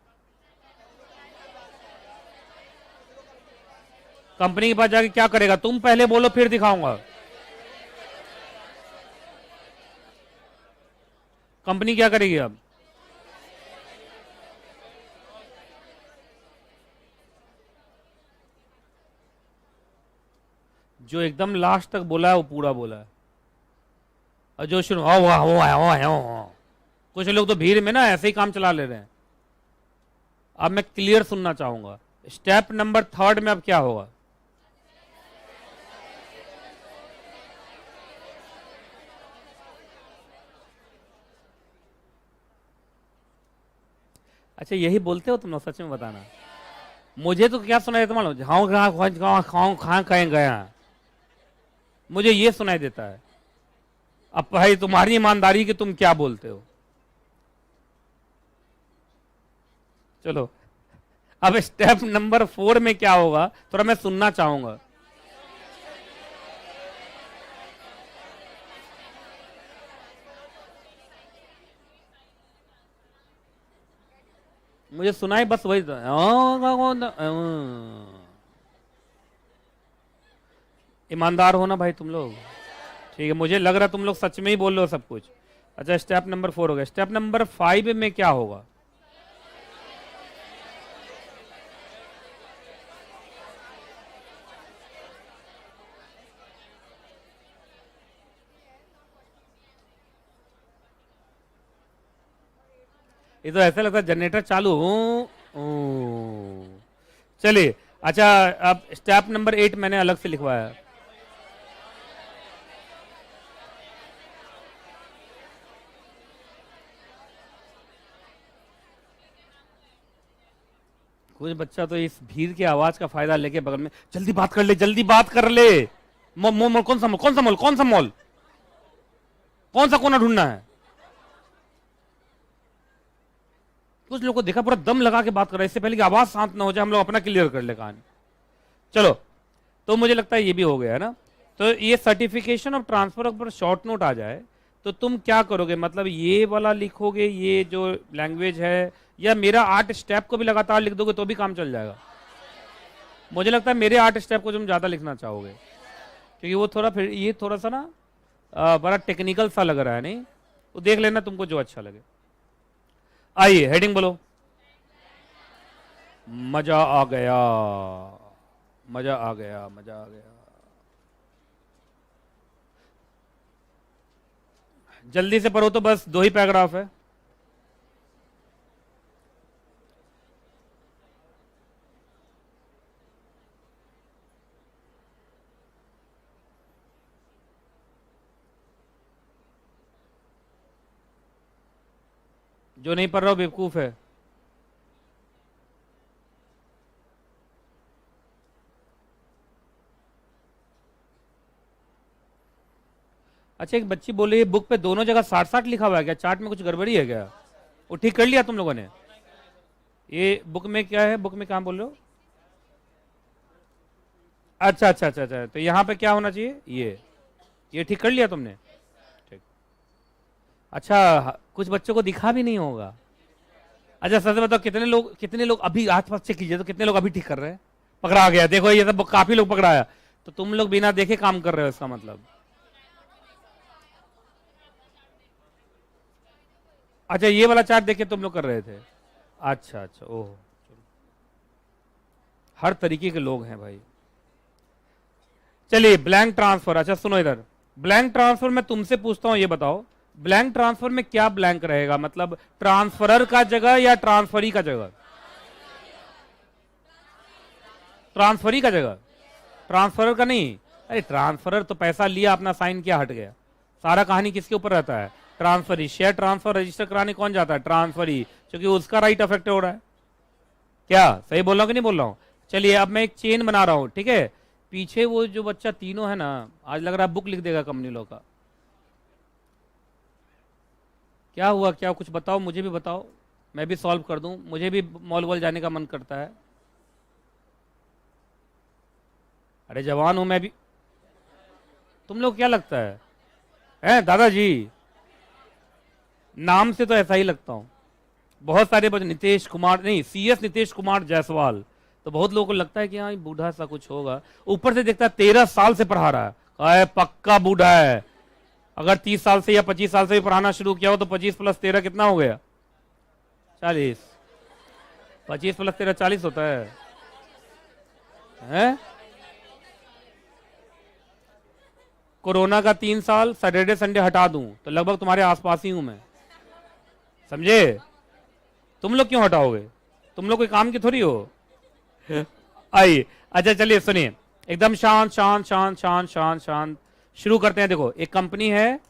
कंपनी के पास जाके क्या करेगा? तुम पहले बोलो फिर दिखाऊंगा। कंपनी क्या करेगी अब? जो एकदम लास्ट तक बोला है वो पूरा बोला है, और जो शुरू हो कुछ लोग तो भीड़ में ना ऐसे ही काम चला ले रहे हैं। अब मैं क्लियर सुनना चाहूंगा, स्टेप नंबर 3 में अब क्या होगा? अच्छा यही बोलते हो तुम लोग? सच में बताना, मुझे तो क्या सुनाई देता मालूम? हाँ कहाँ कहीं गया, मुझे ये सुनाई देता है। अब भाई तुम्हारी ईमानदारी कि तुम क्या बोलते हो। चलो अब स्टेप नंबर 4 में क्या होगा थोड़ा मैं सुनना चाहूंगा। मुझे सुनाई बस वही तो। ईमानदार हो ना भाई तुम लोग? ठीक है, मुझे लग रहा तुम लोग सच में ही बोल रहे हो सब कुछ। अच्छा स्टेप नंबर 4 हो गया। स्टेप नंबर 5 में क्या होगा? ये तो ऐसा लगता है जनरेटर चालू हो। चलिए अच्छा, अब स्टेप नंबर 8 मैंने अलग से लिखवाया। कुछ बच्चा तो इस भीड़ की आवाज का फायदा लेके बगल में जल्दी बात कर ले, जल्दी बात कर ले। मॉल कौन सा मॉल? कौन सा मॉल? कौन सा मॉल? कौन सा कोना ढूंढना है? कुछ लोगों को देखा पूरा दम लगा के बात कर रहा है, इससे पहले कि आवाज शांत ना हो जाए हम लोग अपना क्लियर कर ले कहानी। चलो तो मुझे लगता है ये भी हो गया है ना। तो ये सर्टिफिकेशन ऑफ ट्रांसफर पर शॉर्ट नोट आ जाए तो तुम क्या करोगे? मतलब ये वाला लिखोगे, ये जो लैंग्वेज है, या मेरा 8 स्टेप को भी लगातार लिख दोगे तो भी काम चल जाएगा? मुझे लगता है मेरे 8 स्टेप को तुम ज्यादा लिखना चाहोगे, क्योंकि वो थोड़ा फिर ये थोड़ा सा ना बड़ा टेक्निकल सा लग रहा है। नहीं वो देख लेना तुमको जो अच्छा लगे। आइए हेडिंग बोलो। मजा आ गया, मजा आ गया, मजा आ गया। जल्दी से पढ़ो तो बस 2 ही पैराग्राफ है। जो नहीं पढ़ रहा हो बेवकूफ है। अच्छा एक बच्ची बोल रही है बुक पे दोनों जगह 60-60 लिखा हुआ है, क्या चार्ट में कुछ गड़बड़ी है क्या? वो ठीक कर लिया तुम लोगों ने? ये बुक में क्या है? बुक में कहाँ बोल रहे हो? अच्छा अच्छा अच्छा अच्छा, तो यहाँ पे क्या होना चाहिए? ये ठीक कर लिया तुमने? ठीक। अच्छा कुछ बच्चों को दिखा भी नहीं होगा। अच्छा सच बताओ कितने लोग अभी हाथ पास चेक कीजिए तो कितने लोग अभी ठीक कर रहे हैं? पकड़ा गया, देखो ये सब काफी लोग पकड़ाया। तो तुम लोग बिना देखे काम कर रहे हो, इसका मतलब। अच्छा ये वाला चार्ट देख के तुम लोग कर रहे थे? अच्छा अच्छा, ओह हर तरीके के लोग हैं भाई। चलिए ब्लैंक ट्रांसफर। अच्छा सुनो इधर, ब्लैंक ट्रांसफर में तुमसे पूछता हूं, ये बताओ ब्लैंक ट्रांसफर में क्या ब्लैंक रहेगा? मतलब ट्रांसफरर का जगह या ट्रांसफरी का जगह? ट्रांसफरी का जगह, ट्रांसफरर का नहीं। अरे ट्रांसफरर तो पैसा लिया, अपना साइन किया, हट गया। सारा कहानी किसके ऊपर रहता है? ट्रांसफरी। शेयर ट्रांसफर रजिस्टर कराने कौन जाता है? ट्रांसफरी, क्योंकि उसका राइट अफेक्ट हो रहा है। क्या सही बोल रहा हूं कि नहीं बोल रहा हूं? चलिए अब मैं एक चेन बना रहा हूं, ठीक है? पीछे वो जो बच्चा तीनों है ना, आज लग रहा है बुक लिख देगा कंपनी लोग का। क्या हुआ? क्या कुछ बताओ, मुझे भी बताओ, मैं भी सॉल्व कर दूं। मुझे भी मॉल वॉल जाने का मन करता है। अरे जवान हूं मैं भी। तुम लोग क्या लगता है? हैं दादाजी? नाम से तो ऐसा ही लगता हूं। बहुत सारे बच्चे, नीतीश कुमार नहीं, CS नीतीश कुमार जायसवाल, तो बहुत लोगों को लगता है कि हाँ ये बूढ़ा सा कुछ होगा, ऊपर से देखता है 13 साल से पढ़ा रहा है, कहा है पक्का बूढ़ा है। अगर 30 साल से या 25 साल से भी पढ़ाना शुरू किया हो तो 25 + 13 कितना हो गया? 40। 25 + 13 40 होता है? कोरोना का 3 साल सैटरडे संडे हटा दूं तो लगभग तुम्हारे आसपास ही हूं मैं, समझे? तुम लोग क्यों हटाओगे? तुम लोग कोई काम की थोड़ी हो। आइए, अच्छा चलिए सुनिए, एकदम शांत शांत शांत शांत शांत शांत शुरू करते हैं। देखो, एक कंपनी है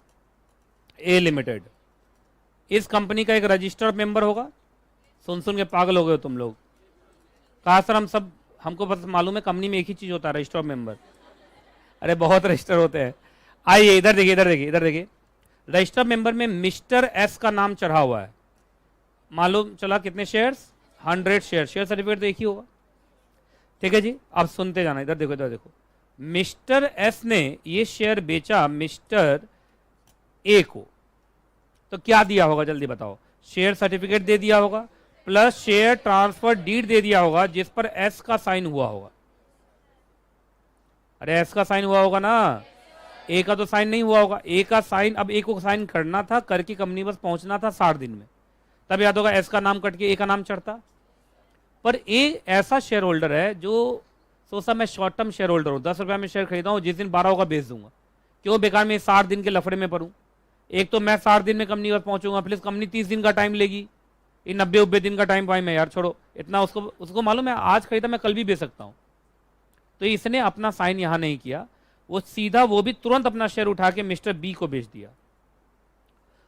ए लिमिटेड, इस कंपनी का एक रजिस्टर्ड मेंबर होगा। सुन सुन के पागल हो गए हो तुम लोग। कहा सर हम सब, हमको बस मालूम है कंपनी में एक ही चीज होता है, रजिस्टर्ड मेंबर। अरे बहुत रजिस्टर होते हैं। आइए इधर देखिए, इधर देखिए, इधर देखिए, रजिस्टर्ड मेंबर में मिस्टर एस का नाम चढ़ा हुआ है। मालूम चला कितने शेयर्स? 100 शेयर। शेयर सर्टिफिकेट तो एक ही होगा, ठीक है जी। अब सुनते जाना, इधर देखो, इधर देखो। मिस्टर एस ने ये शेयर बेचा मिस्टर ए को, तो क्या दिया होगा जल्दी बताओ? शेयर सर्टिफिकेट दे दिया होगा plus share transfer did they दिया होगा जिस पर एस का साइन हुआ होगा। अरे एस का साइन हुआ होगा ना, ए का तो साइन नहीं हुआ होगा। ए का साइन, अब ए को साइन करना था, करके कंपनी बस पहुंचना था 60 दिन में, तब याद होगा एस का नाम कट के ए का नाम चढ़ता। पर ए ऐसा शेयर होल्डर है जो सोचा मैं शॉर्ट टर्म शेयर होल्डर हूँ, 10 रुपये में शेयर खरीदा हूँ, जिस दिन 12 होगा बेच दूंगा, क्यों बेकार में 60 दिन के लफड़े में पड़ूं। एक तो मैं 60 दिन में कंपनी बस पहुंचूंगा, प्लीज कंपनी 30 दिन का टाइम लेगी, ये 90-90 दिन का टाइम पाई मैं, यार छोड़ो इतना। उसको मालूम है आज खरीदा मैं कल भी बेच सकता हूँ। तो इसने अपना साइन यहां नहीं किया, वो सीधा, वो भी तुरंत अपना शेयर उठा के मिस्टर बी को बेच दिया।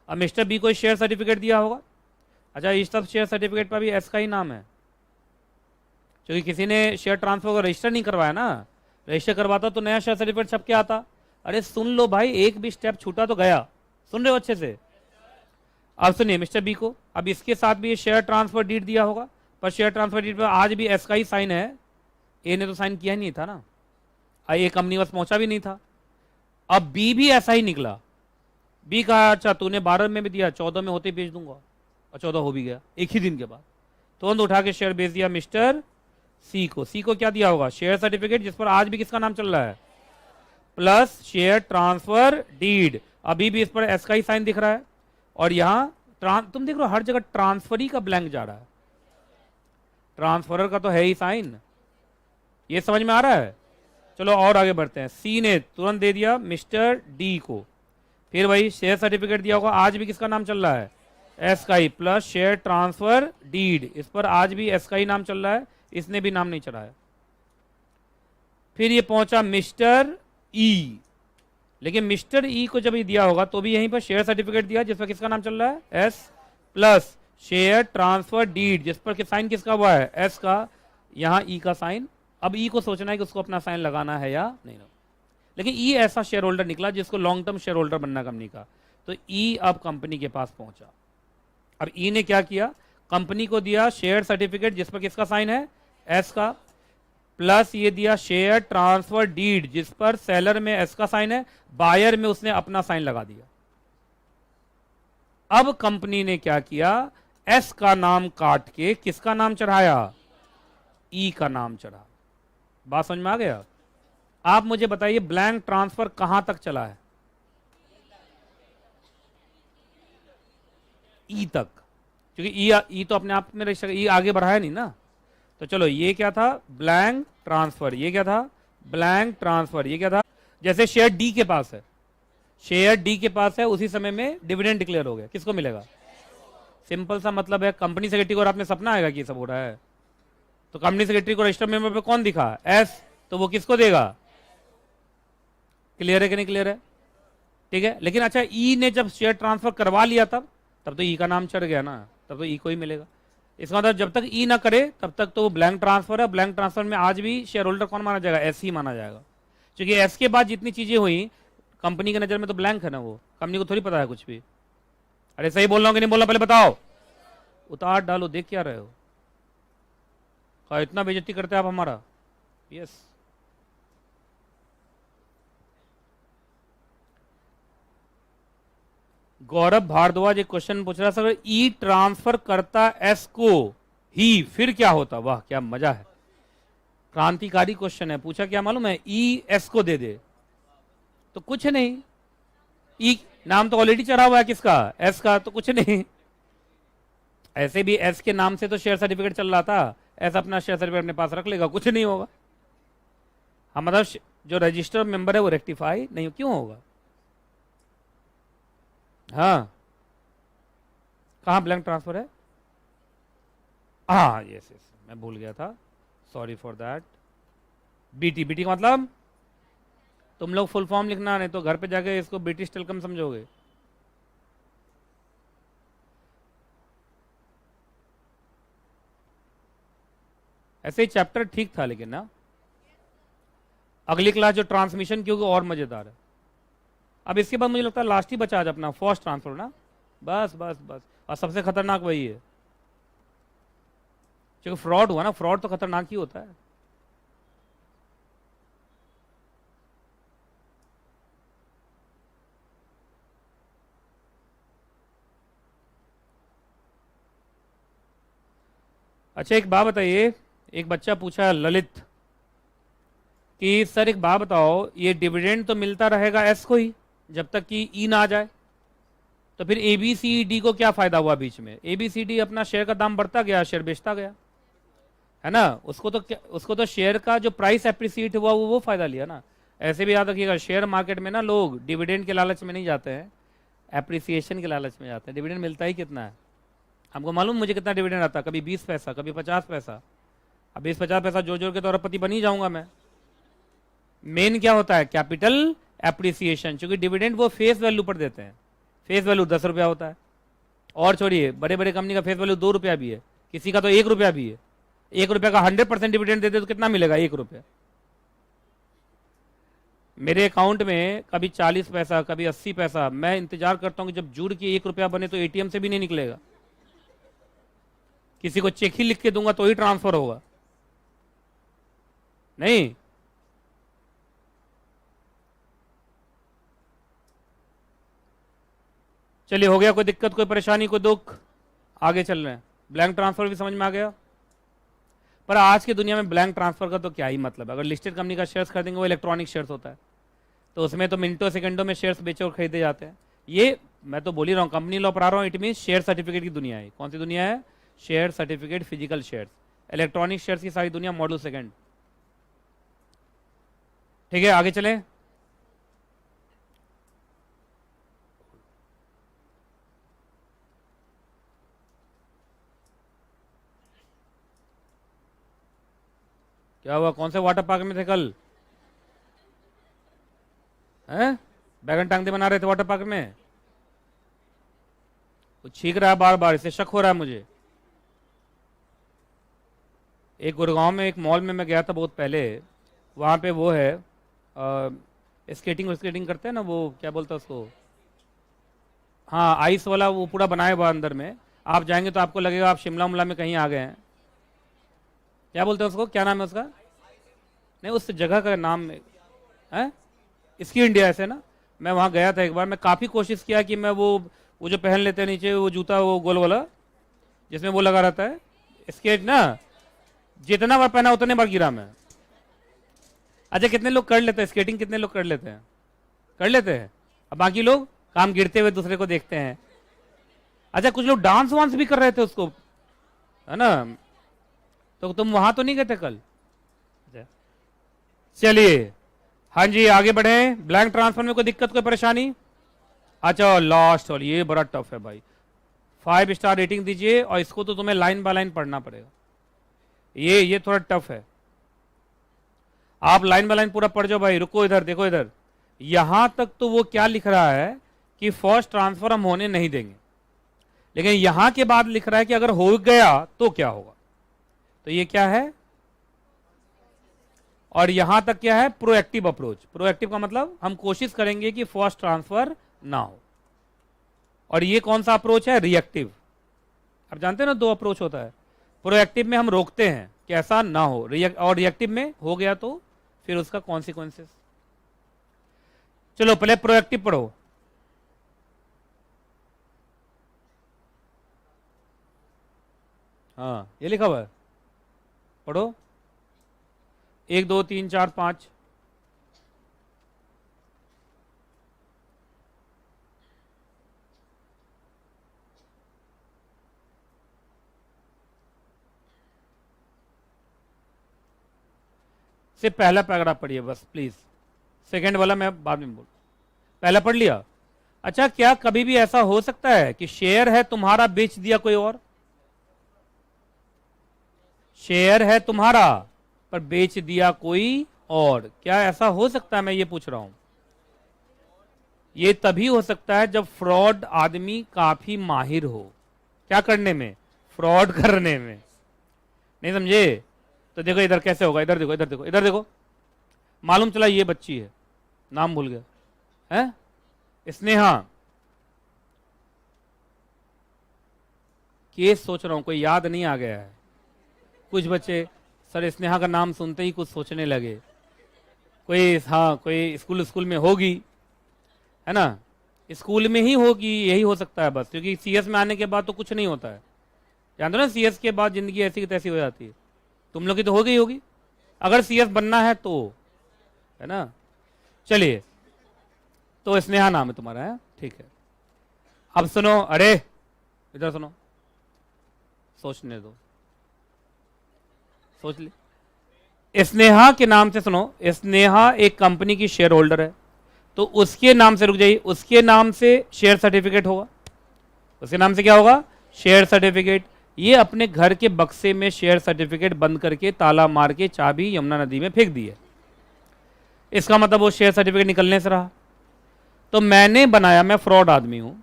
अब मिस्टर बी को शेयर सर्टिफिकेट दिया होगा। अच्छा, इस सब शेयर सर्टिफिकेट पर भी एस का ही नाम है, क्योंकि किसी ने शेयर ट्रांसफर को रजिस्टर नहीं करवाया ना। रजिस्टर करवाता तो नया शेयर सर्टिफिकेट छप के आता। अरे सुन लो भाई, एक भी स्टेप छूटा तो गया। सुन रहे हो अच्छे से? अब सुनिए मिस्टर बी को, अब इसके साथ भी शेयर ट्रांसफर डीड दिया होगा, पर शेयर ट्रांसफर डीड पर आज भी एस का ही साइन है। ए ने तो साइन किया ही नहीं था ना, ये कंपनी बस पहुंचा भी नहीं था। अब बी भी ऐसा ही निकला। बी कहा अच्छा तूने 12 में भी दिया, 14 में होते बेच दूंगा, और 14 हो भी गया एक ही दिन के बाद। तुरंत उठा के शेयर बेच दिया मिस्टर सी को। सी को क्या दिया होगा? शेयर सर्टिफिकेट जिस पर आज भी किसका नाम चल रहा है, प्लस शेयर ट्रांसफर डीड। अभी भी इस पर एस का ही साइन दिख रहा है, और यहां तुम देख रहे हो हर जगह ट्रांसफरी का ब्लैंक जा रहा है, ट्रांसफरर का तो है ही साइन। ये समझ में आ रहा है? चलो और आगे बढ़ते हैं। सी ने तुरंत दे दिया मिस्टर डी को, फिर वही शेयर सर्टिफिकेट दिया होगा, आज भी किसका नाम चल रहा है? एस का ही, प्लस शेयर ट्रांसफर डीड, इस पर आज भी एस का ही नाम चल रहा है, इसने भी नाम नहीं चढ़ाया। फिर ये पहुंचा मिस्टर ई, लेकिन मिस्टर ई को जब ये दिया होगा तो भी यहीं पर शेयर सर्टिफिकेट दिया जिस पर किसका नाम चल रहा है? Yes, plus share transfer deed जिस पर साइन किसका हुआ है? एस का, यहां ई का साइन। अब ई को सोचना है कि उसको अपना साइन लगाना है या नहीं। लेकिन ई ऐसा शेयर होल्डर निकला जिसको लॉन्ग टर्म शेयर होल्डर बनना कंपनी का, तो ई अब कंपनी के पास पहुंचा। अब ई ने क्या किया? कंपनी को दिया शेयर सर्टिफिकेट जिस पर किसका साइन है? एस का, प्लस ये दिया शेयर ट्रांसफर डीड जिस पर सेलर में एस का साइन है, बायर में उसने अपना साइन लगा दिया। अब कंपनी ने क्या किया? एस का नाम काट के किसका नाम चढ़ाया? ई का नाम चढ़ा। बात समझ में आ गया? आप मुझे बताइए ब्लैंक ट्रांसफर कहां तक चला है? ई तक, क्योंकि ई तो अपने आप में रजिस्टर, ई आगे बढ़ाया नहीं ना। तो चलो ये क्या था? Blank transfer. ये क्या था? Blank transfer. ये क्या था? जैसे शेयर डी के पास है, शेयर डी के पास है, उसी समय में डिविडेंड डिक्लेयर हो गया, किसको मिलेगा? सिंपल सा मतलब है, कंपनी सेक्रेटरी को रात में सपना आएगा कि ये सब हो रहा है, तो कंपनी सेक्रेटरी को रजिस्टर मेंबर पे कौन दिखा? एस, तो वो किसको देगा? क्लियर है कि नहीं क्लियर है? ठीक है। लेकिन अच्छा, ई ने जब शेयर ट्रांसफर करवा लिया तब तो ई का नाम चढ़ गया ना, तब तो ई को ही मिलेगा। इसका मतलब जब तक ई ना करे तब तक तो वो ब्लैंक ट्रांसफर है। ब्लैंक ट्रांसफर में आज भी शेयर होल्डर कौन माना जाएगा? एस ही माना जाएगा, क्योंकि एस के बाद जितनी चीजें हुई कंपनी की नजर में तो ब्लैंक है ना, वो कंपनी को थोड़ी पता है कुछ भी। अरे सही बोल रहा हूं कि नहीं बोल रहा पहले बताओ। उतार डालो, देख क्या रहे हो? इतना बेइज्जती करते हैं आप हमारा। यस, गौरव भारद्वाज एक क्वेश्चन पूछ रहा है, सर ई ट्रांसफर करता एस को ही फिर क्या होता? वाह क्या मजा है। क्रांतिकारी क्वेश्चन है, पूछा क्या मालूम है, ई एस को दे दे तो कुछ नहीं, ई नाम तो ऑलरेडी चढ़ा हुआ है किसका, एस का, तो कुछ नहीं। ऐसे भी एस के नाम से तो शेयर सर्टिफिकेट चल रहा था, एस अपना शेयर सर्टिफिकेट अपने पास रख लेगा, कुछ नहीं होगा। हम मतलब जो रजिस्टर मेंबर है वो रेक्टिफाई नहीं, क्यों होगा। हाँ कहाँ ब्लैंक ट्रांसफर है, हाँ यस यस मैं भूल गया था, sorry for that. BT, BT का मतलब तुम लोग फुल फॉर्म लिखना, नहीं तो घर पे जाके इसको ब्रिटिश टेलीकॉम समझोगे। ऐसे ही चैप्टर ठीक था लेकिन ना, अगली क्लास जो ट्रांसमिशन की होगी और मजेदार है। अब इसके बाद मुझे लगता है लास्ट ही बचा आज अपना फर्स्ट ट्रांसफर ना, बस बस बस, और सबसे खतरनाक वही है, क्योंकि फ्रॉड हुआ ना, फ्रॉड तो खतरनाक ही होता है। अच्छा एक बात बताइए, एक बच्चा पूछा ललित कि सर एक बात बताओ, ये डिविडेंड तो मिलता रहेगा एस को ही जब तक कि ई ना आ जाए, तो फिर ए बी सी डी को क्या फायदा हुआ बीच में, ए बी सी डी अपना शेयर का दाम बढ़ता गया, शेयर बेचता गया, है ना, उसको तो शेयर का जो प्राइस एप्रिसिएट हुआ वो फायदा लिया ना। ऐसे भी याद रखिएगा, शेयर मार्केट में ना लोग डिविडेंड के लालच में नहीं जाते हैं, एप्रिसिएशन के लालच में जाते हैं। डिविडेंड मिलता ही कितना है, हमको मालूम मुझे कितना डिविडेंड आता है, कभी 20 पैसा, कभी 50 पैसा। अब 20-50 पैसा जोड़ जोड़ के तो अरबपति बन ही जाऊंगा मैं। मेन क्या होता है, कैपिटल एप्रिसिएशन, क्योंकि डिविडेंड वो फेस वैल्यू पर देते हैं, फेस वैल्यू 10 रुपया होता है, और छोड़िए बड़े बड़े कंपनी का फेस वैल्यू 2 रुपया भी है, किसी का तो 1 रुपया भी है। 1 रुपया का 100% डिविडेंड देते तो कितना मिलेगा, 1 रुपया। मेरे अकाउंट में कभी 40 पैसा, कभी 80 पैसा, मैं इंतजार करता हूं कि जब जुड़ के 1 रुपया बने तो एटीएम से भी नहीं निकलेगा, किसी को चेक ही लिख के दूंगा तो ही ट्रांसफर होगा, नहीं। चलिए हो गया, कोई दिक्कत, कोई परेशानी, कोई दुख, आगे चल रहे हैं। ब्लैंक ट्रांसफर भी समझ में आ गया। पर आज की दुनिया में ब्लैंक ट्रांसफर का तो क्या ही मतलब है, अगर लिस्टेड कंपनी का शेयर्स खरीदेंगे वो इलेक्ट्रॉनिक शेयर्स होता है, तो उसमें तो मिनटों सेकंडों में शेयर्स बेचे और खरीदे जाते हैं। ये मैं तो बोल ही रहा हूँ, कंपनी लॉ पढ़ा रहा हूँ, इट मीन शेयर सर्टिफिकेट की दुनिया है। कौन सी दुनिया है, share certificate, physical shares, electronic shares की सारी दुनिया मॉडल सेकंड। ठीक है आगे चले। क्या हुआ, कौन से वाटर पार्क में थे कल, हैं बैगन टांगते बना रहे थे वाटर पार्क में, वो छींक रहा है बार बार, इससे शक हो रहा है मुझे। एक गुड़गांव में एक मॉल में मैं गया था बहुत पहले, वहाँ पे वो है स्केटिंग स्केटिंग करते हैं ना, वो क्या बोलते हैं उसको, हाँ आइस वाला, वो पूरा बनाया हुआ अंदर में, आप जाएंगे तो आपको लगेगा आप शिमला उमला में कहीं आ गए हैं। क्या बोलते हैं उसको, क्या नाम है उसका, नहीं उस जगह का नाम है, इसकी इंडिया ऐसे ना। मैं वहाँ गया था एक बार, मैं काफ़ी कोशिश किया कि मैं वो जो पहन लेते हैं नीचे वो जूता, वो गोल वाला जिसमें वो लगा रहता है स्केट ना, जितना बार पहना उतने बार गिरा मैं। अच्छा कितने लोग कर लेते हैं स्केटिंग, कितने लोग कर लेते हैं, कर लेते हैं, अब बाकी लोग काम गिरते हुए दूसरे को देखते हैं। अच्छा कुछ लोग डांस वांस भी कर रहे थे उसको, है ना, तो तुम वहां तो नहीं गए थे कल। चलिए हाँ जी आगे बढ़े, ब्लैंक ट्रांसफर में कोई दिक्कत, कोई परेशानी। अच्छा लास्ट और ये बड़ा टफ है भाई, 5 स्टार रेटिंग दीजिए, और इसको तो तुम्हें लाइन बाय लाइन पढ़ना पड़ेगा, ये थोड़ा टफ है। आप लाइन बाय लाइन पूरा पढ़ जाओ भाई, रुको इधर देखो, इधर यहां तक तो वो क्या लिख रहा है कि फर्स्ट ट्रांसफर हम होने नहीं देंगे, लेकिन यहां के बाद लिख रहा है कि अगर हो गया तो क्या होगा, तो ये क्या है, और यहां तक क्या है, प्रोएक्टिव अप्रोच। प्रोएक्टिव का मतलब हम कोशिश करेंगे कि फर्स्ट ट्रांसफर ना हो, और ये कौन सा अप्रोच है, रिएक्टिव। आप जानते हैं ना 2 अप्रोच होता है, प्रोएक्टिव में हम रोकते हैं कि ऐसा ना हो, और रिएक्टिव में हो गया तो फिर उसका कॉन्सिक्वेंसेस। चलो पहले प्रोएक्टिव पढ़ो। हाँ ये लिखा हुआ है, पढ़ो। 1 2 3 4 5। सिर्फ पहला पैराग्राफ पढ़िए बस प्लीज, सेकंड वाला मैं बाद में बोल। पहला पढ़ लिया? अच्छा, क्या कभी भी ऐसा हो सकता है कि शेयर है तुम्हारा, बेच दिया कोई और? शेयर है तुम्हारा पर बेच दिया कोई और, क्या ऐसा हो सकता है? मैं ये पूछ रहा हूं। ये तभी हो सकता है जब फ्रॉड आदमी काफी माहिर हो। क्या करने में? फ्रॉड करने में। नहीं समझे? तो देखो इधर कैसे होगा, इधर देखो, इधर देखो, इधर देखो। मालूम चला ये बच्ची है, नाम भूल गया, है स्नेहा। केस सोच रहा हूं, कोई याद नहीं आ गया है। कुछ बच्चे सर स्नेहा का नाम सुनते ही कुछ सोचने लगे। कोई, हाँ कोई स्कूल में होगी, है ना, स्कूल में ही होगी, यही हो सकता है बस, क्योंकि सीएस में आने के बाद तो कुछ नहीं होता है। जानते हो ना, सीएस के बाद जिंदगी ऐसी की तैसी हो जाती है। तुम लोग की तो हो गई होगी, अगर सीएस बनना है तो, है ना। चलिए, तो स्नेहा नाम है तुम्हारा, है ठीक है। अब सुनो, अरे इधर सुनो, सोचने दो, सोच ले। स्नेहा के नाम से सुनो, स्नेहा एक कंपनी की शेयर होल्डर है, तो उसके नाम से, रुक जाइए, उसके नाम से शेयर सर्टिफिकेट होगा। उसके नाम से क्या होगा? Share certificate. ये अपने घर के बक्से में शेयर सर्टिफिकेट बंद करके, ताला मार के, चाबी यमुना नदी में फेंक दी है। इसका मतलब वो शेयर सर्टिफिकेट निकलने से रहा। तो मैंने बनाया, मैं फ्रॉड आदमी हूं,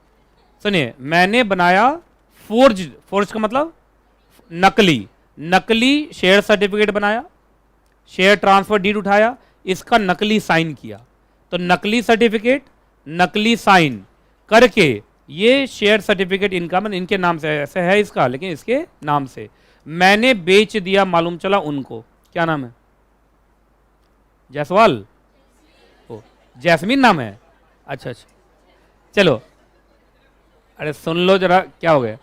सुनिए, मैंने बनाया फोर्ज, फोर्ज का मतलब नकली, नकली शेयर सर्टिफिकेट बनाया, शेयर ट्रांसफर डीड उठाया, इसका नकली साइन किया। तो नकली सर्टिफिकेट, नकली साइन करके ये शेयर सर्टिफिकेट इनका, मतलब इनके नाम से ऐसे है इसका, लेकिन इसके नाम से मैंने बेच दिया, मालूम चला उनको। क्या नाम है? जायसवाल? ओ, जैस्मीन नाम है? अच्छा अच्छा, चलो, अरे सुन लो जरा, क्या हो गया?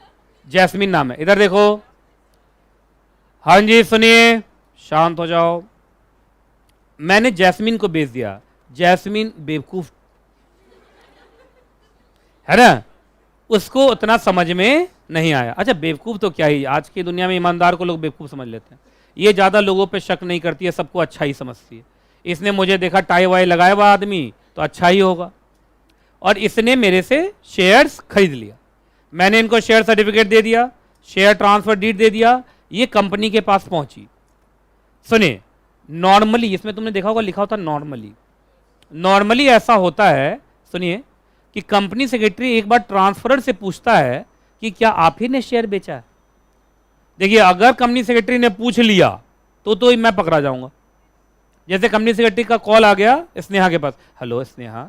जैस्मीन नाम है, इधर देखो। हाँ जी सुनिए, शांत हो जाओ। मैंने जैस्मीन को बेच दिया। जैस्मीन बेवकूफ है ना, उसको उतना समझ में नहीं आया। अच्छा, बेवकूफ तो क्या ही, आज की दुनिया में ईमानदार को लोग बेवकूफ समझ लेते हैं। ये ज्यादा लोगों पे शक नहीं करती है, सबको अच्छा ही समझती है। इसने मुझे देखा टाई वाई लगाया हुआ आदमी, तो अच्छा ही होगा, और इसने मेरे से शेयर्स खरीद लिया। मैंने इनको शेयर सर्टिफिकेट दे दिया, शेयर ट्रांसफर डीड दे दिया, ये कंपनी के पास पहुंची। सुनिए, नॉर्मली इसमें तुमने देखा होगा लिखा होता नॉर्मली, नॉर्मली ऐसा होता है, सुनिए, कि कंपनी सेक्रेटरी एक बार ट्रांसफरर से पूछता है कि क्या आप ही ने शेयर बेचा है। देखिए, अगर कंपनी सेक्रेटरी ने पूछ लिया तो मैं पकड़ा जाऊंगा। जैसे कंपनी सेक्रेटरी का कॉल आ गया स्नेहा के पास, हेलो स्नेहा,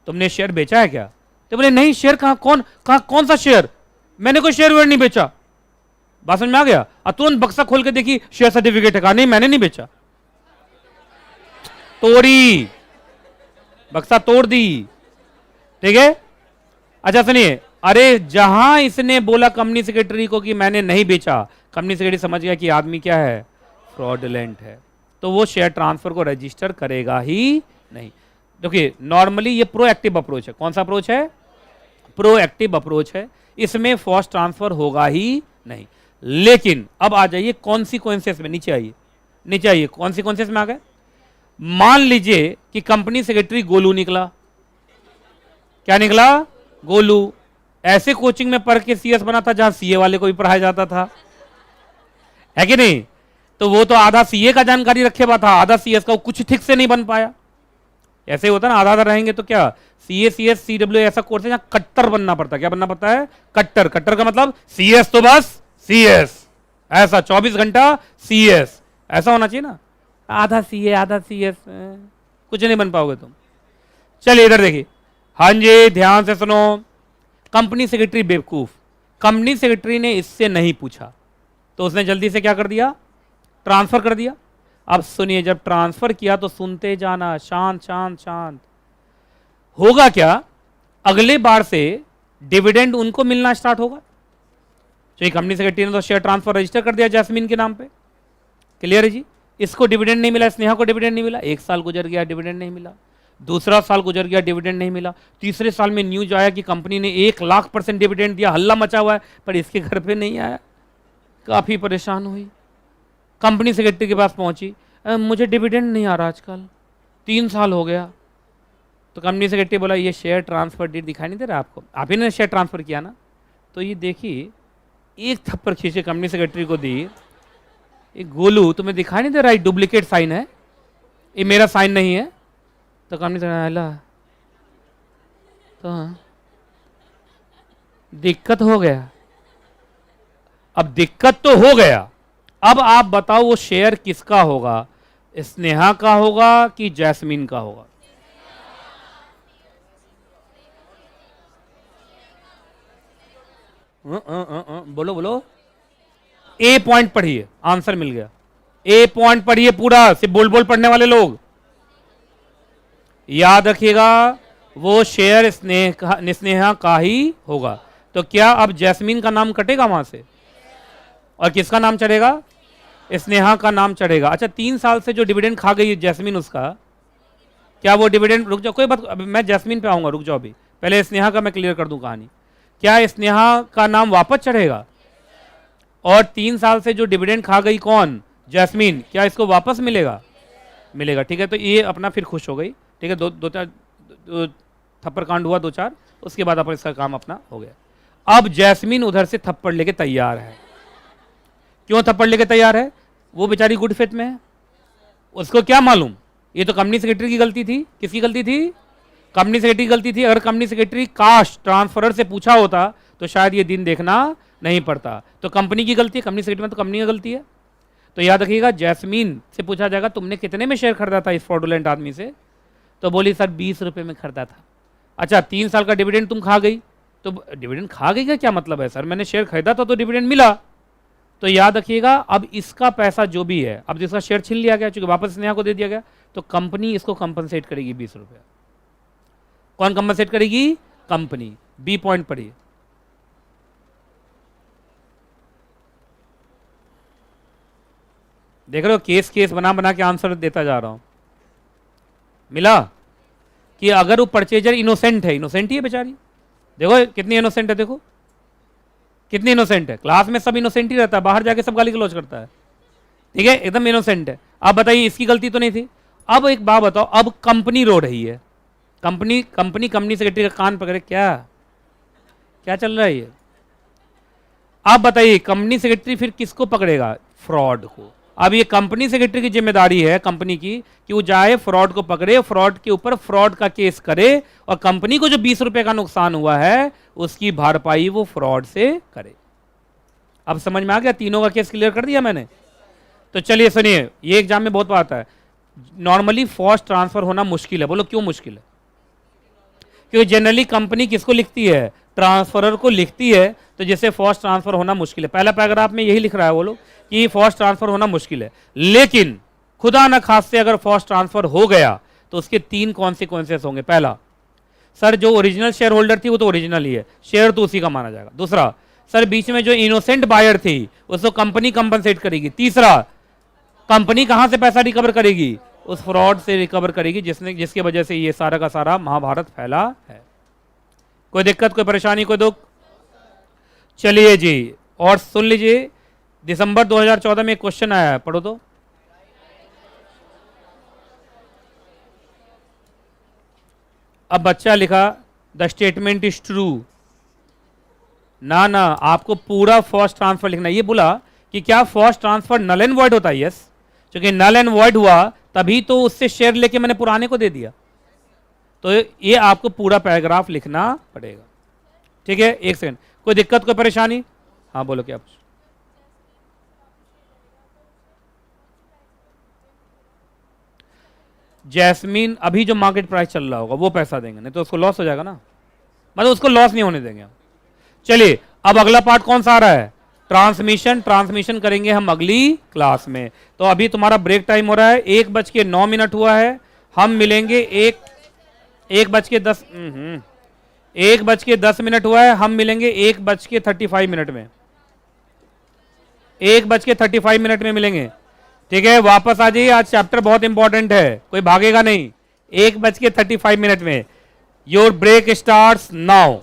तुमने शेयर बेचा है क्या? तो बोले नहीं, शेयर कौन सा शेयर, मैंने कोई शेयर वेयर नहीं बेचा। बात समझ में आ गया? तुरंत बक्सा खोल के देखी, शेयर सर्टिफिकेट है, कहा नहीं मैंने नहीं बेचा। तोड़ी, बक्सा तोड़ दी, ठीक है। अच्छा सुनिए, अरे जहां इसने बोला कंपनी सेक्रेटरी को कि मैंने नहीं बेचा, कंपनी सेक्रेटरी समझ गया कि आदमी क्या है, फ्रॉडलेंट है, तो वो शेयर ट्रांसफर को रजिस्टर करेगा ही नहीं। देखिए, नॉर्मली ये प्रोएक्टिव अप्रोच है। कौन सा अप्रोच है? प्रोएक्टिव अप्रोच है, इसमें फॉर्स ट्रांसफर होगा ही नहीं। लेकिन अब आ जाइए कॉन्सिक्वेंसेस में, नीचे आइए, नीचे आइए, कॉन्सिक्वेंसेस में आ गए। मान लीजिए कि कंपनी सेक्रेटरी गोलू निकला। क्या निकला? गोलू। ऐसे कोचिंग में पढ़ के सीएस बना था जहां सीए वाले को भी पढ़ाया जाता था, है कि नहीं? तो वो तो आधा सीए का जानकारी रखे हुआ था, आधा सीएस का, कुछ ठीक से नहीं बन पाया। ऐसे होता ना, आधा आधा रहेंगे तो क्या, सीए सीएस सीडब्ल्यू ऐसा कोर्स है जहां कट्टर बनना पड़ता है। क्या बनना पड़ता है? कट्टर। कट्टर का मतलब सीएस तो बस सीएस, ऐसा 24 घंटा सीएस, ऐसा होना चाहिए ना। आधा सीए आधा सीएस, कुछ नहीं बन पाओगे तुम। चलिए इधर देखिए, हाँ जी ध्यान से सुनो। कंपनी सेक्रेटरी बेवकूफ, कंपनी सेक्रेटरी ने इससे नहीं पूछा, तो उसने जल्दी से क्या कर दिया? ट्रांसफर कर दिया। अब सुनिए, जब ट्रांसफर किया तो सुनते जाना, शांत शांत शांत। होगा क्या, अगले बार से डिविडेंड उनको मिलना स्टार्ट होगा। तो कंपनी सेक्रेटरी ने तो शेयर ट्रांसफर रजिस्टर कर दिया जैस्मीन के नाम पे, क्लियर है जी। इसको डिविडेंड नहीं मिला, स्नेहा को डिविडेंड नहीं मिला, 1 साल गुजर गया डिविडेंड नहीं मिला, दूसरा साल गुजर गया डिविडेंड नहीं मिला, तीसरे साल में न्यूज आया कि कंपनी ने 1,00,000% डिविडेंड दिया, हल्ला मचा हुआ है, पर इसके घर पे नहीं आया। काफ़ी परेशान हुई, कंपनी सेक्रेटरी के पास पहुंची, मुझे डिविडेंड नहीं आ रहा आजकल, 3 साल हो गया। तो कंपनी सेक्रेटरी बोला ये शेयर ट्रांसफर डीड दिखाई नहीं दे रहा आपको, आप ही ने शेयर ट्रांसफर किया ना। तो ये देखिए, एक थप्पड़ खींचे कंपनी सेक्रेटरी को दी, एक गोलू तुम्हें दिखाई नहीं दे रहा, डुप्लीकेट साइन है, ये मेरा साइन नहीं है। तो कंपनी सेक्रेटरी तो दिक्कत हो गया। अब दिक्कत तो हो गया, अब आप बताओ वो शेयर किसका होगा, स्नेहा का होगा कि जैस्मीन का होगा? बोलो बोलो, ए पॉइंट पढ़िए, आंसर मिल गया। ए पॉइंट पढ़िए पूरा, सिर्फ बोल बोल पढ़ने वाले लोग याद रखिएगा, वो शेयर स्नेहा का ही होगा। तो क्या अब जैस्मीन का नाम कटेगा वहां से और किसका नाम चढ़ेगा? स्नेहा का नाम चढ़ेगा। अच्छा, 3 साल से जो डिविडेंड खा गई है जैस्मीन, उसका क्या वो डिविडेंड, रुक जाओ कोई बात, मैं जैस्मीन पे आऊंगा, रुक जाओ अभी, पहले स्नेहा का मैं क्लियर कर दूं कहानी। क्या स्नेहा का नाम वापस चढ़ेगा? और 3 साल से जो डिविडेंड खा गई कौन? जैस्मीन, क्या इसको वापस मिलेगा? मिलेगा, ठीक है। तो ये अपना फिर खुश हो गई, ठीक है, दो चार थप्पड़ कांड हुआ 2-4, उसके बाद अपन इसका काम अपना हो गया। अब जैस्मीन उधर से थप्पड़ लेके तैयार है। क्यों थप्पड़ लेके तैयार है? वो बेचारी गुड फेथ में है, उसको क्या मालूम ये तो कंपनी सेक्रेटरी की गलती थी। किसकी गलती थी? कंपनी सेक्रेटरी की गलती थी। अगर कंपनी सेक्रेटरी काश ट्रांसफरर से पूछा होता तो शायद ये दिन देखना नहीं पड़ता। तो कंपनी की गलती है, कंपनी सेक्रेटरी में तो कंपनी की गलती है। तो याद रखिएगा, जैस्मीन से पूछा जाएगा तुमने कितने में शेयर खरीदा था इस फ्रॉडुलेंट आदमी से? तो बोली सर 20 रुपये में खरीदा था। अच्छा, 3 साल का डिविडेंड तुम खा गई, तो डिविडेंड खा गई का क्या मतलब है? सर मैंने शेयर खरीदा था तो डिविडेंड मिला। तो याद रखिएगा, अब इसका पैसा जो भी है, अब जिसका शेयर छीन लिया गया, चूंकि वापस स्नेहा को दे दिया गया, तो कंपनी इसको कंपनसेट करेगी 20 रुपया। कौन कंपनसेट करेगी? कंपनी। बी पॉइंट पढ़िए, देख रहे हो, केस केस बना बना के आंसर देता जा रहा हूं। मिला कि अगर वो परचेजर इनोसेंट है, इनोसेंट ही है बेचारी, देखो कितनी इनोसेंट है, देखो कितनी इनोसेंट है। क्लास में सब इनोसेंट ही रहता है, बाहर जाके सब गाली गलौज करता है, ठीक है, एकदम इनोसेंट है। अब बताइए इसकी गलती तो नहीं थी। अब एक बात बताओ, अब कंपनी रो रही है, कंपनी सेक्रेटरी का कान पकड़े, क्या क्या चल रहा है ये? आप बताइए कंपनी सेक्रेटरी फिर किसको पकड़ेगा? फ्रॉड को। अब ये कंपनी सेक्रेटरी की जिम्मेदारी है कंपनी की कि वो जाए फ्रॉड को पकड़े, फ्रॉड के ऊपर फ्रॉड का केस करे, और कंपनी को जो 20 रुपए का नुकसान हुआ है उसकी भरपाई वो फ्रॉड से करे। अब समझ में आ गया? तीनों का केस क्लियर कर दिया मैंने। तो चलिए सुनिए, ये एग्जाम में बहुत बार आता है। नॉर्मली फॉर्स ट्रांसफर होना मुश्किल है। बोलो क्यों मुश्किल है? क्योंकि जनरली कंपनी किसको लिखती है? ट्रांसफरर को लिखती है, तो जैसे फॉर्स ट्रांसफर होना मुश्किल है। पहला पैराग्राफ में यही लिख रहा है वो लोग कि फॉर्स ट्रांसफर होना मुश्किल है। लेकिन खुदा न खास से अगर फॉर्स ट्रांसफर हो गया तो उसके 3 कॉन्सिक्वेंसेस होंगे। पहला, सर जो ओरिजिनल शेयर होल्डर थी वो तो ओरिजिनल ही है, शेयर तो उसी का माना जाएगा। दूसरा, सर बीच में जो इनोसेंट बायर थी उसको कंपनी कंपनसेट करेगी। तीसरा, कंपनी कहां से पैसा रिकवर करेगी? उस फ्रॉड से रिकवर करेगी जिसकी वजह से ये सारा का सारा महाभारत फैला है। कोई दिक्कत, कोई परेशानी, कोई दुख? चलिए जी, और सुन लीजिए, दिसंबर 2014 में एक क्वेश्चन आया है, पढ़ो तो। अब बच्चा लिखा द स्टेटमेंट इज ट्रू। ना ना, आपको पूरा फॉर्स ट्रांसफर लिखना है। ये बोला कि क्या force transfer null and void होता है? यस, क्योंकि नल एंड वॉइड हुआ तभी तो उससे शेयर लेके मैंने पुराने को दे दिया। तो ये आपको पूरा पैराग्राफ लिखना पड़ेगा, ठीक है। एक सेकंड, कोई दिक्कत, कोई परेशानी? हाँ बोलो, क्या पूछ? जैस्मीन अभी जो मार्केट प्राइस चल रहा होगा वो पैसा देंगे, नहीं तो उसको लॉस हो जाएगा ना, मतलब उसको लॉस नहीं होने देंगे हम। चलिए, अब अगला पार्ट कौन सा आ रहा है? ट्रांसमिशन करेंगे हम अगली क्लास में। तो अभी तुम्हारा ब्रेक टाइम हो रहा है, 1:09 हुआ है। हम मिलेंगे 1:10 हुआ है, हम मिलेंगे 1:35 में। 1:35 में मिलेंगे। ठीक है, वापस आ जाइए, आज चैप्टर बहुत इंपॉर्टेंट है, कोई भागेगा नहीं। 1:35 में योर ब्रेक स्टार्ट्स नाउ।